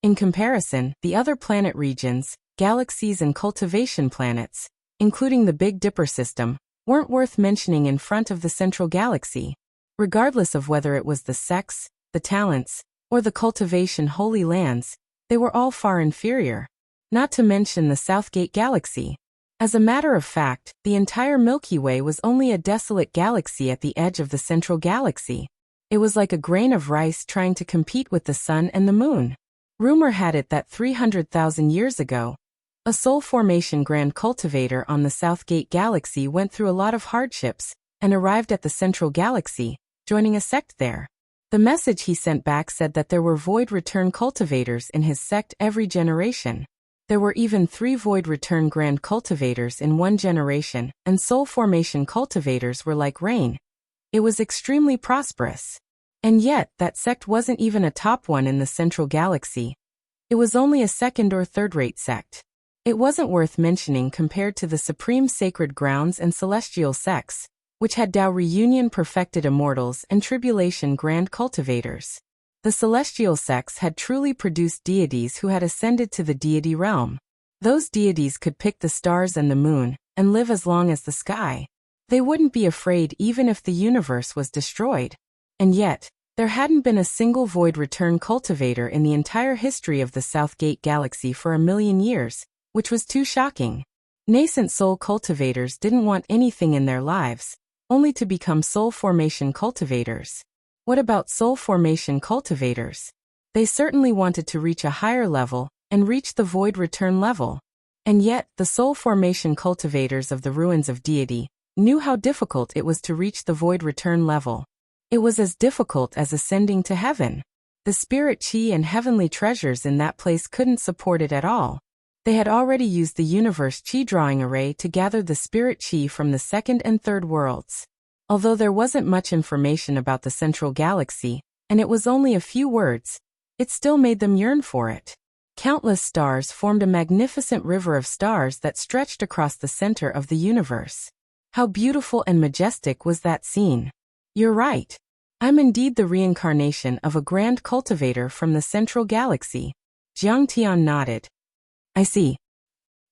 In comparison, the other planet regions, galaxies and cultivation planets, including the Big Dipper system, weren't worth mentioning in front of the Central Galaxy. Regardless of whether it was the sex, the talents, or the cultivation holy lands, they were all far inferior. Not to mention the Southgate Galaxy. As a matter of fact, the entire Milky Way was only a desolate galaxy at the edge of the Central Galaxy. It was like a grain of rice trying to compete with the sun and the moon. Rumor had it that 300,000 years ago, a soul formation grand cultivator on the Southgate Galaxy went through a lot of hardships and arrived at the Central Galaxy, joining a sect there. The message he sent back said that there were void return cultivators in his sect every generation. There were even 3 void return grand cultivators in one generation, and soul formation cultivators were like rain. It was extremely prosperous. And yet, that sect wasn't even a top one in the Central Galaxy. It was only a second or third-rate sect. It wasn't worth mentioning compared to the supreme sacred grounds and celestial sects, which had Tao reunion perfected immortals and tribulation grand cultivators. The celestial sects had truly produced deities who had ascended to the deity realm. Those deities could pick the stars and the moon, and live as long as the sky. They wouldn't be afraid even if the universe was destroyed. And yet, There hadn't been a single void return cultivator in the entire history of the Southgate Galaxy for 1,000,000 years, which was too shocking. Nascent soul cultivators didn't want anything in their lives, only to become soul formation cultivators. What about soul formation cultivators? They certainly wanted to reach a higher level and reach the void return level. And yet, the soul formation cultivators of the ruins of deity knew how difficult it was to reach the void return level. It was as difficult as ascending to heaven. The spirit chi and heavenly treasures in that place couldn't support it at all. They had already used the universe chi drawing array to gather the spirit chi from the second and third worlds. Although there wasn't much information about the central galaxy, and it was only a few words, it still made them yearn for it. Countless stars formed a magnificent river of stars that stretched across the center of the universe. How beautiful and majestic was that scene! You're right. I'm indeed the reincarnation of a grand cultivator from the central galaxy. Jiang Tian nodded. I see.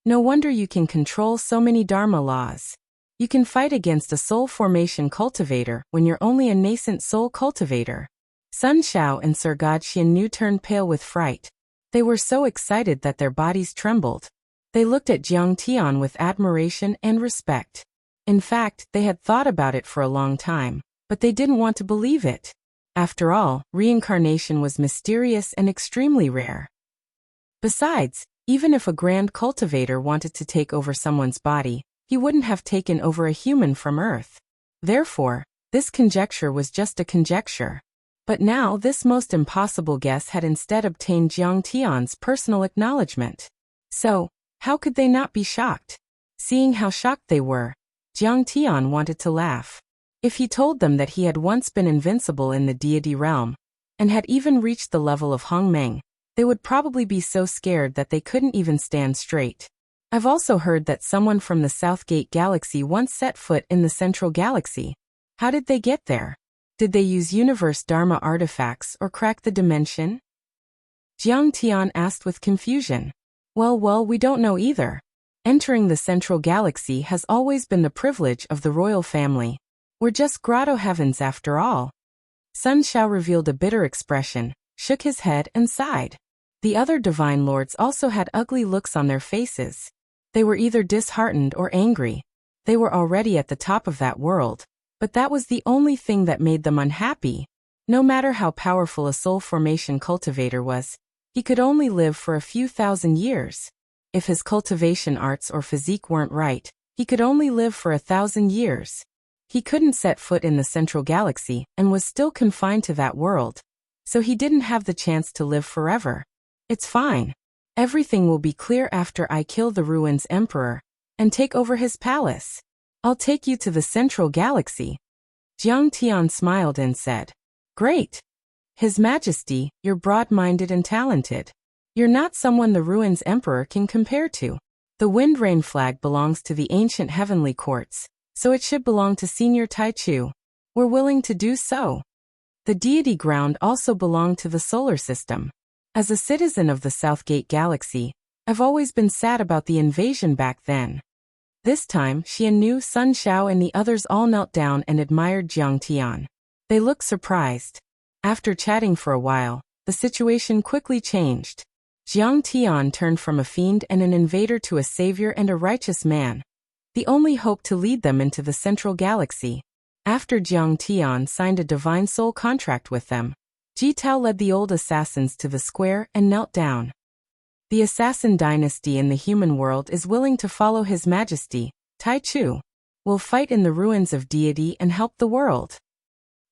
No wonder you can control so many Dharma laws. You can fight against a soul formation cultivator when you're only a nascent soul cultivator. Sun Shao and Sir God Xiannu turned pale with fright. They were so excited that their bodies trembled. They looked at Jiang Tian with admiration and respect. In fact, they had thought about it for a long time, but they didn't want to believe it. After all, reincarnation was mysterious and extremely rare. Besides, even if a grand cultivator wanted to take over someone's body, he wouldn't have taken over a human from Earth. Therefore, this conjecture was just a conjecture. But now this most impossible guess had instead obtained Jiang Tian's personal acknowledgement. So, how could they not be shocked? Seeing how shocked they were, Jiang Tian wanted to laugh. If he told them that he had once been invincible in the deity realm, and had even reached the level of Hongmeng, they would probably be so scared that they couldn't even stand straight. I've also heard that someone from the Southgate Galaxy once set foot in the Central Galaxy. How did they get there? Did they use universe Dharma artifacts or crack the dimension? Jiang Tian asked with confusion. Well, we don't know either. Entering the Central Galaxy has always been the privilege of the royal family. We're just grotto heavens after all. Sun Shao revealed a bitter expression, shook his head and sighed. The other divine lords also had ugly looks on their faces. They were either disheartened or angry. They were already at the top of that world, but that was the only thing that made them unhappy. No matter how powerful a soul formation cultivator was, he could only live for a few thousand years. If his cultivation arts or physique weren't right, he could only live for 1,000 years. He couldn't set foot in the Central Galaxy and was still confined to that world, so he didn't have the chance to live forever. It's fine. Everything will be clear after I kill the Ruins Emperor and take over his palace. I'll take you to the Central Galaxy. Jiang Tian smiled and said, Great. His Majesty, you're broad-minded and talented. You're not someone the Ruins Emperor can compare to. The Wind Rain flag belongs to the ancient heavenly courts, so it should belong to Senior Tai Chu. We're willing to do so. The deity ground also belonged to the solar system. As a citizen of the Southgate Galaxy, I've always been sad about the invasion back then. This time, Xiannu, Sun Shao and the others all knelt down and admired Jiang Tian. They looked surprised. After chatting for a while, the situation quickly changed. Jiang Tian turned from a fiend and an invader to a savior and a righteous man, the only hope to lead them into the Central Galaxy. After Jiang Tian signed a divine soul contract with them, Ji Tao led the old assassins to the square and knelt down. The assassin dynasty in the human world is willing to follow His Majesty, Tai Chu. Will fight in the ruins of deity and help the world.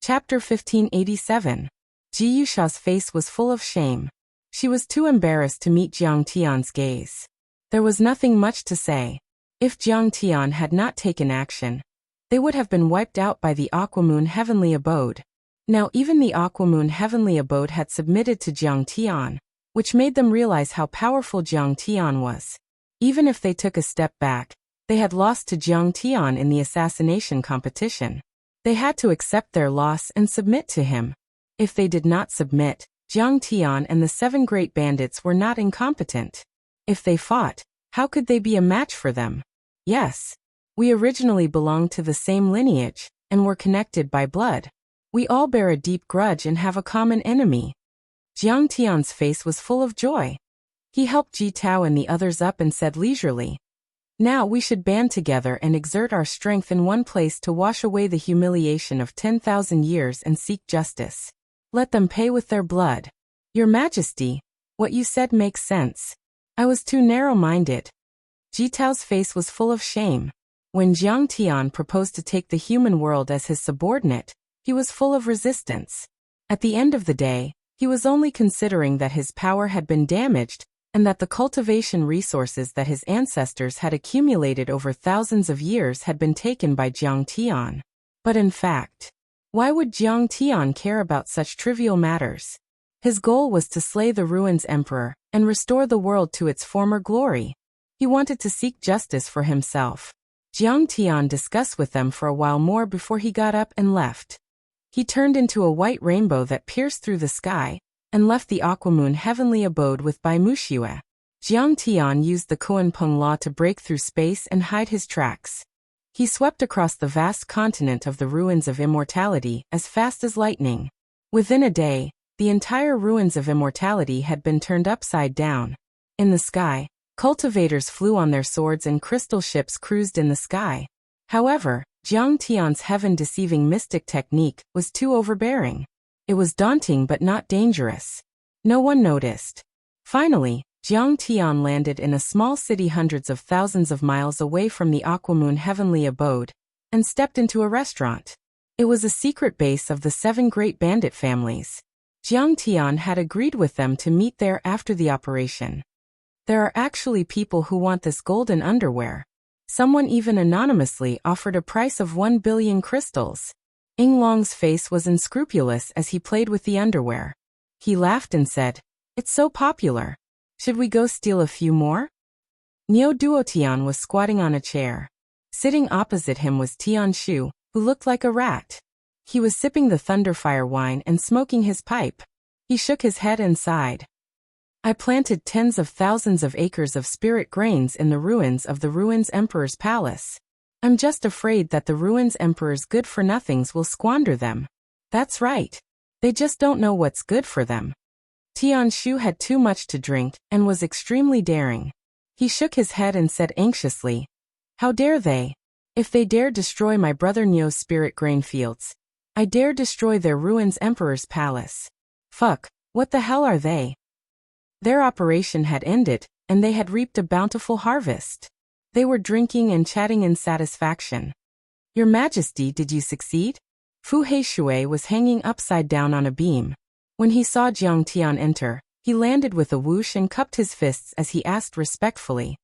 Chapter 1587. Ji Yusha's face was full of shame. She was too embarrassed to meet Jiang Tian's gaze. There was nothing much to say. If Jiang Tian had not taken action, they would have been wiped out by the Aquamoon Heavenly Abode. Now even the Aquamoon Heavenly Abode had submitted to Jiang Tian, which made them realize how powerful Jiang Tian was. Even if they took a step back, they had lost to Jiang Tian in the assassination competition. They had to accept their loss and submit to him. If they did not submit, Jiang Tian and the 7 great bandits were not incompetent. If they fought, how could they be a match for them? Yes. We originally belonged to the same lineage, and were connected by blood. We all bear a deep grudge and have a common enemy. Jiang Tian's face was full of joy. He helped Ji Tao and the others up and said leisurely, "Now we should band together and exert our strength in one place to wash away the humiliation of 10,000 years and seek justice. Let them pay with their blood." "Your Majesty, what you said makes sense. I was too narrow-minded." Ji Tao's face was full of shame. When Jiang Tian proposed to take the human world as his subordinate, he was full of resistance. At the end of the day, he was only considering that his power had been damaged and that the cultivation resources that his ancestors had accumulated over thousands of years had been taken by Jiang Tian. But in fact, why would Jiang Tian care about such trivial matters? His goal was to slay the Ruins Emperor and restore the world to its former glory. He wanted to seek justice for himself. Jiang Tian discussed with them for a while more before he got up and left. He turned into a white rainbow that pierced through the sky and left the Aquamoon heavenly abode with Bai Wuxia. Jiang Tian used the Kuan-Peng law to break through space and hide his tracks. He swept across the vast continent of the Ruins of Immortality as fast as lightning. Within a day, the entire Ruins of Immortality had been turned upside down. In the sky, cultivators flew on their swords and crystal ships cruised in the sky. However, Jiang Tian's heaven-deceiving mystic technique was too overbearing. It was daunting but not dangerous. No one noticed. Finally, Jiang Tian landed in a small city hundreds of thousands of miles away from the Aquamoon heavenly abode, and stepped into a restaurant. It was a secret base of the 7 great bandit families. Jiang Tian had agreed with them to meet there after the operation. "There are actually people who want this golden underwear." Someone even anonymously offered a price of 1 billion crystals. Ying Long's face was unscrupulous as he played with the underwear. He laughed and said, "It's so popular. Should we go steal a few more?" Niu Duotian was squatting on a chair. Sitting opposite him was Tian Shu, who looked like a rat. He was sipping the Thunderfire wine and smoking his pipe. He shook his head and sighed. "I planted tens of thousands of acres of spirit grains in the ruins of the Ruins Emperor's palace. I'm just afraid that the Ruins Emperor's good-for-nothings will squander them." "That's right. They just don't know what's good for them." Tian Shu had too much to drink and was extremely daring. He shook his head and said anxiously, "How dare they? If they dare destroy my brother Nio's spirit grain fields, I dare destroy their Ruins Emperor's palace. Fuck, what the hell are they?" Their operation had ended, and they had reaped a bountiful harvest. They were drinking and chatting in satisfaction. "Your Majesty, did you succeed?" Fu Heishui was hanging upside down on a beam. When he saw Jiang Tian enter, he landed with a whoosh and cupped his fists as he asked respectfully,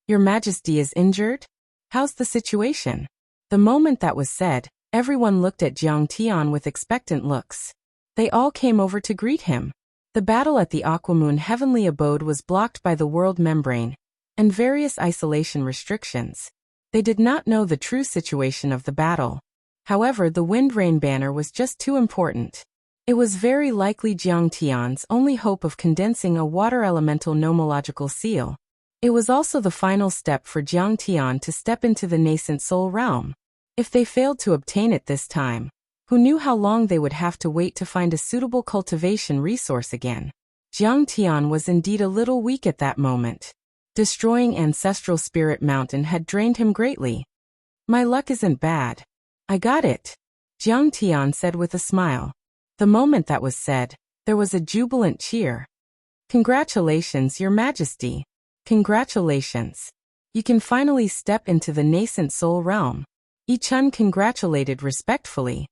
"Your Majesty is injured? How's the situation?" The moment that was said, everyone looked at Jiang Tian with expectant looks. They all came over to greet him. The battle at the Aquamoon heavenly abode was blocked by the world membrane and various isolation restrictions. They did not know the true situation of the battle. However, the wind rain banner was just too important. It was very likely Jiang Tian's only hope of condensing a water elemental nomological seal. It was also the final step for Jiang Tian to step into the nascent soul realm. If they failed to obtain it this time, who knew how long they would have to wait to find a suitable cultivation resource again? Jiang Tian was indeed a little weak at that moment. Destroying Ancestral Spirit Mountain had drained him greatly. "My luck isn't bad. I got it," Jiang Tian said with a smile. The moment that was said, there was a jubilant cheer. "Congratulations, Your Majesty. Congratulations. You can finally step into the nascent soul realm." Yi Chun congratulated respectfully.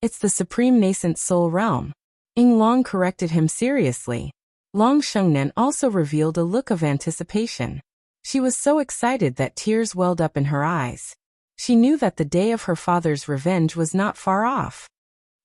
"It's the supreme nascent soul realm." Ying Long corrected him seriously. Long Shengnen also revealed a look of anticipation. She was so excited that tears welled up in her eyes. She knew that the day of her father's revenge was not far off.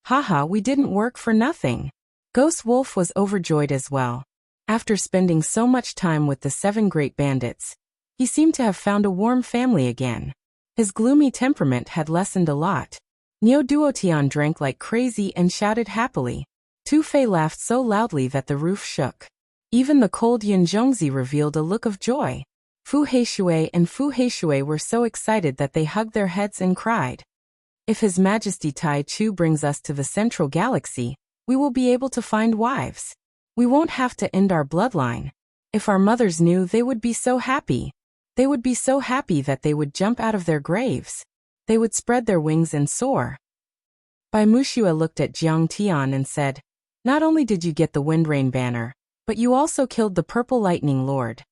"Haha, we didn't work for nothing." Ghost Wolf was overjoyed as well. After spending so much time with the 7 great bandits, he seemed to have found a warm family again. His gloomy temperament had lessened a lot. Niu Duotian drank like crazy and shouted happily. Tu Fei laughed so loudly that the roof shook. Even the cold Yin Zhongzi revealed a look of joy. Fu Heishui and Fu Heishui were so excited that they hugged their heads and cried. If His Majesty Tai Chu brings us to the central galaxy, we will be able to find wives. We won't have to end our bloodline. If our mothers knew, they would be so happy. They would be so happy that they would jump out of their graves. They would spread their wings and soar. Bai Muxia looked at Jiang Tian and said, "Not only did you get the Windrain banner, but you also killed the Purple Lightning Lord."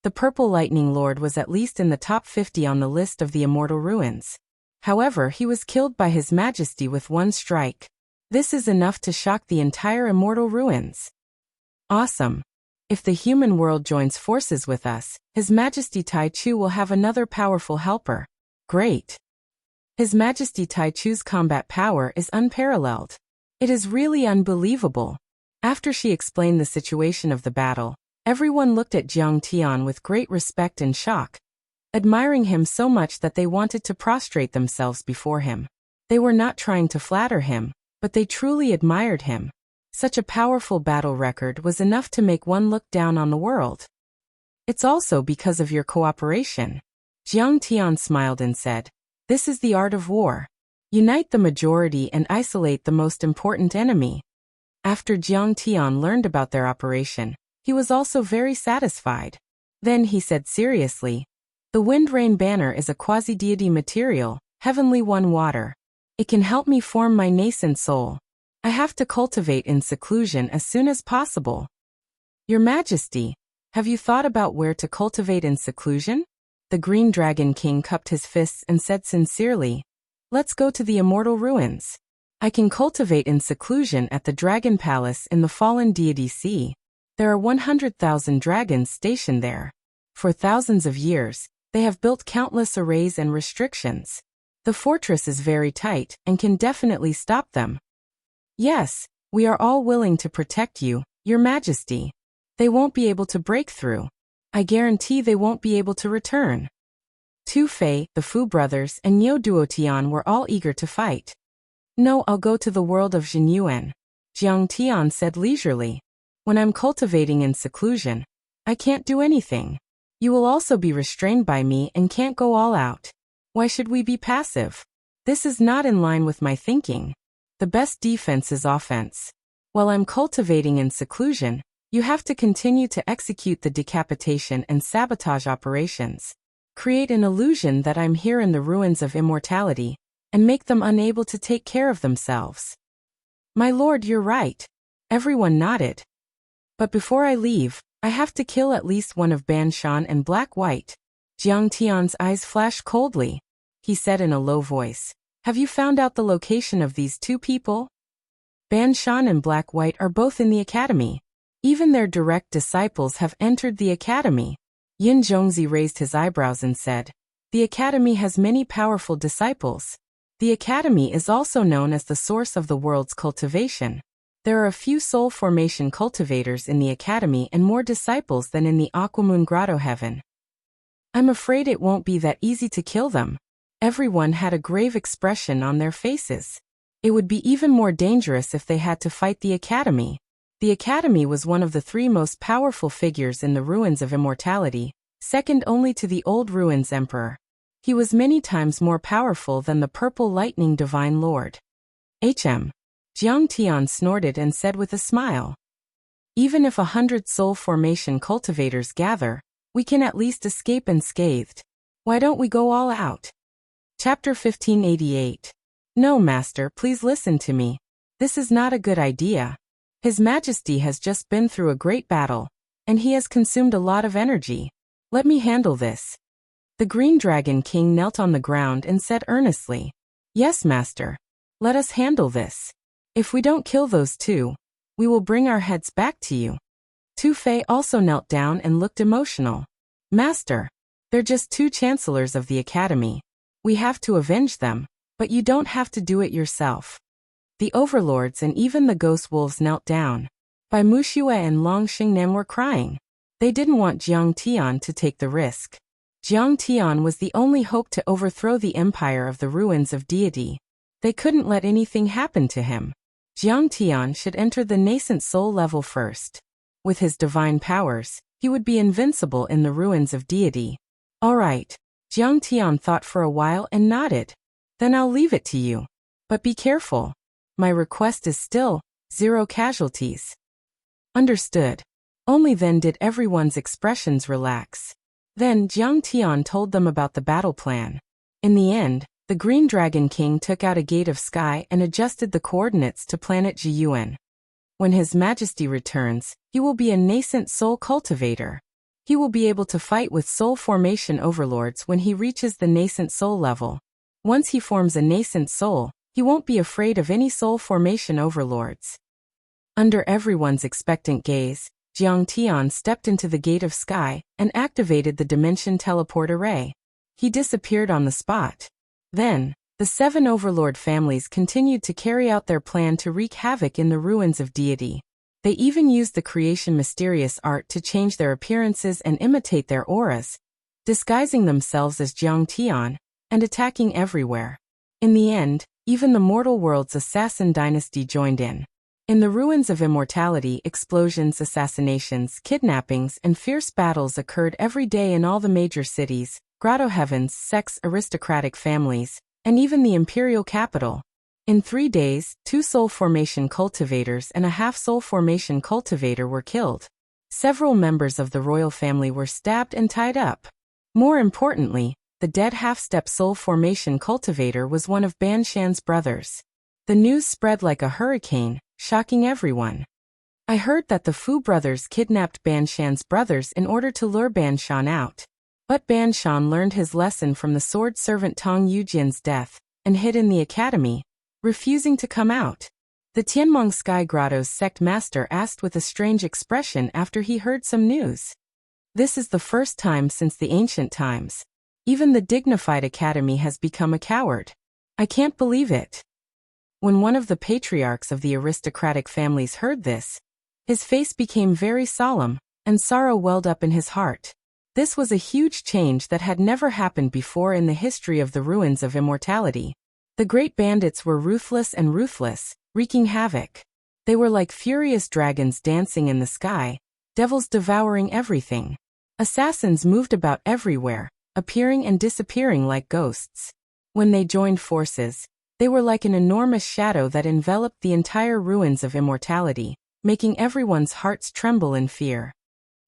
The Purple Lightning Lord was at least in the top 50 on the list of the Immortal Ruins. However, he was killed by His Majesty with one strike. This is enough to shock the entire Immortal Ruins. Awesome. If the human world joins forces with us, His Majesty Tai Chu will have another powerful helper. Great. His Majesty Tai Chu's combat power is unparalleled. It is really unbelievable. After she explained the situation of the battle, everyone looked at Jiang Tian with great respect and shock, admiring him so much that they wanted to prostrate themselves before him. They were not trying to flatter him, but they truly admired him. Such a powerful battle record was enough to make one look down on the world. It's also because of your cooperation. Jiang Tian smiled and said, "This is the art of war. Unite the majority and isolate the most important enemy." After Jiang Tian learned about their operation, he was also very satisfied. Then he said seriously, "The Windrain banner is a quasi-deity material, heavenly one water. It can help me form my nascent soul. I have to cultivate in seclusion as soon as possible." "Your Majesty, have you thought about where to cultivate in seclusion?" The Green Dragon King cupped his fists and said sincerely, "Let's go to the Immortal Ruins. I can cultivate in seclusion at the Dragon Palace in the Fallen Deity Sea. There are 100,000 dragons stationed there. For thousands of years, they have built countless arrays and restrictions. The fortress is very tight and can definitely stop them." "Yes, we are all willing to protect you, Your Majesty. They won't be able to break through. I guarantee they won't be able to return." Tu Fei, the Fu brothers, and Niu Duotian were all eager to fight. "No, I'll go to the world of Jinyuan," Jiang Tian said leisurely. "When I'm cultivating in seclusion, I can't do anything. You will also be restrained by me and can't go all out. Why should we be passive? This is not in line with my thinking. The best defense is offense. While I'm cultivating in seclusion, you have to continue to execute the decapitation and sabotage operations. Create an illusion that I'm here in the ruins of immortality, and make them unable to take care of themselves." "My lord, you're right." Everyone nodded. "But before I leave, I have to kill at least one of Ban Shan and Black White." Jiang Tian's eyes flashed coldly. He said in a low voice, "Have you found out the location of these two people?" Ban Shan and Black White are both in the academy. Even their direct disciples have entered the academy. Yin Zhongzi raised his eyebrows and said, "The academy has many powerful disciples. The academy is also known as the source of the world's cultivation. There are a few soul formation cultivators in the academy and more disciples than in the Aquamoon Grotto heaven. I'm afraid it won't be that easy to kill them." Everyone had a grave expression on their faces. It would be even more dangerous if they had to fight the academy. The academy was one of the three most powerful figures in the ruins of immortality, second only to the old ruins emperor. He was many times more powerful than the Purple Lightning Divine Lord. Jiang Tian snorted and said with a smile, "Even if 100 soul formation cultivators gather, we can at least escape unscathed. Why don't we go all out?" Chapter 1588. "No, Master, please listen to me. This is not a good idea. His Majesty has just been through a great battle, and he has consumed a lot of energy. Let me handle this." The Green Dragon King knelt on the ground and said earnestly, "Yes, Master. Let us handle this. If we don't kill those two, we will bring our heads back to you." Tu Fei also knelt down and looked emotional. "Master, they're just two chancellors of the academy. We have to avenge them, but you don't have to do it yourself." The overlords and even the ghost wolves knelt down. Bai Muxia and Long Xingnan were crying. They didn't want Jiang Tian to take the risk. Jiang Tian was the only hope to overthrow the empire of the ruins of deity. They couldn't let anything happen to him. Jiang Tian should enter the nascent soul level first. With his divine powers, he would be invincible in the ruins of deity. "All right." Jiang Tian thought for a while and nodded. Then I'll leave it to you. But be careful. My request is still 0 casualties. Understood. Only then did everyone's expressions relax. Then Jiang Tian told them about the battle plan. In the end, the Green Dragon King took out a gate of sky and adjusted the coordinates to planet Jiyuan. When His Majesty returns, he will be a nascent soul cultivator. He will be able to fight with soul formation overlords when he reaches the nascent soul level. Once he forms a nascent soul, he won't be afraid of any soul formation overlords. Under everyone's expectant gaze, Jiang Tian stepped into the gate of sky and activated the dimension teleport array. He disappeared on the spot. Then, the 7 overlord families continued to carry out their plan to wreak havoc in the ruins of deity. They even used the creation mysterious art to change their appearances and imitate their auras, disguising themselves as Jiang Tian, and attacking everywhere. In the end, even the mortal world's assassin dynasty joined in. In the ruins of immortality, explosions, assassinations, kidnappings, and fierce battles occurred every day in all the major cities, grotto heavens, sects, aristocratic families, and even the imperial capital. In 3 days, 2 soul formation cultivators and a half-soul formation cultivator were killed. Several members of the royal family were stabbed and tied up. More importantly, the dead half-step soul formation cultivator was one of Ban Shan's brothers. The news spread like a hurricane, shocking everyone. I heard that the Fu brothers kidnapped Ban Shan's brothers in order to lure Ban Shan out. But Ban Shan learned his lesson from the sword servant Tong Yujian's death, and hid in the academy, refusing to come out. The Tianmong Sky Grotto's sect master asked with a strange expression after he heard some news. This is the first time since the ancient times. Even the dignified academy has become a coward. I can't believe it. When one of the patriarchs of the aristocratic families heard this, his face became very solemn, and sorrow welled up in his heart. This was a huge change that had never happened before in the history of the ruins of immortality. The great bandits were ruthless, wreaking havoc. They were like furious dragons dancing in the sky, devils devouring everything. Assassins moved about everywhere, appearing and disappearing like ghosts. When they joined forces, they were like an enormous shadow that enveloped the entire ruins of immortality, making everyone's hearts tremble in fear.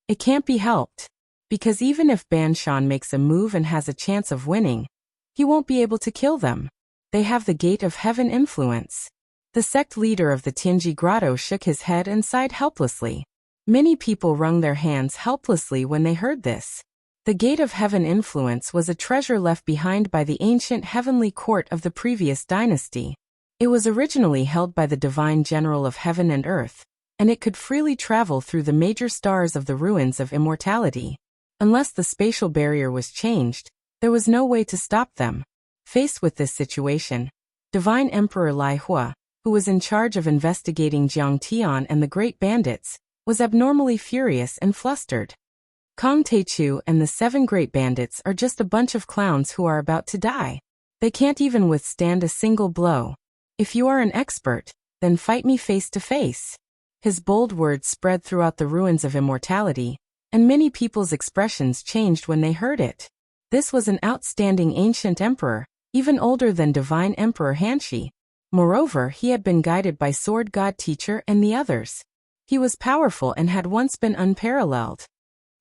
It can't be helped, because even if Ban Shan makes a move and has a chance of winning, he won't be able to kill them. They have the gate of heaven influence. The sect leader of the Tianji Grotto shook his head and sighed helplessly. Many people wrung their hands helplessly when they heard this. The gate of heaven influence was a treasure left behind by the ancient heavenly court of the previous dynasty. It was originally held by the divine general of heaven and earth, and it could freely travel through the major stars of the ruins of immortality. Unless the spatial barrier was changed, there was no way to stop them. Faced with this situation, Divine Emperor Lai Hua, who was in charge of investigating Jiang Tian and the Great Bandits, was abnormally furious and flustered. Kong Teichu and the 7 Great Bandits are just a bunch of clowns who are about to die. They can't even withstand a single blow. If you are an expert, then fight me face to face. His bold words spread throughout the ruins of immortality, and many people's expressions changed when they heard it. This was an outstanding ancient emperor, even older than Divine Emperor Hanshi. Moreover, he had been guided by Sword God Teacher and the others. He was powerful and had once been unparalleled.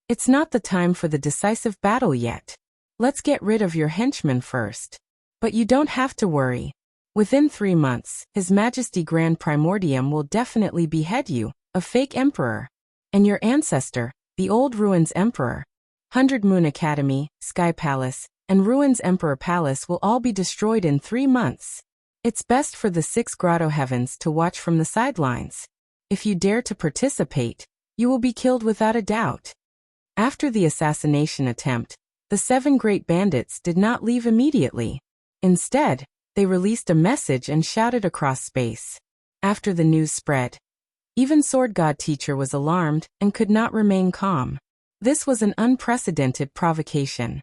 It's not the time for the decisive battle yet. Let's get rid of your henchmen first. But you don't have to worry. Within 3 months, His Majesty Grand Primordium will definitely behead you, a fake emperor. And your ancestor, the Old Ruins Emperor. 100 Moon Academy, Sky Palace, and Ruins Emperor Palace will all be destroyed in 3 months. It's best for the 6 Grotto Heavens to watch from the sidelines. If you dare to participate, you will be killed without a doubt. After the assassination attempt, the 7 Great Bandits did not leave immediately. Instead, they released a message and shouted across space. After the news spread, even Sword God Teacher was alarmed and could not remain calm. This was an unprecedented provocation.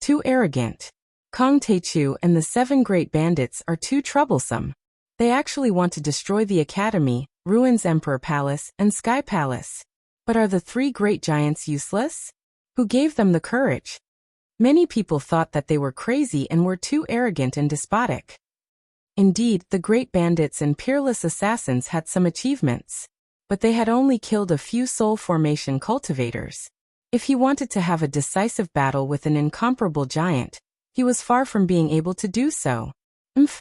Too arrogant. Kong Teichu and the 7 Great Bandits are too troublesome. They actually want to destroy the Academy, Ruins Emperor Palace, and Sky Palace. But are the 3 great giants useless? Who gave them the courage? Many people thought that they were crazy and were too arrogant and despotic. Indeed, the great bandits and peerless assassins had some achievements, but they had only killed a few soul formation cultivators. If he wanted to have a decisive battle with an incomparable giant, he was far from being able to do so.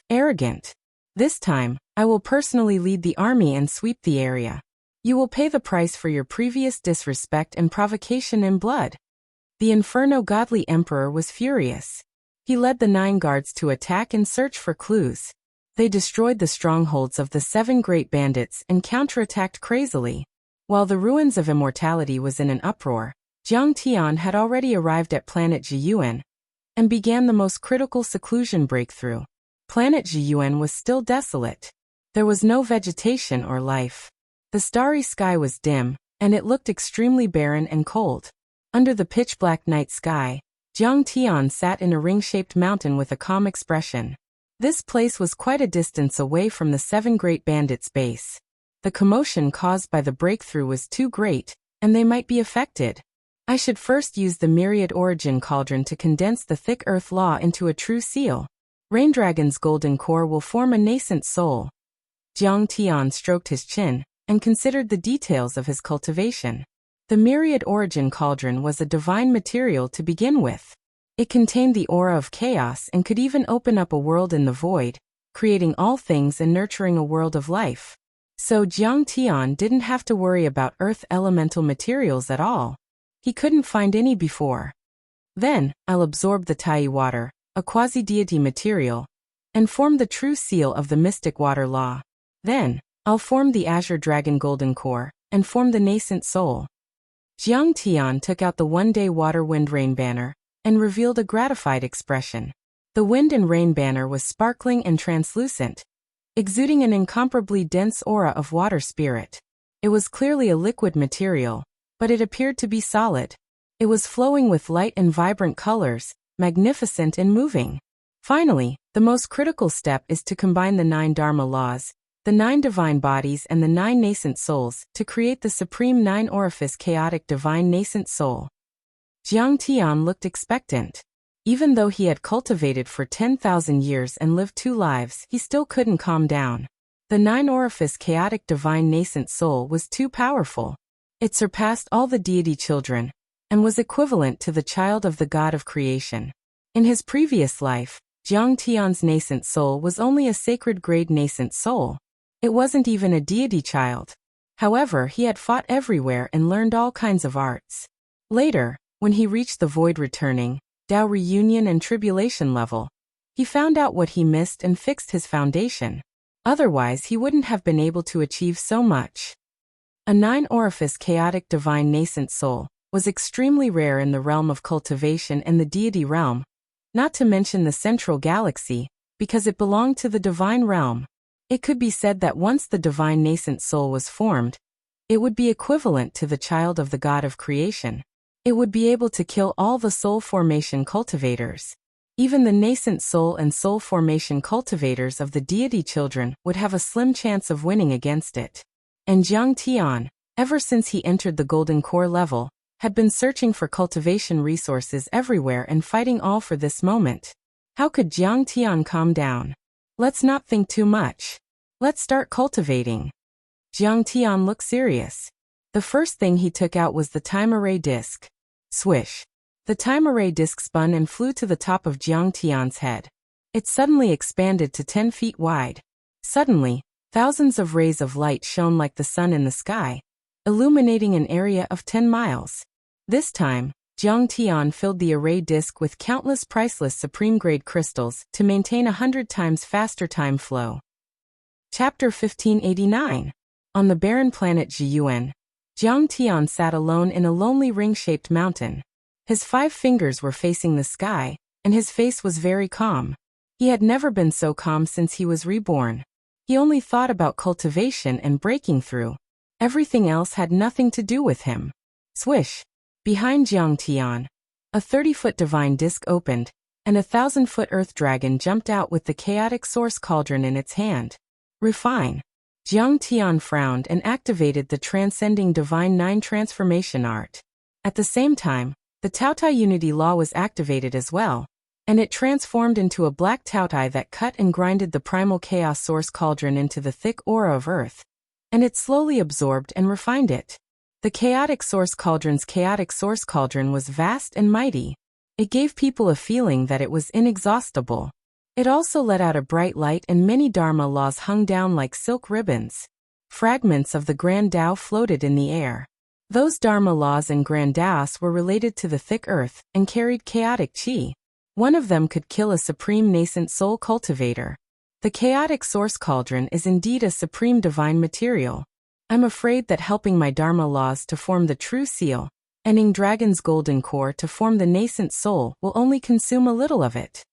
Arrogant. This time, I will personally lead the army and sweep the area. You will pay the price for your previous disrespect and provocation in blood. The Inferno godly emperor was furious. He led the 9 guards to attack and search for clues. They destroyed the strongholds of the 7 great bandits and counterattacked crazily. While the ruins of immortality was in an uproar, Jiang Tian had already arrived at planet Zhiyuan and began the most critical seclusion breakthrough. Planet Zhiyuan was still desolate. There was no vegetation or life. The starry sky was dim, and it looked extremely barren and cold. Under the pitch-black night sky, Jiang Tian sat in a ring-shaped mountain with a calm expression. This place was quite a distance away from the 7 great bandits' base. The commotion caused by the breakthrough was too great, and they might be affected. I should first use the myriad origin cauldron to condense the thick earth law into a true seal. Raindragon's golden core will form a nascent soul. Jiang Tian stroked his chin and considered the details of his cultivation. The myriad origin cauldron was a divine material to begin with. It contained the aura of chaos and could even open up a world in the void, creating all things and nurturing a world of life. So Jiang Tian didn't have to worry about earth elemental materials at all. He couldn't find any before. Then, I'll absorb the Tai water, a quasi-deity material, and form the true seal of the mystic water law. Then, I'll form the azure dragon golden core, and form the nascent soul. Jiang Tian took out the one-day water wind rain banner, and revealed a gratified expression. The wind and rain banner was sparkling and translucent, exuding an incomparably dense aura of water spirit. It was clearly a liquid material, but it appeared to be solid. It was flowing with light and vibrant colors, magnificent and moving. Finally, the most critical step is to combine the 9 Dharma laws, the 9 divine bodies and the 9 nascent souls to create the supreme 9-orifice chaotic divine nascent soul. Jiang Tian looked expectant. Even though he had cultivated for 10,000 years and lived 2 lives, he still couldn't calm down. The 9-orifice chaotic divine nascent soul was too powerful. It surpassed all the deity children, and was equivalent to the child of the god of creation. In his previous life, Jiang Tian's nascent soul was only a sacred grade nascent soul. It wasn't even a deity child. However, he had fought everywhere and learned all kinds of arts. Later, when he reached the void returning, Tao reunion and tribulation level, he found out what he missed and fixed his foundation. Otherwise, he wouldn't have been able to achieve so much. A 9-orifice chaotic divine nascent soul was extremely rare in the realm of cultivation and the deity realm, not to mention the central galaxy, because it belonged to the divine realm. It could be said that once the divine nascent soul was formed, it would be equivalent to the child of the god of creation. It would be able to kill all the soul formation cultivators. Even the nascent soul and soul formation cultivators of the deity children would have a slim chance of winning against it. And Jiang Tian, ever since he entered the golden core level, had been searching for cultivation resources everywhere and fighting all for this moment. How could Jiang Tian calm down? Let's not think too much. Let's start cultivating. Jiang Tian looked serious. The first thing he took out was the time array disc. Swish. The time array disc spun and flew to the top of Jiang Tian's head. It suddenly expanded to 10 feet wide. Suddenly, thousands of rays of light shone like the sun in the sky, illuminating an area of 10 miles. This time, Jiang Tian filled the array disk with countless priceless supreme-grade crystals to maintain 100 times faster time flow. Chapter 1589. On the barren planet Zhiyuan, Jiang Tian sat alone in a lonely ring-shaped mountain. His 5 fingers were facing the sky, and his face was very calm. He had never been so calm since he was reborn. He only thought about cultivation and breaking through. Everything else had nothing to do with him. Swish! Behind Jiang Tian, a 30-foot divine disc opened, and a 1,000-foot earth dragon jumped out with the chaotic source cauldron in its hand. Refine. Jiang Tian frowned and activated the transcending divine 9 transformation art. At the same time, The Taotai unity law was activated as well, and it transformed into a black Taotai that cut and grinded the primal chaos source cauldron into the thick aura of earth, and it slowly absorbed and refined it. The chaotic source cauldron was vast and mighty. It gave people a feeling that it was inexhaustible. It also let out a bright light, and many Dharma laws hung down like silk ribbons. Fragments of the Grand Tao floated in the air. Those Dharma laws and Grand Taos were related to the thick earth and carried chaotic chi. One of them could kill a supreme nascent soul cultivator. The chaotic source cauldron is indeed a supreme divine material. I'm afraid that helping my Dharma laws to form the true seal, and Ing Dragon's golden core to form the nascent soul, will only consume a little of it.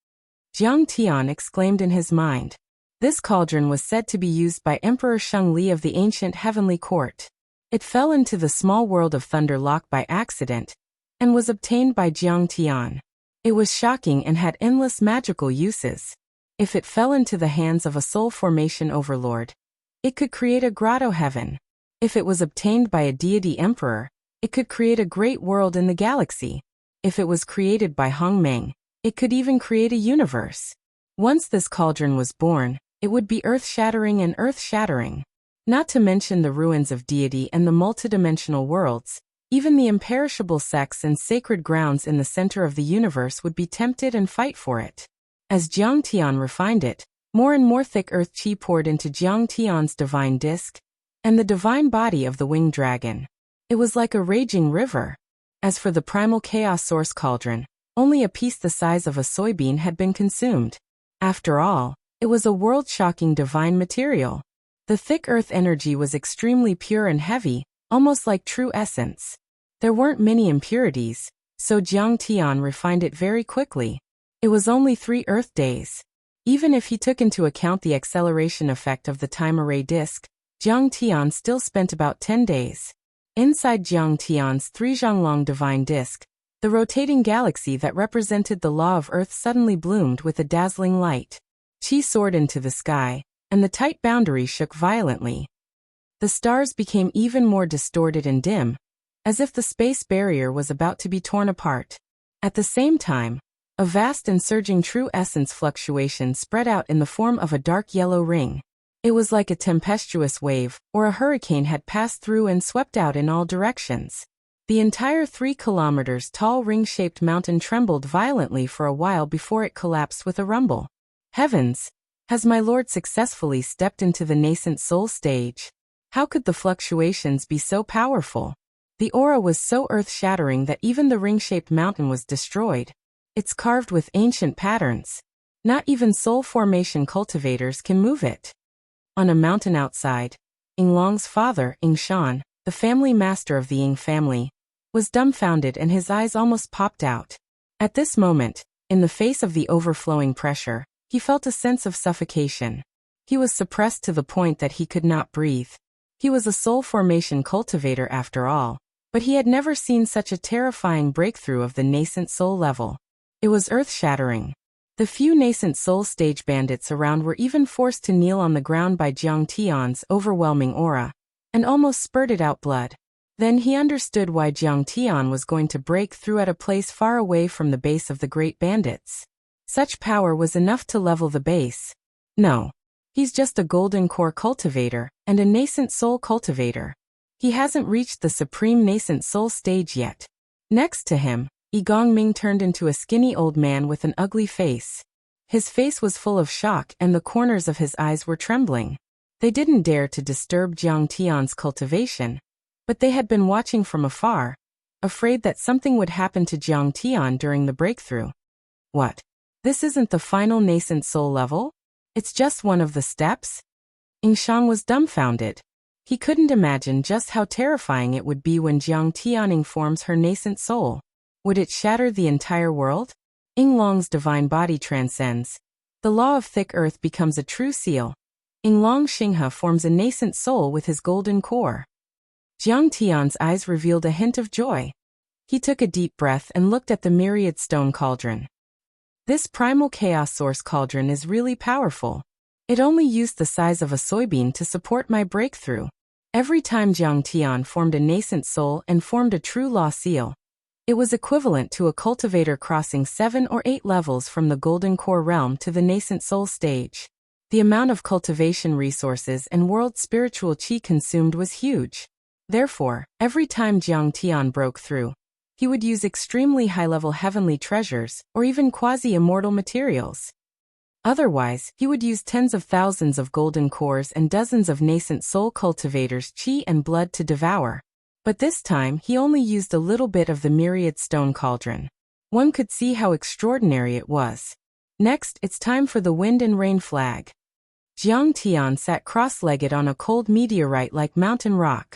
Jiang Tian exclaimed in his mind. This cauldron was said to be used by Emperor Sheng Li of the ancient heavenly court. It fell into the small world of Thunder Lock by accident, and was obtained by Jiang Tian. It was shocking and had endless magical uses. If it fell into the hands of a soul formation overlord, it could create a grotto heaven. If it was obtained by a deity emperor, it could create a great world in the galaxy. If it was created by Hong Meng, it could even create a universe. Once this cauldron was born, it would be earth-shattering and earth-shattering. Not to mention the ruins of deity and the multidimensional worlds, even the imperishable sects and sacred grounds in the center of the universe would be tempted and fight for it. As Jiang Tian refined it, more and more thick earth chi poured into Jiang Tian's divine disc and the divine body of the winged dragon. It was like a raging river. As for the primal chaos source cauldron, only a piece the size of a soybean had been consumed. After all, it was a world-shocking divine material. The thick earth energy was extremely pure and heavy, almost like true essence. There weren't many impurities, so Jiang Tian refined it very quickly. It was only 3 Earth days. Even if he took into account the acceleration effect of the time array disk, Jiang Tian still spent about 10 days. Inside Jiang Tian's 3 Zhanglong divine disk, the rotating galaxy that represented the law of Earth suddenly bloomed with a dazzling light. Qi soared into the sky, and the tight boundary shook violently. The stars became even more distorted and dim, as if the space barrier was about to be torn apart. At the same time, a vast and surging true essence fluctuation spread out in the form of a dark yellow ring. It was like a tempestuous wave, or a hurricane had passed through and swept out in all directions. The entire 3 kilometers tall ring-shaped mountain trembled violently for a while before it collapsed with a rumble. Heavens! Has my lord successfully stepped into the nascent soul stage? How could the fluctuations be so powerful? The aura was so earth-shattering that even the ring-shaped mountain was destroyed. It's carved with ancient patterns. Not even soul formation cultivators can move it. On a mountain outside, Ying Long's father, Ying Shan, the family master of the Ying family, was dumbfounded and his eyes almost popped out. At this moment, in the face of the overflowing pressure, he felt a sense of suffocation. He was suppressed to the point that he could not breathe. He was a soul formation cultivator after all, but he had never seen such a terrifying breakthrough of the nascent soul level. It was earth-shattering. The few nascent soul stage bandits around were even forced to kneel on the ground by Jiang Tian's overwhelming aura, and almost spurted out blood. Then he understood why Jiang Tian was going to break through at a place far away from the base of the great bandits. Such power was enough to level the base. No. He's just a golden core cultivator, and a nascent soul cultivator. He hasn't reached the supreme nascent soul stage yet. Next to him, Yi Gongming turned into a skinny old man with an ugly face. His face was full of shock and the corners of his eyes were trembling. They didn't dare to disturb Jiang Tian's cultivation, but they had been watching from afar, afraid that something would happen to Jiang Tian during the breakthrough. What? This isn't the final nascent soul level? It's just one of the steps? Ying Shan was dumbfounded. He couldn't imagine just how terrifying it would be when Jiang Tian forms her nascent soul. Would it shatter the entire world? Ying Long's divine body transcends. The law of thick earth becomes a true seal. Ying Long Xinghe forms a nascent soul with his golden core. Jiang Tian's eyes revealed a hint of joy. He took a deep breath and looked at the myriad stone cauldron. This primal chaos source cauldron is really powerful. It only used the size of a soybean to support my breakthrough. Every time Jiang Tian formed a nascent soul and formed a true law seal, It was equivalent to a cultivator crossing 7 or 8 levels from the golden core realm to the nascent soul stage. The amount of cultivation resources and world spiritual chi consumed was huge. Therefore, every time Jiang Tian broke through, he would use extremely high-level heavenly treasures or even quasi-immortal materials. Otherwise, he would use tens of thousands of golden cores and dozens of nascent soul cultivators' chi and blood to devour. But this time he only used a little bit of the myriad stone cauldron. One could see how extraordinary it was. Next, it's time for the wind and rain flag. Jiang Tian sat cross-legged on a cold meteorite-like mountain rock.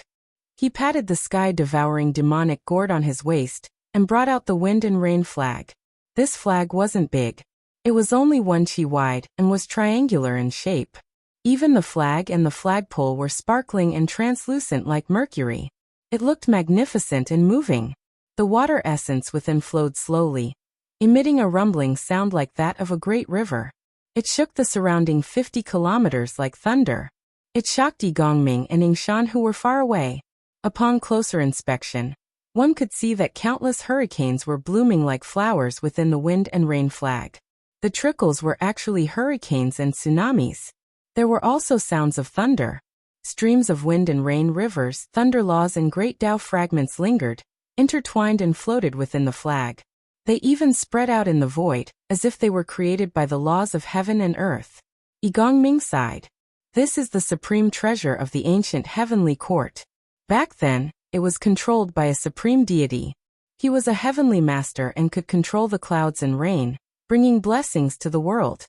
He patted the sky-devouring demonic gourd on his waist and brought out the wind and rain flag. This flag wasn't big. It was only 1 chi wide and was triangular in shape. Even the flag and the flagpole were sparkling and translucent like mercury. It looked magnificent and moving. The water essence within flowed slowly, emitting a rumbling sound like that of a great river. It shook the surrounding 50 kilometers like thunder. It shocked Yi Gongming and Yingshan, who were far away. Upon closer inspection, one could see that countless hurricanes were blooming like flowers within the wind and rain flag. The trickles were actually hurricanes and tsunamis. There were also sounds of thunder. Streams of wind and rain, rivers, thunder laws and great Tao fragments lingered, intertwined and floated within the flag. They even spread out in the void, as if they were created by the laws of heaven and earth. Yi Gongming sighed. This is the supreme treasure of the ancient heavenly court. Back then, it was controlled by a supreme deity. He was a heavenly master and could control the clouds and rain, bringing blessings to the world.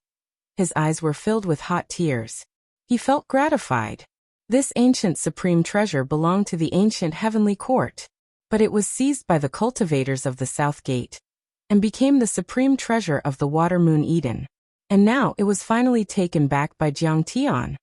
His eyes were filled with hot tears. He felt gratified. This ancient supreme treasure belonged to the ancient heavenly court, but it was seized by the cultivators of the South Gate and became the supreme treasure of the water moon Eden. And now it was finally taken back by Jiang Tian.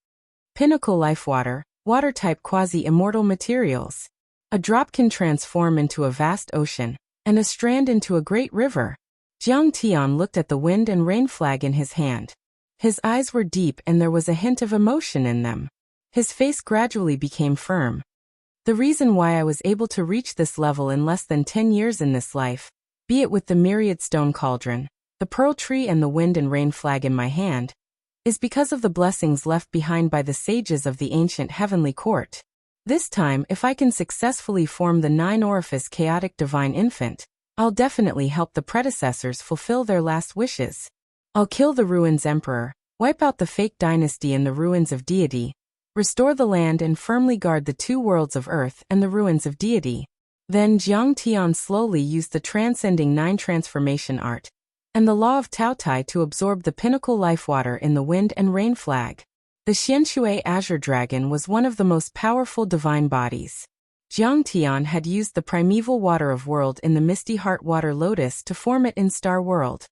Pinnacle life water, water-type quasi-immortal materials. A drop can transform into a vast ocean, and a strand into a great river. Jiang Tian looked at the wind and rain flag in his hand. His eyes were deep and there was a hint of emotion in them. His face gradually became firm. The reason why I was able to reach this level in less than 10 years in this life, be it with the myriad stone cauldron, the pearl tree and the wind and rain flag in my hand, is because of the blessings left behind by the sages of the ancient heavenly court. This time, if I can successfully form the 9-orifice chaotic divine infant, I'll definitely help the predecessors fulfill their last wishes. I'll kill the ruins emperor, wipe out the fake dynasty and the ruins of deity, restore the land and firmly guard the 2 worlds of earth and the ruins of deity. Then Jiang Tian slowly used the transcending 9 transformation art and the law of Tao Tai to absorb the pinnacle life water in the wind and rain flag. The Xianshui Azure Dragon was one of the most powerful divine bodies. Jiang Tian had used the primeval water of world in the Misty Heart Water Lotus to form it in Star World.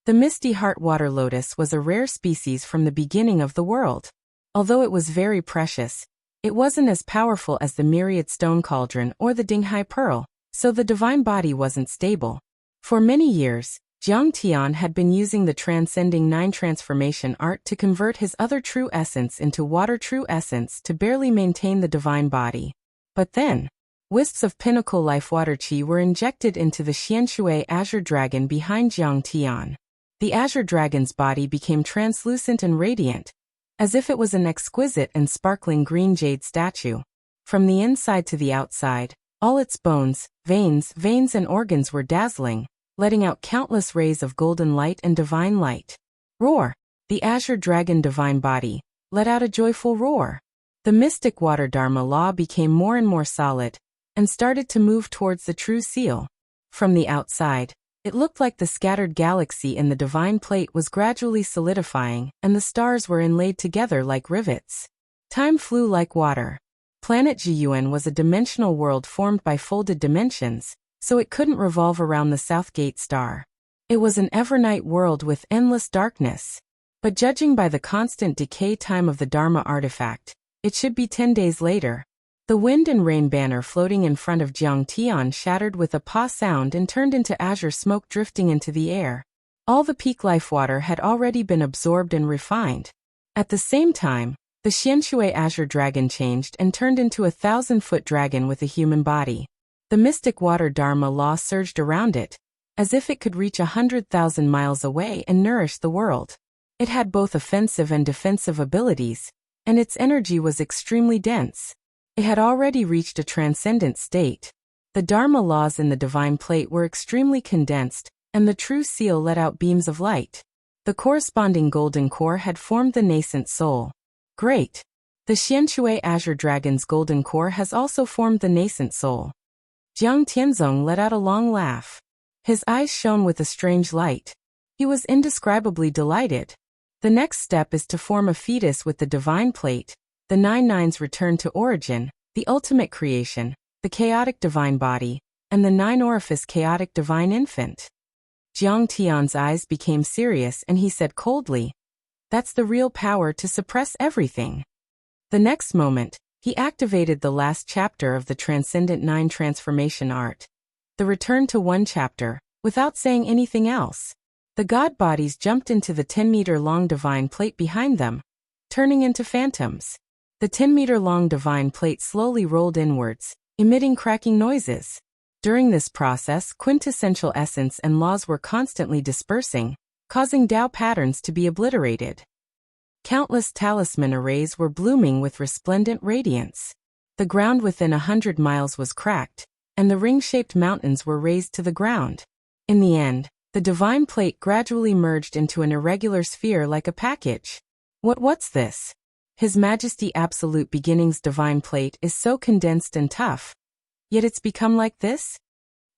The Misty Heart Water Lotus was a rare species from the beginning of the world. Although it was very precious, it wasn't as powerful as the Myriad Stone Cauldron or the Dinghai Pearl, so the divine body wasn't stable. For many years, Jiang Tian had been using the transcending 9 transformation art to convert his other true essence into water true essence to barely maintain the divine body. But then, wisps of pinnacle life water chi were injected into the Xianshui Azure Dragon behind Jiang Tian. The Azure Dragon's body became translucent and radiant, as if it was an exquisite and sparkling green jade statue. From the inside to the outside, all its bones, veins and organs were dazzling, letting out countless rays of golden light and divine light. Roar! The Azure Dragon divine body let out a joyful roar. The mystic water Dharma law became more and more solid, and started to move towards the true seal. From the outside, it looked like the scattered galaxy in the divine plate was gradually solidifying, and the stars were inlaid together like rivets. Time flew like water. Planet Jiyuan was a dimensional world formed by folded dimensions, so it couldn't revolve around the South Gate star. It was an evernight world with endless darkness. But judging by the constant decay time of the Dharma artifact, it should be 10 days later. The wind and rain banner floating in front of Jiang Tian shattered with a pa sound and turned into azure smoke drifting into the air. All the peak life water had already been absorbed and refined. At the same time, the Xianshui Azure Dragon changed and turned into a 1,000-foot dragon with a human body. The mystic water Dharma law surged around it, as if it could reach 100,000 miles away and nourish the world. It had both offensive and defensive abilities, and its energy was extremely dense. It had already reached a transcendent state. The Dharma laws in the divine plate were extremely condensed, and the true seal let out beams of light. The corresponding golden core had formed the nascent soul. Great! The Xianshui Azure Dragon's golden core has also formed the nascent soul. Jiang Tianzong let out a long laugh. His eyes shone with a strange light. He was indescribably delighted. The next step is to form a fetus with the divine plate, the 9 nines return to origin, the ultimate creation, the chaotic divine body, and the 9 orifice chaotic divine infant. Jiang Tian's eyes became serious and he said coldly, "That's the real power to suppress everything." The next moment, he activated the last chapter of the Transcendent 9 transformation art. The return to 1 chapter, without saying anything else. The god bodies jumped into the 10-meter-long divine plate behind them, turning into phantoms. The 10-meter-long divine plate slowly rolled inwards, emitting cracking noises. During this process, quintessential essence and laws were constantly dispersing, causing Tao patterns to be obliterated. Countless talisman arrays were blooming with resplendent radiance. The ground within 100 miles was cracked, and the ring-shaped mountains were razed to the ground. In the end, the divine plate gradually merged into an irregular sphere like a package. What's this? His Majesty Absolute Beginning's divine plate is so condensed and tough. Yet it's become like this?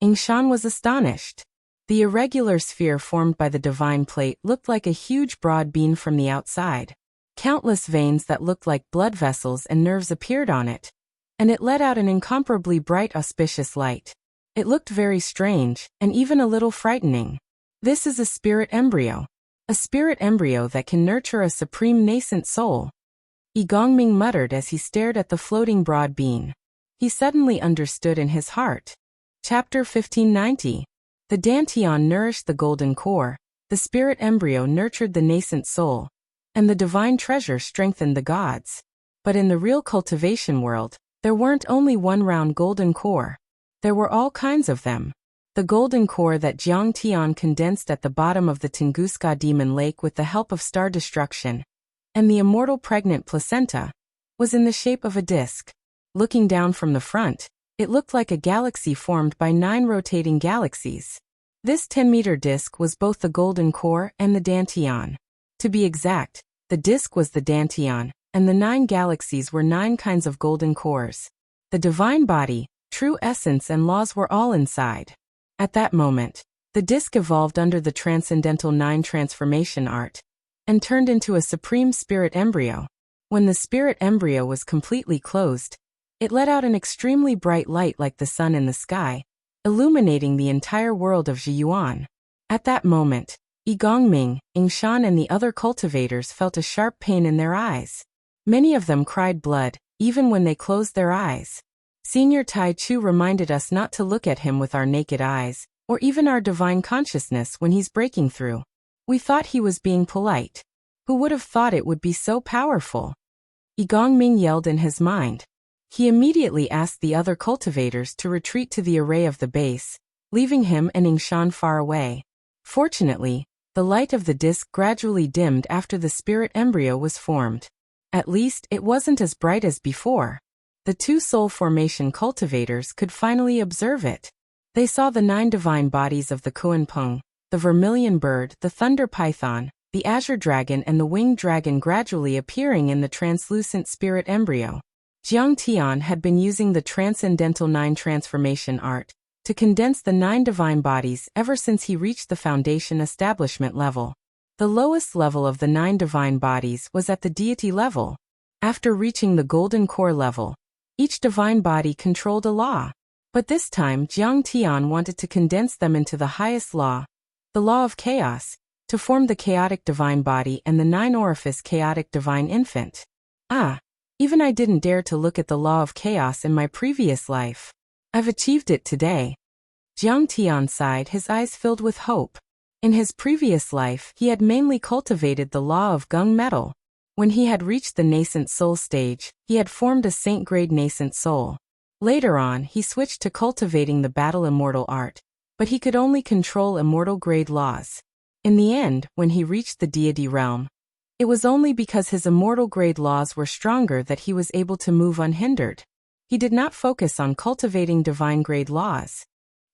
Yingshan was astonished. The irregular sphere formed by the divine plate looked like a huge broad beam from the outside. Countless veins that looked like blood vessels and nerves appeared on it, and it let out an incomparably bright auspicious light. It looked very strange, and even a little frightening. This is a spirit embryo. A spirit embryo that can nurture a supreme nascent soul. Yi Gongming muttered as he stared at the floating broad beam. He suddenly understood in his heart. Chapter 1590. The Dantian nourished the golden core, the spirit embryo nurtured the nascent soul, and the divine treasure strengthened the gods. But in the real cultivation world, there weren't only one round golden core. There were all kinds of them. The golden core that Jiang Tian condensed at the bottom of the Tunguska Demon Lake with the help of star destruction, and the immortal pregnant placenta, was in the shape of a disc. Looking down from the front, it looked like a galaxy formed by 9 rotating galaxies. This 10-meter disc was both the golden core and the Dantian. To be exact, the disc was the Dantian, and the 9 galaxies were 9 kinds of golden cores. The divine body, true essence and laws were all inside. At that moment, the disc evolved under the Transcendental 9 transformation art, and turned into a supreme spirit embryo. When the spirit embryo was completely closed, it let out an extremely bright light like the sun in the sky, illuminating the entire world of Zhiyuan. At that moment, Yi Gongming, Yingshan and the other cultivators felt a sharp pain in their eyes. Many of them cried blood, even when they closed their eyes. Senior Tai Chu reminded us not to look at him with our naked eyes, or even our divine consciousness when he's breaking through. We thought he was being polite. Who would have thought it would be so powerful? Yi Gongming yelled in his mind. He immediately asked the other cultivators to retreat to the array of the base, leaving him and Yingshan far away. Fortunately, the light of the disc gradually dimmed after the spirit embryo was formed. At least, it wasn't as bright as before. The 2 soul formation cultivators could finally observe it. They saw the 9 divine bodies of the Kuan-Peng, the vermilion bird, the thunder python, the azure dragon and the winged dragon gradually appearing in the translucent spirit embryo. Jiang Tian had been using the Transcendental 9 transformation art to condense the 9 divine bodies ever since he reached the foundation establishment level. The lowest level of the 9 divine bodies was at the deity level. After reaching the golden core level, each divine body controlled a law. But this time Jiang Tian wanted to condense them into the highest law, the law of chaos, to form the chaotic divine body and the 9 orifice chaotic divine infant. Even I didn't dare to look at the law of chaos in my previous life. I've achieved it today. Jiang Tian sighed, his eyes filled with hope. In his previous life, he had mainly cultivated the law of gung metal. When he had reached the nascent soul stage, he had formed a saint-grade nascent soul. Later on, he switched to cultivating the battle immortal art, but he could only control immortal-grade laws. In the end, when he reached the deity realm, it was only because his immortal-grade laws were stronger that he was able to move unhindered. He did not focus on cultivating divine-grade laws.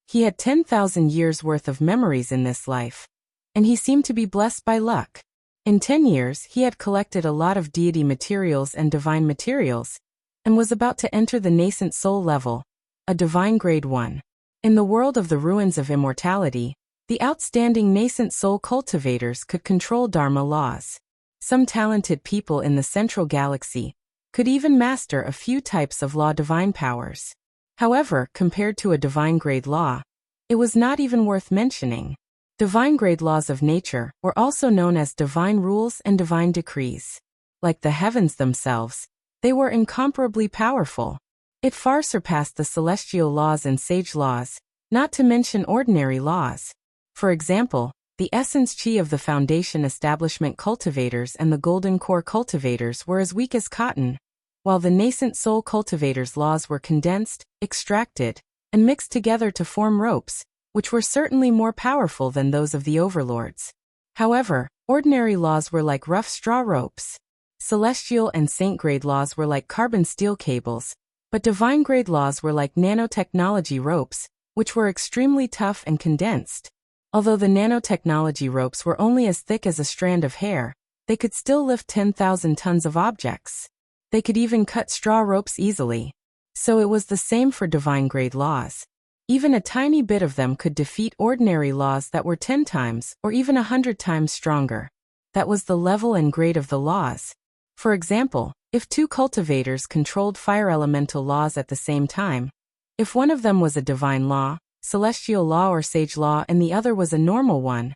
He had 10,000 years' worth of memories in this life, and he seemed to be blessed by luck. In 10 years, he had collected a lot of deity materials and divine materials, and was about to enter the nascent soul level, a divine grade 1. In the world of the ruins of immortality, the outstanding nascent soul cultivators could control Dharma laws. Some talented people in the central galaxy could even master a few types of law divine powers. However, compared to a divine grade law, it was not even worth mentioning. Divine grade laws of nature were also known as divine rules and divine decrees. Like the heavens themselves, they were incomparably powerful. It far surpassed the celestial laws and sage laws, not to mention ordinary laws. For example, the essence chi of the foundation establishment cultivators and the golden core cultivators were as weak as cotton, while the nascent soul cultivators' laws were condensed, extracted, and mixed together to form ropes, which were certainly more powerful than those of the overlords. However, ordinary laws were like rough straw ropes. Celestial and saint-grade laws were like carbon steel cables, but divine-grade laws were like nanotechnology ropes, which were extremely tough and condensed. Although the nanotechnology ropes were only as thick as a strand of hair, they could still lift 10,000 tons of objects. They could even cut straw ropes easily. So it was the same for divine-grade laws. Even a tiny bit of them could defeat ordinary laws that were 10 times or even 100 times stronger. That was the level and grade of the laws. For example, if two cultivators controlled fire elemental laws at the same time, if one of them was a divine law, celestial law or sage law and the other was a normal one,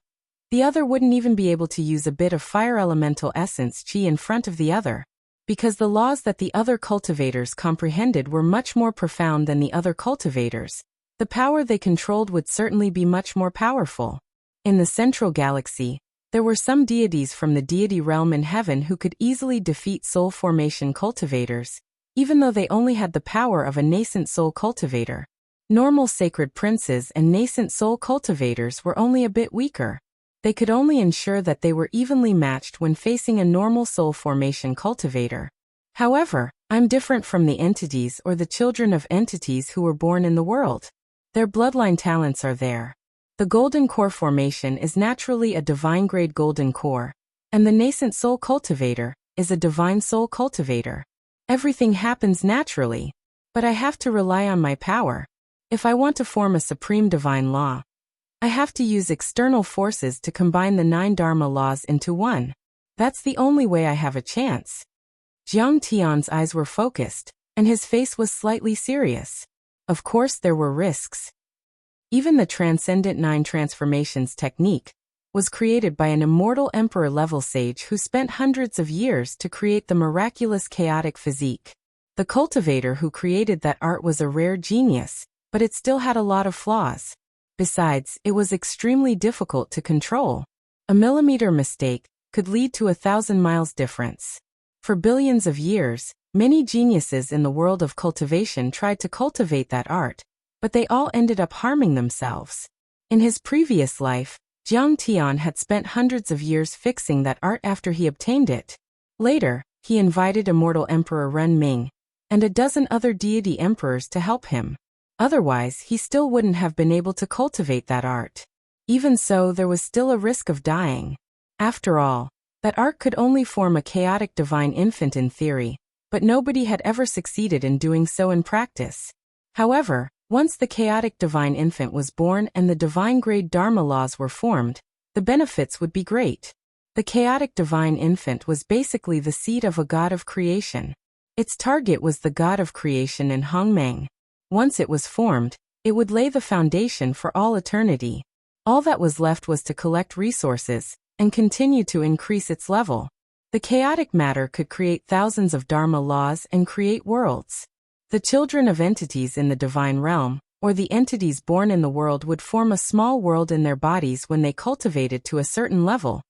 the other wouldn't even be able to use a bit of fire elemental essence chi in front of the other, because the laws that the other cultivators comprehended were much more profound than the other cultivators. The power they controlled would certainly be much more powerful. In the central galaxy, there were some deities from the deity realm in heaven who could easily defeat soul formation cultivators, even though they only had the power of a nascent soul cultivator. Normal sacred princes and nascent soul cultivators were only a bit weaker. They could only ensure that they were evenly matched when facing a normal soul formation cultivator. However, I'm different from the entities or the children of entities who were born in the world. Their bloodline talents are there. The golden core formation is naturally a divine grade golden core, and the nascent soul cultivator is a divine soul cultivator. Everything happens naturally, but I have to rely on my power. If I want to form a supreme divine law, I have to use external forces to combine the 9 Dharma laws into one. That's the only way I have a chance. Jiang Tian's eyes were focused, and his face was slightly serious. Of course there were risks. Even the Transcendent 9 Transformations technique was created by an immortal emperor-level sage who spent hundreds of years to create the miraculous chaotic physique. The cultivator who created that art was a rare genius, but it still had a lot of flaws. Besides, it was extremely difficult to control. A millimeter mistake could lead to 1,000 miles difference. For billions of years, many geniuses in the world of cultivation tried to cultivate that art, but they all ended up harming themselves. In his previous life, Jiang Tian had spent hundreds of years fixing that art after he obtained it. Later, he invited immortal Emperor Ren Ming and a dozen other deity emperors to help him. Otherwise, he still wouldn't have been able to cultivate that art. Even so, there was still a risk of dying. After all, that art could only form a chaotic divine infant in theory, but nobody had ever succeeded in doing so in practice. However, once the chaotic divine infant was born and the divine grade Dharma laws were formed, the benefits would be great. The chaotic divine infant was basically the seed of a god of creation. Its target was the god of creation in Hongmeng. Once it was formed, it would lay the foundation for all eternity. All that was left was to collect resources and continue to increase its level. The chaotic matter could create thousands of Dharma laws and create worlds. The children of entities in the divine realm, or the entities born in the world, would form a small world in their bodies when they cultivated to a certain level,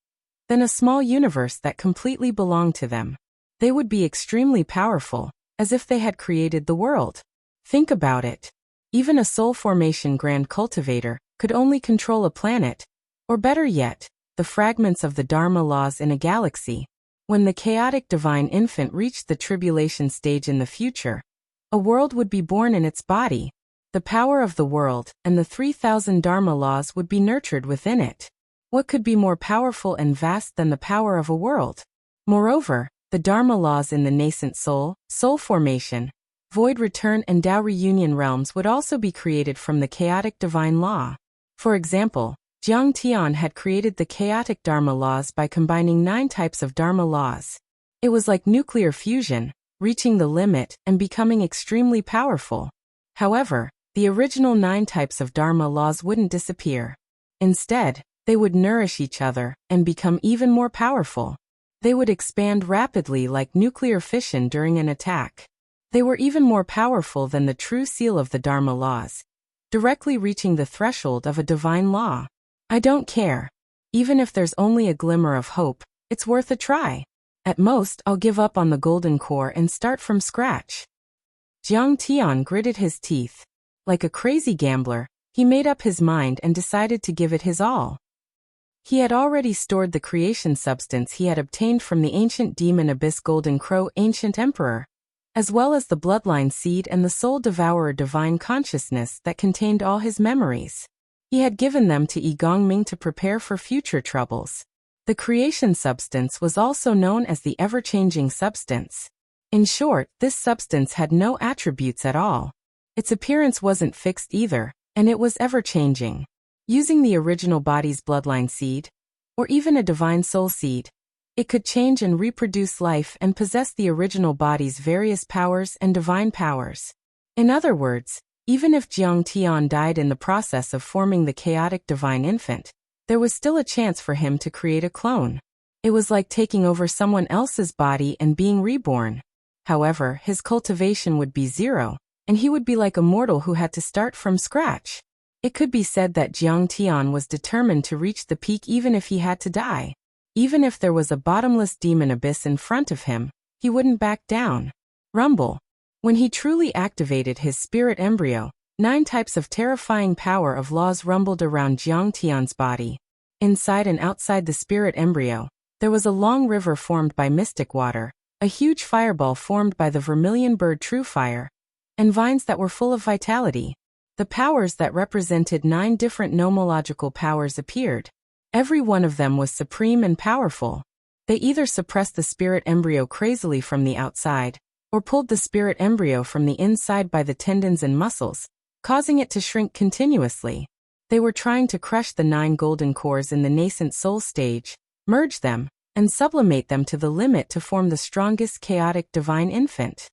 then a small universe that completely belonged to them. They would be extremely powerful, as if they had created the world. Think about it. Even a soul formation grand cultivator could only control a planet, or better yet, the fragments of the Dharma laws in a galaxy. When the chaotic divine infant reached the tribulation stage in the future, a world would be born in its body. The power of the world and the 3,000 Dharma laws would be nurtured within it. What could be more powerful and vast than the power of a world? Moreover, the Dharma laws in the nascent soul, soul formation, void return and Tao reunion realms would also be created from the chaotic divine law. For example, Jiang Tian had created the chaotic Dharma laws by combining 9 types of Dharma laws. It was like nuclear fusion, reaching the limit and becoming extremely powerful. However, the original 9 types of Dharma laws wouldn't disappear. Instead, they would nourish each other and become even more powerful. They would expand rapidly like nuclear fission during an attack. They were even more powerful than the true seal of the Dharma laws, directly reaching the threshold of a divine law. I don't care. Even if there's only a glimmer of hope, it's worth a try. At most, I'll give up on the golden core and start from scratch. Jiang Tian gritted his teeth. Like a crazy gambler, he made up his mind and decided to give it his all. He had already stored the creation substance he had obtained from the ancient demon abyss Golden Crow Ancient Emperor, as well as the bloodline seed and the soul devourer divine consciousness that contained all his memories. He had given them to Yi Gongming to prepare for future troubles. The creation substance was also known as the ever-changing substance. In short, this substance had no attributes at all. Its appearance wasn't fixed either, and it was ever-changing. Using the original body's bloodline seed, or even a divine soul seed, it could change and reproduce life and possess the original body's various powers and divine powers. In other words, even if Jiang Tian died in the process of forming the chaotic divine infant, there was still a chance for him to create a clone. It was like taking over someone else's body and being reborn. However, his cultivation would be 0, and he would be like a mortal who had to start from scratch. It could be said that Jiang Tian was determined to reach the peak even if he had to die. Even if there was a bottomless demon abyss in front of him, he wouldn't back down. Rumble. When he truly activated his spirit embryo, 9 types of terrifying power of laws rumbled around Jiang Tian's body. Inside and outside the spirit embryo, there was a long river formed by mystic water, a huge fireball formed by the vermilion bird true fire, and vines that were full of vitality. The powers that represented 9 different nomological powers appeared. Every one of them was supreme and powerful. They either suppressed the spirit embryo crazily from the outside, or pulled the spirit embryo from the inside by the tendons and muscles, causing it to shrink continuously. They were trying to crush the 9 golden cores in the nascent soul stage, merge them, and sublimate them to the limit to form the strongest chaotic divine infant.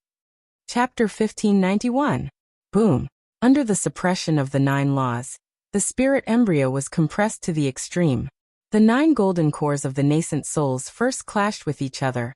Chapter 1591. Boom. Under the suppression of the 9 laws, the spirit embryo was compressed to the extreme. The 9 golden cores of the nascent souls first clashed with each other,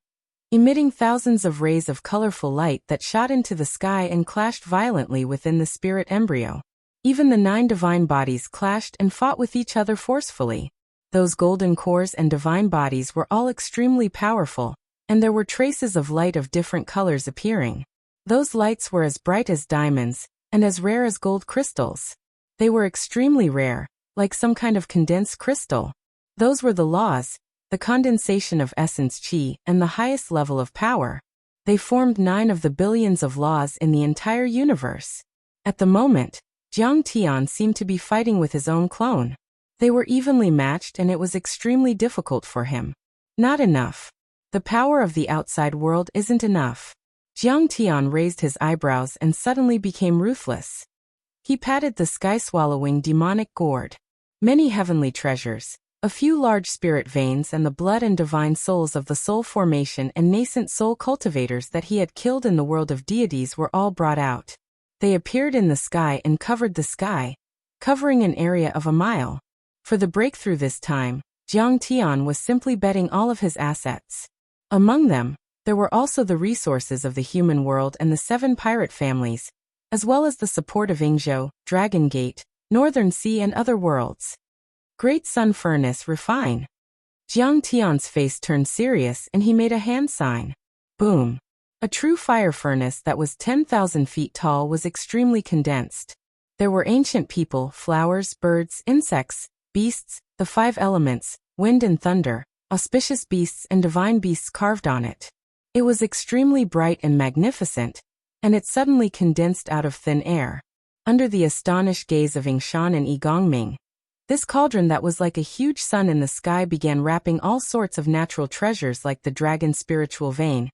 emitting thousands of rays of colorful light that shot into the sky and clashed violently within the spirit embryo. Even the 9 divine bodies clashed and fought with each other forcefully. Those golden cores and divine bodies were all extremely powerful, and there were traces of light of different colors appearing. Those lights were as bright as diamonds, and as rare as gold crystals. They were extremely rare, like some kind of condensed crystal. Those were the laws, the condensation of essence chi, and the highest level of power. They formed 9 of the billions of laws in the entire universe. At the moment, Jiang Tian seemed to be fighting with his own clone. They were evenly matched and it was extremely difficult for him. Not enough. The power of the outside world isn't enough. Jiang Tian raised his eyebrows and suddenly became ruthless. He patted the sky-swallowing demonic gourd. Many heavenly treasures, a few large spirit veins and the blood and divine souls of the soul formation and nascent soul cultivators that he had killed in the world of deities were all brought out. They appeared in the sky and covered the sky, covering an area of a mile. For the breakthrough this time, Jiang Tian was simply betting all of his assets. Among them, there were also the resources of the human world and the 7 pirate families, as well as the support of Ingzhou, Dragon Gate, Northern Sea and other worlds. Great Sun Furnace refine. Jiang Tian's face turned serious and he made a hand sign. Boom. A true fire furnace that was 10,000 feet tall was extremely condensed. There were ancient people, flowers, birds, insects, beasts, the 5 elements, wind and thunder, auspicious beasts and divine beasts carved on it. It was extremely bright and magnificent, and it suddenly condensed out of thin air. Under the astonished gaze of Yingshan and Yi Gongming, this cauldron that was like a huge sun in the sky began wrapping all sorts of natural treasures like the dragon's spiritual vein,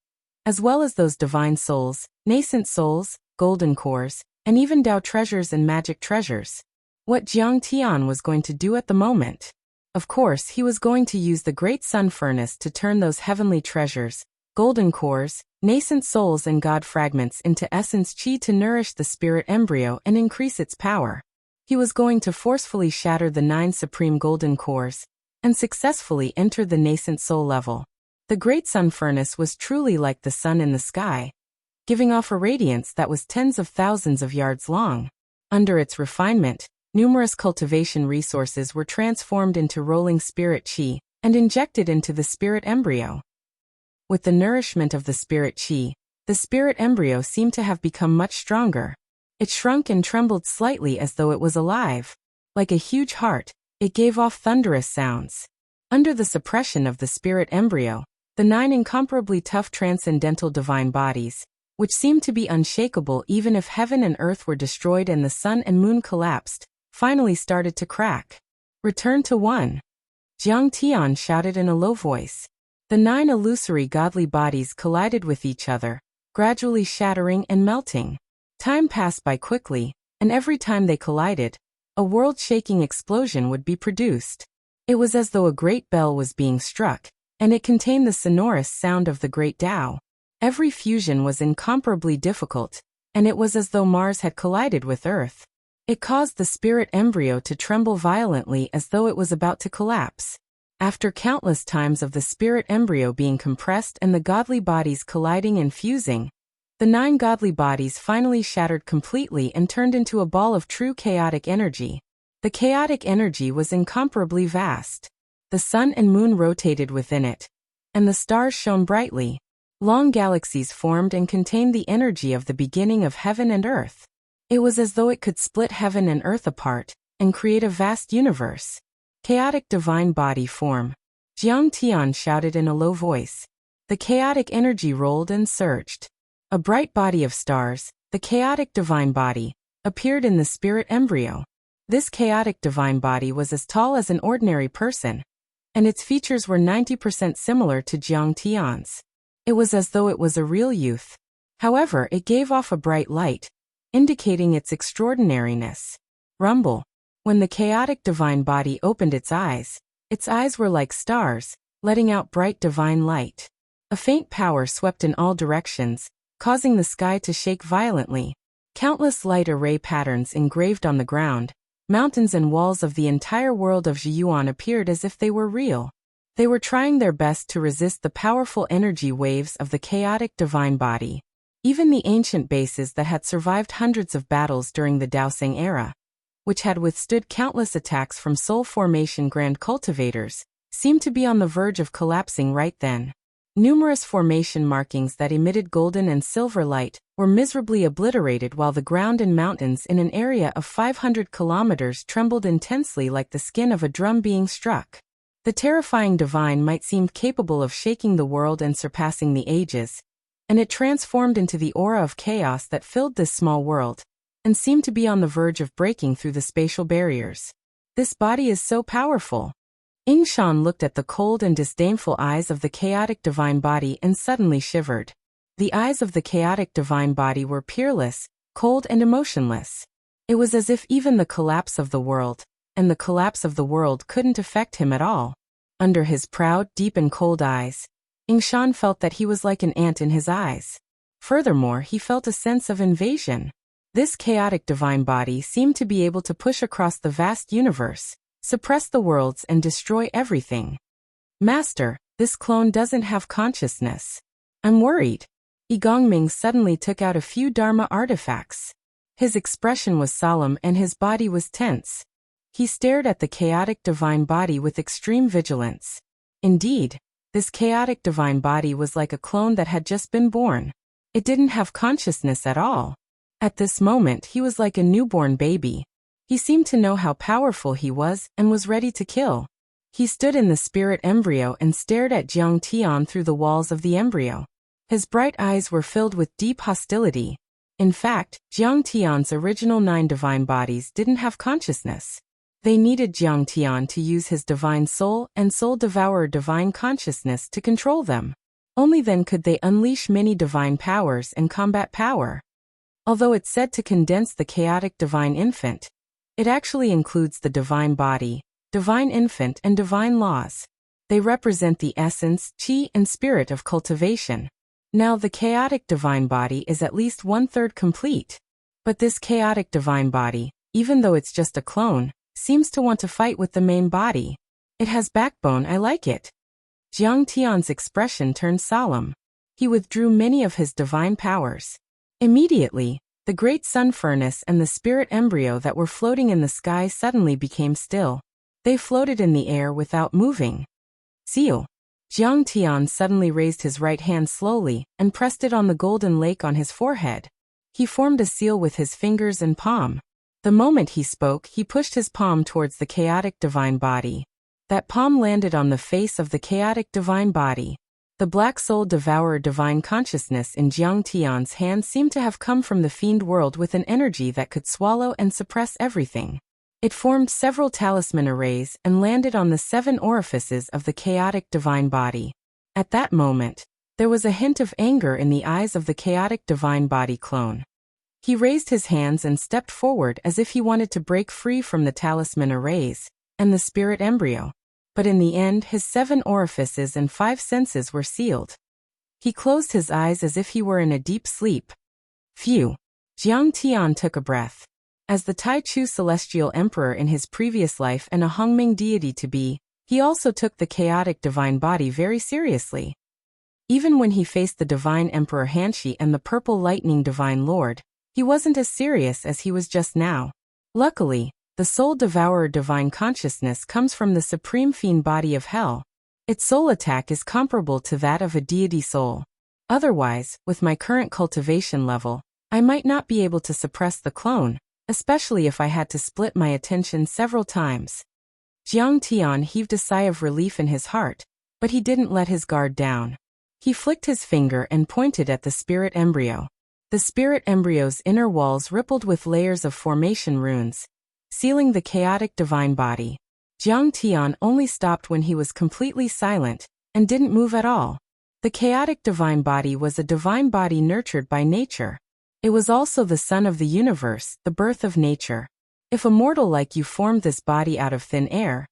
as well as those divine souls, nascent souls, golden cores, and even Tao treasures and magic treasures. What Jiang Tian was going to do at the moment? Of course, he was going to use the great sun furnace to turn those heavenly treasures, golden cores, nascent souls and god fragments into essence chi to nourish the spirit embryo and increase its power. He was going to forcefully shatter the 9 supreme golden cores and successfully enter the nascent soul level. The great sun furnace was truly like the sun in the sky, giving off a radiance that was tens of thousands of yards long. Under its refinement, numerous cultivation resources were transformed into rolling spirit chi and injected into the spirit embryo. With the nourishment of the spirit chi, the spirit embryo seemed to have become much stronger. It shrunk and trembled slightly as though it was alive. Like a huge heart, it gave off thunderous sounds. Under the suppression of the spirit embryo, the 9 incomparably tough transcendental divine bodies, which seemed to be unshakable even if heaven and earth were destroyed and the sun and moon collapsed, finally started to crack. Return to 1. Jiang Tian shouted in a low voice. The 9 illusory godly bodies collided with each other, gradually shattering and melting. Time passed by quickly, and every time they collided, a world-shaking explosion would be produced. It was as though a great bell was being struck, and it contained the sonorous sound of the great Tao. Every fusion was incomparably difficult, and it was as though Mars had collided with Earth. It caused the spirit embryo to tremble violently as though it was about to collapse. After countless times of the spirit embryo being compressed and the godly bodies colliding and fusing, the 9 godly bodies finally shattered completely and turned into a ball of true chaotic energy. The chaotic energy was incomparably vast. The sun and moon rotated within it, and the stars shone brightly. Long galaxies formed and contained the energy of the beginning of heaven and earth. It was as though it could split heaven and earth apart and create a vast universe. Chaotic divine body form. Jiang Tian shouted in a low voice. The chaotic energy rolled and surged. A bright body of stars, the chaotic divine body, appeared in the spirit embryo. This chaotic divine body was as tall as an ordinary person, and its features were 90% similar to Jiang Tian's. It was as though it was a real youth. However, it gave off a bright light, indicating its extraordinariness. Rumble. When the chaotic divine body opened its eyes were like stars, letting out bright divine light. A faint power swept in all directions, causing the sky to shake violently. Countless light array patterns engraved on the ground, mountains and walls of the entire world of Zhiyuan appeared as if they were real. They were trying their best to resist the powerful energy waves of the chaotic divine body. Even the ancient bases that had survived hundreds of battles during the Daoseng era, which had withstood countless attacks from soul formation grand cultivators, seemed to be on the verge of collapsing right then. Numerous formation markings that emitted golden and silver light were miserably obliterated while the ground and mountains in an area of 500 kilometers trembled intensely like the skin of a drum being struck. The terrifying divine might seem capable of shaking the world and surpassing the ages, and it transformed into the aura of chaos that filled this small world, and seemed to be on the verge of breaking through the spatial barriers. This body is so powerful. Yingshan looked at the cold and disdainful eyes of the chaotic divine body and suddenly shivered. The eyes of the chaotic divine body were peerless, cold and emotionless. It was as if even the collapse of the world, and the collapse of the world couldn't affect him at all. Under his proud, deep and cold eyes, Yingshan felt that he was like an ant in his eyes. Furthermore, he felt a sense of invasion. This chaotic divine body seemed to be able to push across the vast universe, suppress the worlds and destroy everything. Master, this clone doesn't have consciousness. I'm worried. Yi Gongming suddenly took out a few Dharma artifacts. His expression was solemn and his body was tense. He stared at the chaotic divine body with extreme vigilance. Indeed, this chaotic divine body was like a clone that had just been born. It didn't have consciousness at all. At this moment he was like a newborn baby. He seemed to know how powerful he was and was ready to kill. He stood in the spirit embryo and stared at Jiang Tian through the walls of the embryo. His bright eyes were filled with deep hostility. In fact, Jiang Tian's original 9 divine bodies didn't have consciousness. They needed Jiang Tian to use his divine soul and soul devourer divine consciousness to control them. Only then could they unleash many divine powers and combat power. Although it's said to condense the chaotic divine infant, it actually includes the divine body, divine infant and divine laws. They represent the essence, chi, and spirit of cultivation. Now the chaotic divine body is at least 1/3 complete. But this chaotic divine body, even though it's just a clone, seems to want to fight with the main body. It has backbone, I like it. Jiang Tian's expression turned solemn. He withdrew many of his divine powers. Immediately, the great sun furnace and the spirit embryo that were floating in the sky suddenly became still. They floated in the air without moving. Seal. Jiang Tian suddenly raised his right hand slowly and pressed it on the golden lake on his forehead. He formed a seal with his fingers and palm. The moment he spoke, he pushed his palm towards the chaotic divine body. That palm landed on the face of the chaotic divine body. The black soul devourer divine consciousness in Jiang Tian's hand seemed to have come from the fiend world with an energy that could swallow and suppress everything. It formed several talisman arrays and landed on the 7 orifices of the chaotic divine body. At that moment, there was a hint of anger in the eyes of the chaotic divine body clone. He raised his hands and stepped forward as if he wanted to break free from the talisman arrays and the spirit embryo. But in the end his 7 orifices and 5 senses were sealed. He closed his eyes as if he were in a deep sleep. Phew! Jiang Tian took a breath. As the Tai Chu celestial emperor in his previous life and a Hongming deity to be, he also took the chaotic divine body very seriously. Even when he faced the divine emperor Hanshi and the purple lightning divine lord, he wasn't as serious as he was just now. Luckily, the soul devourer divine consciousness comes from the supreme fiend body of hell. Its soul attack is comparable to that of a deity soul. Otherwise, with my current cultivation level, I might not be able to suppress the clone, especially if I had to split my attention several times. Jiang Tian heaved a sigh of relief in his heart, but he didn't let his guard down. He flicked his finger and pointed at the spirit embryo. The spirit embryo's inner walls rippled with layers of formation runes, sealing the chaotic divine body. Jiang Tian only stopped when he was completely silent, and didn't move at all. The chaotic divine body was a divine body nurtured by nature. It was also the sun of the universe, the birth of nature. If a mortal like you formed this body out of thin air,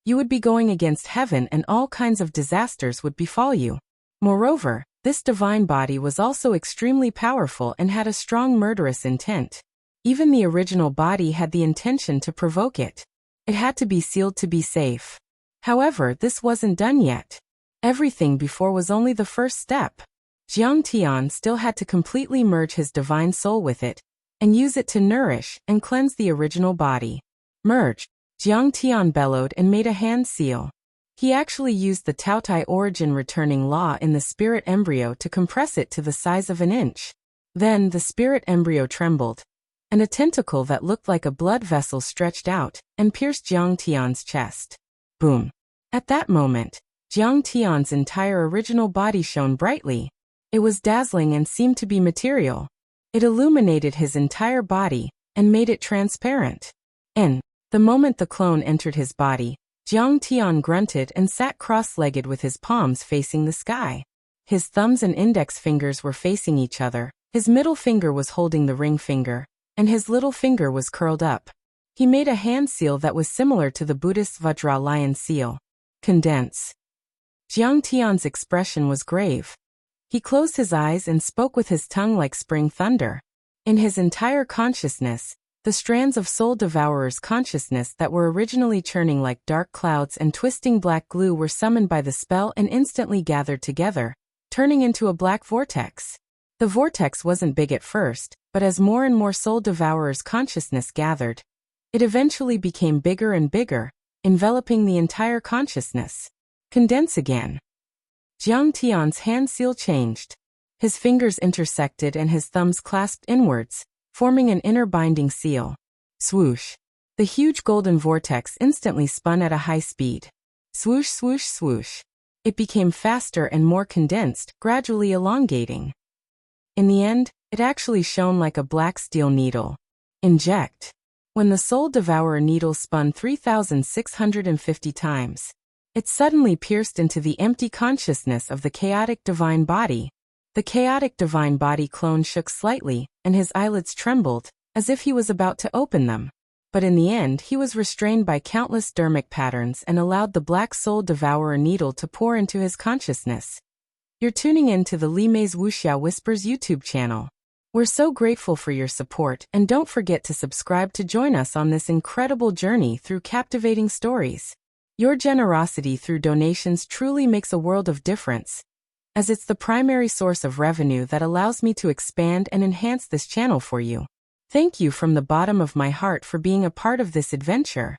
you would be going against heaven and all kinds of disasters would befall you. Moreover, this divine body was also extremely powerful and had a strong murderous intent. Even the original body had the intention to provoke it. It had to be sealed to be safe. However, this wasn't done yet. Everything before was only the first step. Jiang Tian still had to completely merge his divine soul with it, and use it to nourish and cleanse the original body. Merge. Jiang Tian bellowed and made a hand seal. He actually used the Taotai origin returning law in the spirit embryo to compress it to the size of an inch. Then the spirit embryo trembled, and a tentacle that looked like a blood vessel stretched out and pierced Jiang Tian's chest. Boom! At that moment, Jiang Tian's entire original body shone brightly. It was dazzling and seemed to be material. It illuminated his entire body and made it transparent. And the moment the clone entered his body, Jiang Tian grunted and sat cross-legged with his palms facing the sky. His thumbs and index fingers were facing each other. His middle finger was holding the ring finger, and his little finger was curled up. He made a hand seal that was similar to the Buddhist Vajra lion seal. Condense. Jiang Tian's expression was grave. He closed his eyes and spoke with his tongue like spring thunder. In his entire consciousness, the strands of soul devourer's consciousness that were originally churning like dark clouds and twisting black glue were summoned by the spell and instantly gathered together, turning into a black vortex. The vortex wasn't big at first, but as more and more soul devourer's consciousness gathered, it eventually became bigger and bigger, enveloping the entire consciousness. Condense again. Jiang Tian's hand seal changed. His fingers intersected and his thumbs clasped inwards, forming an inner binding seal. Swoosh. The huge golden vortex instantly spun at a high speed. Swoosh, swoosh, swoosh. It became faster and more condensed, gradually elongating. In the end, it actually shone like a black steel needle. Inject. When the Soul Devourer needle spun 3,650 times, it suddenly pierced into the empty consciousness of the chaotic divine body. The chaotic divine body clone shook slightly, and his eyelids trembled, as if he was about to open them. But in the end he was restrained by countless dharmic patterns and allowed the Black Soul Devourer needle to pour into his consciousness. You're tuning in to the Li Mei's Wuxia Whispers YouTube channel. We're so grateful for your support, and don't forget to subscribe to join us on this incredible journey through captivating stories. Your generosity through donations truly makes a world of difference, as it's the primary source of revenue that allows me to expand and enhance this channel for you. Thank you from the bottom of my heart for being a part of this adventure.